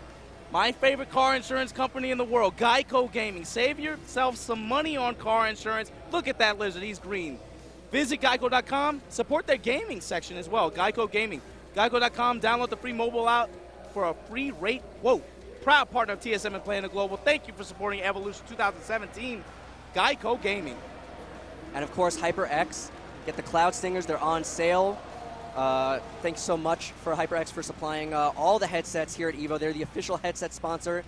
my favorite car insurance company in the world, Geico Gaming. Save yourself some money on car insurance. Look at that lizard, he's green. Visit geico.com, support their gaming section as well, Geico Gaming. Geico.com, download the free mobile app for a free rate quote. Proud partner of TSM and Planet Global. Thank you for supporting Evolution 2017, Geico Gaming. And of course, HyperX. Get the Cloud Stingers, they're on sale. Thanks so much for HyperX for supplying all the headsets here at EVO. They're the official headset sponsor.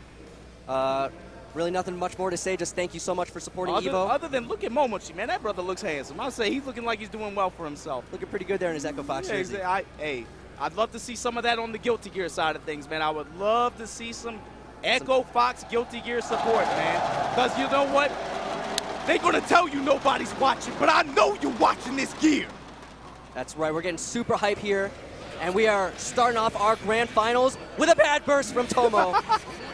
Really nothing much more to say, just thank you so much for supporting EVO. Other than look at Momochi, man, that brother looks handsome. I'll say he's looking like he's doing well for himself. Looking pretty good there in his Echo Fox jersey. Hey, I'd love to see some of that on the Guilty Gear side of things, man. I would love to see some Echo Fox Guilty Gear support, man. Because you know what? They're going to tell you nobody's watching, but I know you're watching this gear. That's right, we're getting super hype here. And we are starting off our grand finals with a bad burst from Tomo.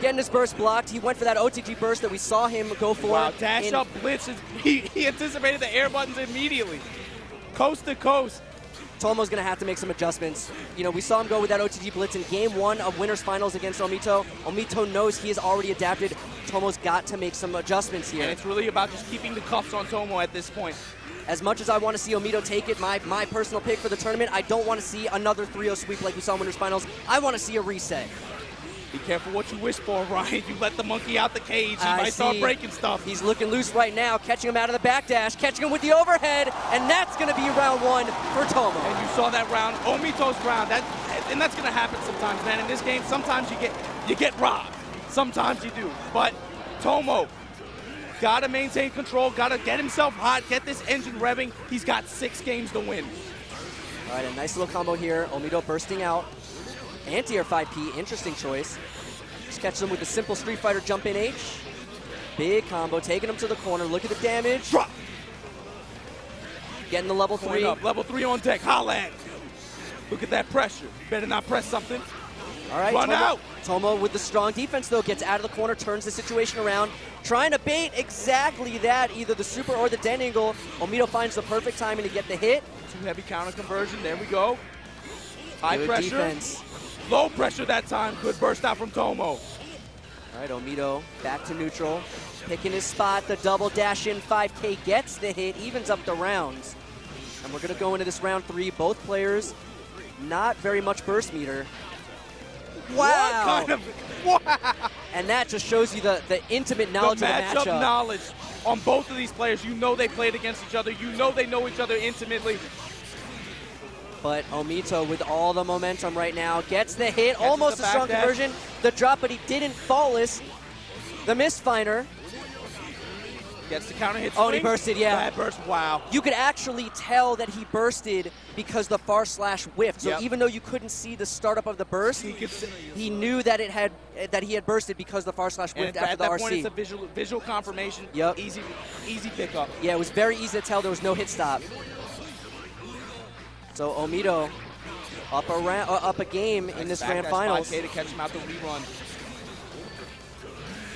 Getting his burst blocked. He went for that OTG burst that we saw him go for. Wow, dash up blitz. He anticipated the air buttons immediately. Coast to coast. Tomo's going to have to make some adjustments. You know, we saw him go with that OTG blitz in game 1 of winners finals against Omito. Omito knows he has already adapted. Tomo's got to make some adjustments here. And it's really about just keeping the cuffs on Tomo at this point. As much as I want to see Omito take it, my personal pick for the tournament, I don't want to see another 3-0 sweep like we saw in winners finals. I want to see a reset. Be careful what you wish for, Ryan. You let the monkey out the cage, he might start breaking stuff. He's looking loose right now, catching him out of the backdash, catching him with the overhead, and that's going to be round 1 for Tomo. And you saw that round, Omito's round, and that's going to happen sometimes, man. In this game, sometimes you get robbed. Sometimes you do. But Tomo, got to maintain control, got to get himself hot, get this engine revving. He's got 6 games to win. All right, a nice little combo here. Omito bursting out. Anti-air 5P, interesting choice. Just catches him with a simple Street Fighter jump in H. Big combo, taking him to the corner. Look at the damage. Drop. Getting the level 3. Up. Level 3 on deck. Holla at him. Look at that pressure. Better not press something. All right, Run out. Tomo with the strong defense, though, gets out of the corner, turns the situation around, trying to bait exactly that, either the super or the den angle. Omito finds the perfect timing to get the hit. Too heavy counter conversion. There we go. High Good pressure. defense. Low pressure that time. Good burst out from Tomo. All right, Omito back to neutral. Picking his spot. The double dash in 5K gets the hit, evens up the rounds. And we're going to go into this round 3. Both players not very much burst meter. Wow. Wow. And that just shows you the intimate knowledge the of the matchup. knowledge on both of these players. You know they played against each other. You know they know each other intimately. But Omito with all the momentum right now gets the hit, Catches almost the a strong back dash. conversion. The drop, but he didn't faultless. The misfiner. Gets the counter hit. Oh, and he swing. bursted, yeah. Bad burst, wow. You could actually tell that he bursted because the far slash whiffed. So Yep. even though you couldn't see the startup of the burst, he knew that he had bursted because the far slash whiffed And after at the that RC. point, it's a visual confirmation. Yep. Easy pickup. Yeah, it was very easy to tell there was no hit stop. So Omito up a game in this grand finals. 5K to catch him out the rerun.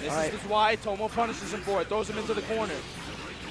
This All right. is why Tomo punishes him for it. Throws him into the corner.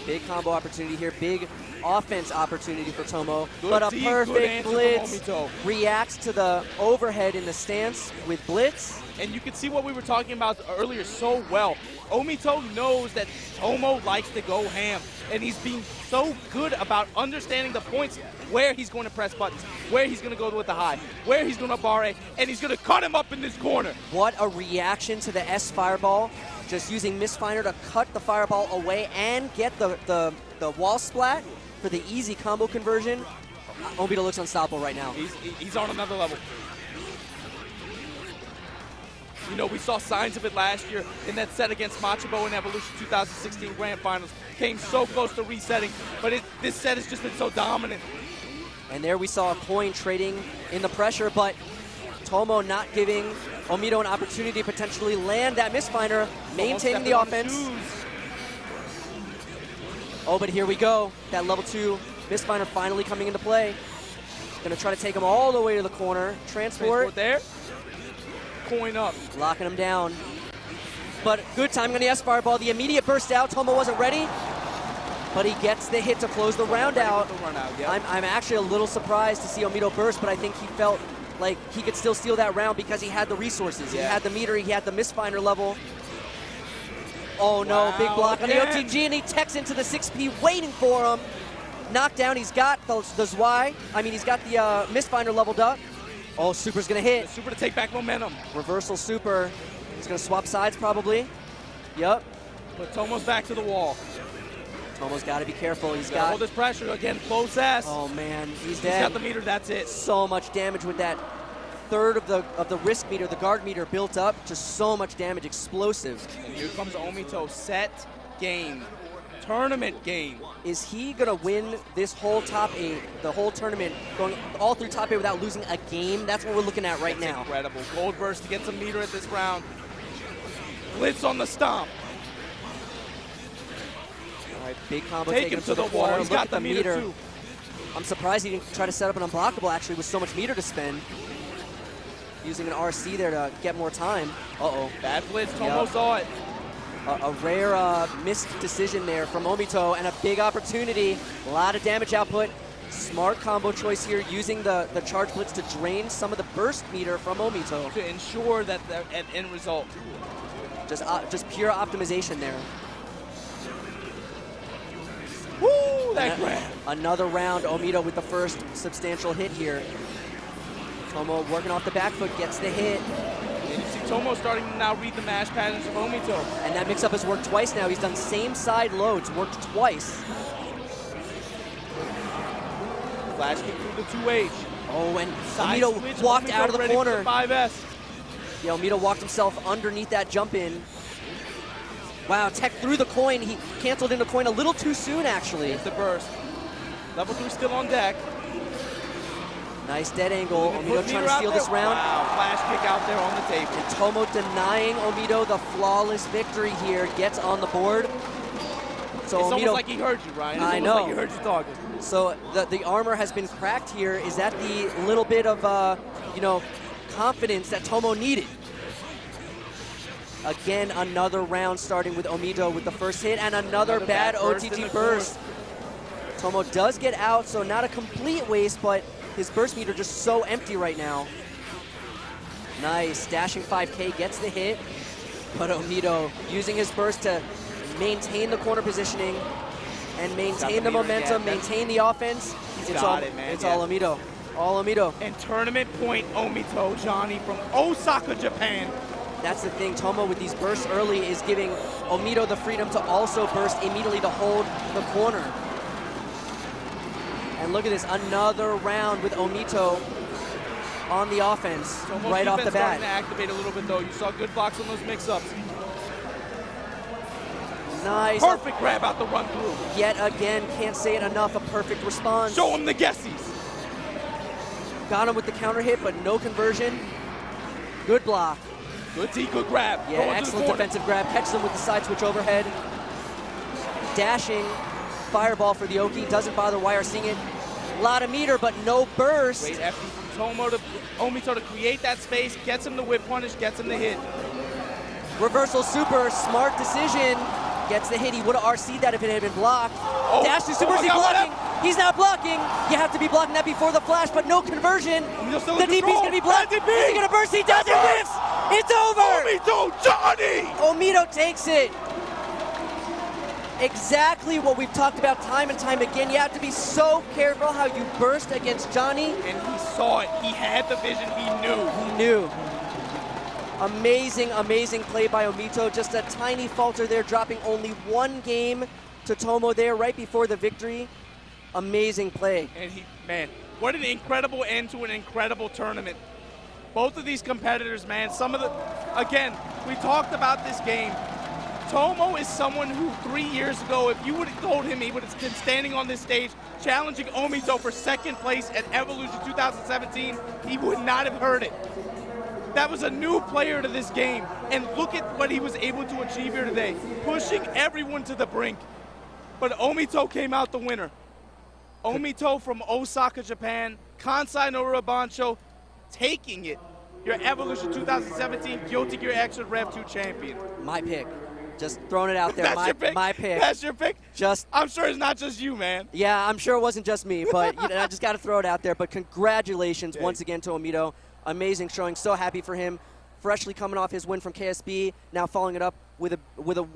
Big combo opportunity here. Big offense opportunity for Tomo. Good But a deep, good perfect answer from blitz. Omito. Reacts to the overhead in the stance with blitz. And you can see what we were talking about earlier so well. Omito knows that Tomo likes to go ham, and he's being so good about understanding the points where he's going to press buttons, where he's going to go with the high, where he's going to bar A, and he's going to cut him up in this corner. What a reaction to the S fireball. Just using Misfiner to cut the fireball away and get the wall splat for the easy combo conversion. Omito looks unstoppable right now. He's on another level. You know, we saw signs of it last year in that set against Machibo in Evolution 2016 Grand Finals. Came so close to resetting, but this set has just been so dominant. And there we saw a coin trading in the pressure, but Tomo not giving Omito an opportunity to potentially land that misfinder, maintaining the offense. Oh, but here we go. That level 2 misfinder finally coming into play. Gonna try to take him all the way to the corner. Transport there. Coin up. Locking him down. But good timing on the S-Fireball. The immediate burst out. Tomo wasn't ready, but he gets the hit to close the round out. I'm actually a little surprised to see Omito burst, but I think he felt like he could still steal that round because he had the resources. Yeah. He had the meter, he had the misfinder level. Oh no, big block on the OTG, and he techs into the 6P waiting for him. Knockdown, he's got the Zwei. He's got the misfinder leveled up. Oh, Super's gonna hit. Super to take back momentum. Reversal Super. He's gonna swap sides probably. Yep. But Tomo's back to the wall. Tomo's gotta be careful. He's got got hold this pressure again, close S. Oh man, he's dead. dead. He's got the meter, that's it. So much damage with that third of the risk meter, the guard meter built up. Just so much damage, explosive. And here comes Omito, set game. Tournament game. Is he gonna win this whole top 8, the whole tournament, going all through top 8 without losing a game? That's what we're looking at right now. Incredible. Gold burst to get some meter at this round. Blitz on the stomp. All right, big combo. Take him to the wall. He's got the meter too. I'm surprised he didn't try to set up an unblockable actually with so much meter to spend. Using an RC there to get more time. Uh-oh. Bad blitz. Tomo saw it. A rare missed decision there from Omito, and a big opportunity. A lot of damage output. Smart combo choice here, using the charge blitz to drain some of the burst meter from Omito. To ensure that the end result. Just pure optimization there. Woo, that grab. Another round, Omito with the first substantial hit here. Tomo working off the back foot, gets the hit. And you see Tomo starting to now read the mash patterns of Omito. And that mix-up has worked twice now. He's done same side loads, worked twice. Flash kick through the 2H. Oh, and Omito walked out of the corner. 5S. Yeah, Omito walked himself underneath that jump in. Wow, tech through the coin. He canceled in the coin a little too soon, actually. It's the burst. Level 3 still on deck. Nice dead angle. Omito trying to steal this round. Wow, flash kick out there on the table. And Tomo denying Omito the flawless victory here. Gets on the board. So it's Omito, almost like he heard you, Ryan. It's I know. Like he heard you talking. So the armor has been cracked here. Is that the little bit of, confidence that Tomo needed? Again, another round starting with Omito with the first hit, and another bad OTG burst. Tomo does get out, so not a complete waste, but his burst meter just so empty right now. Nice, dashing 5K gets the hit, but Omito using his burst to maintain the corner positioning and maintain the momentum, maintain the offense. It's all Omito. All Omito. And tournament point Omito, Johnny, from Osaka, Japan. That's the thing, Tomo with these bursts early is giving Omito the freedom to also burst immediately to hold the corner. And look at this, another round with Omito on the offense right off the bat. Starting to activate a little bit though. You saw good blocks on those mix-ups. Nice. Perfect grab out the run through. Yet again, can't say it enough, a perfect response. Show him the guessies. Got him with the counter hit, but no conversion. Good block. Good D, good grab. Yeah, excellent defensive grab. Catches him with the side switch overhead. Dashing fireball for the Oki. Doesn't bother YRCing it. A lot of meter, but no burst. Great effort from Tomo to Omito to create that space. Gets him the whip punish, gets him the hit. Reversal super, smart decision. Gets the hit. He would have RC'd that if it had been blocked. Dash to super, is he blocking? He's not blocking. You have to be blocking that before the flash, but no conversion. The DP's gonna be blocked. Is he gonna burst? He does it, whiffs! It's over! Omito, Johnny! Omito takes it. Exactly what we've talked about time and time again. You have to be so careful how you burst against Johnny. And he saw it. He had the vision. He knew. He knew. Amazing, amazing play by Omito. Just a tiny falter there, dropping only one game to Tomo there right before the victory. Amazing play. And man, what an incredible end to an incredible tournament. Both of these competitors, man, again, we talked about this game. Tomo is someone who 3 years ago, if you would have told him he would have been standing on this stage challenging Omito for second place at Evolution 2017, he would not have heard it. That was a new player to this game, and look at what he was able to achieve here today, pushing everyone to the brink. But Omito came out the winner. Omito from Osaka, Japan, Kansai no Rabancho, taking it. Your Evolution 2017 Guilty Gear Xrd Rev 2 champion. My pick. Just throwing it out there. That's your pick? My pick. That's your pick? Just. I'm sure it's not just you, man. Yeah, I'm sure it wasn't just me, but I just got to throw it out there. But congratulations once again to Omito. Amazing showing. So happy for him. Freshly coming off his win from KSB, now following it up with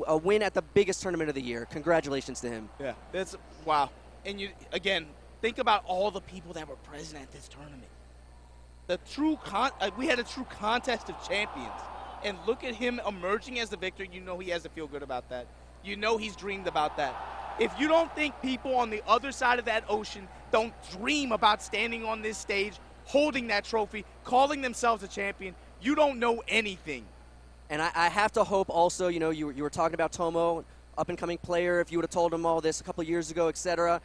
a win at the biggest tournament of the year. Congratulations to him. Yeah, that's wow. And you again, think about all the people that were present at this tournament. We had a true contest of champions. And look at him emerging as the victor. You know he has to feel good about that. You know he's dreamed about that. If you don't think people on the other side of that ocean don't dream about standing on this stage, holding that trophy, calling themselves a champion, you don't know anything. And I have to hope also, you were talking about Tomo, up-and-coming player. If you would have told him all this a couple years ago, etc.,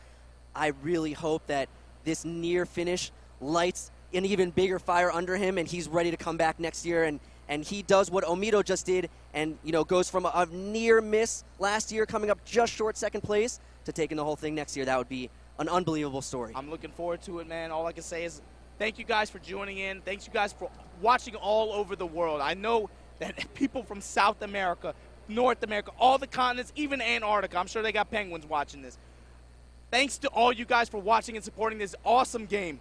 I really hope that this near finish lights an even bigger fire under him, and he's ready to come back next year, and he does what Omito just did, and goes from a near miss last year, coming up just short second place, to taking the whole thing next year. That would be an unbelievable story. I'm looking forward to it, man. All I can say is thank you guys for joining in. Thanks you guys for watching all over the world. I know that people from South America, North America, all the continents, even Antarctica, I'm sure they got penguins watching this. Thanks to all you guys for watching and supporting this awesome game.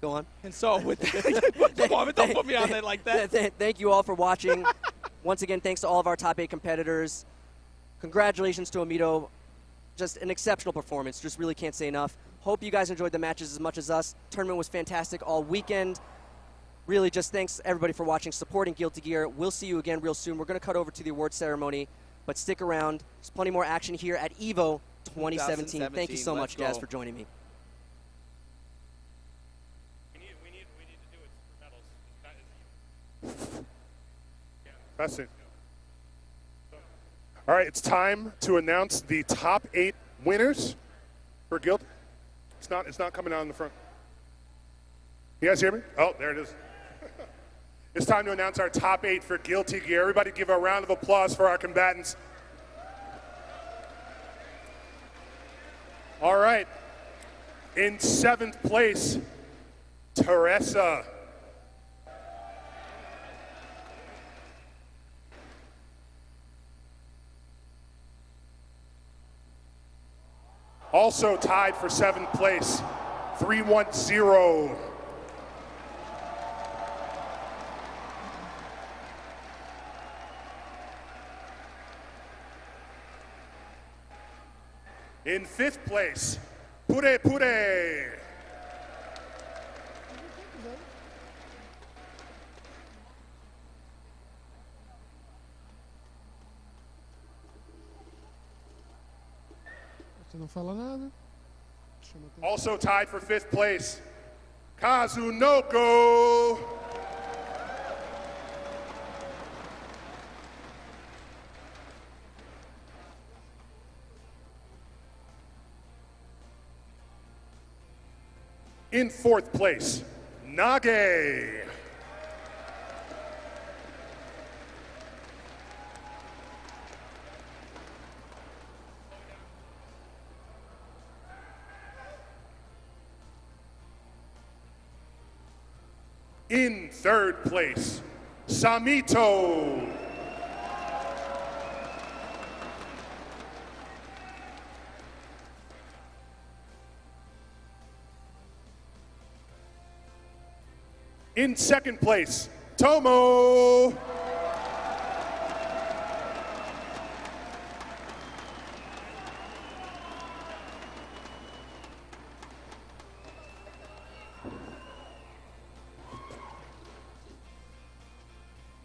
Go on. And so with that, come on, don't put me on there like that. Thank you all for watching. Once again, thanks to all of our top 8 competitors. Congratulations to Omito. Just an exceptional performance. Just really can't say enough. Hope you guys enjoyed the matches as much as us. Tournament was fantastic all weekend. Really just thanks everybody for watching, supporting Guilty Gear. We'll see you again real soon. We're going to cut over to the award ceremony, but stick around. There's plenty more action here at EVO 2017. Thank you so much, Jazz, for joining me. We need to do it for medals. That's it. All right, it's time to announce the top 8 winners for Guilty. It's not coming out in the front. You guys hear me? Oh, there it is. It's time to announce our top 8 for Guilty Gear. Everybody give a round of applause for our combatants. All right. In 7th place, Teresa. Also tied for 7th place, 310. In 5th place, Pure Pure. Você não fala nada. Also tied for 5th place, Kazunoko. In 4th place, Nage. In 3rd place, Samito. In 2nd place, Tomo.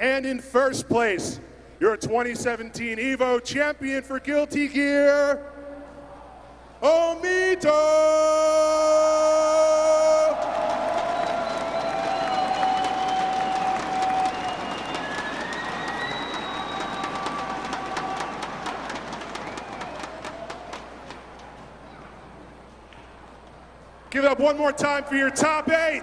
And in 1st place, your 2017 EVO champion for Guilty Gear, Omito! Give it up one more time for your top 8.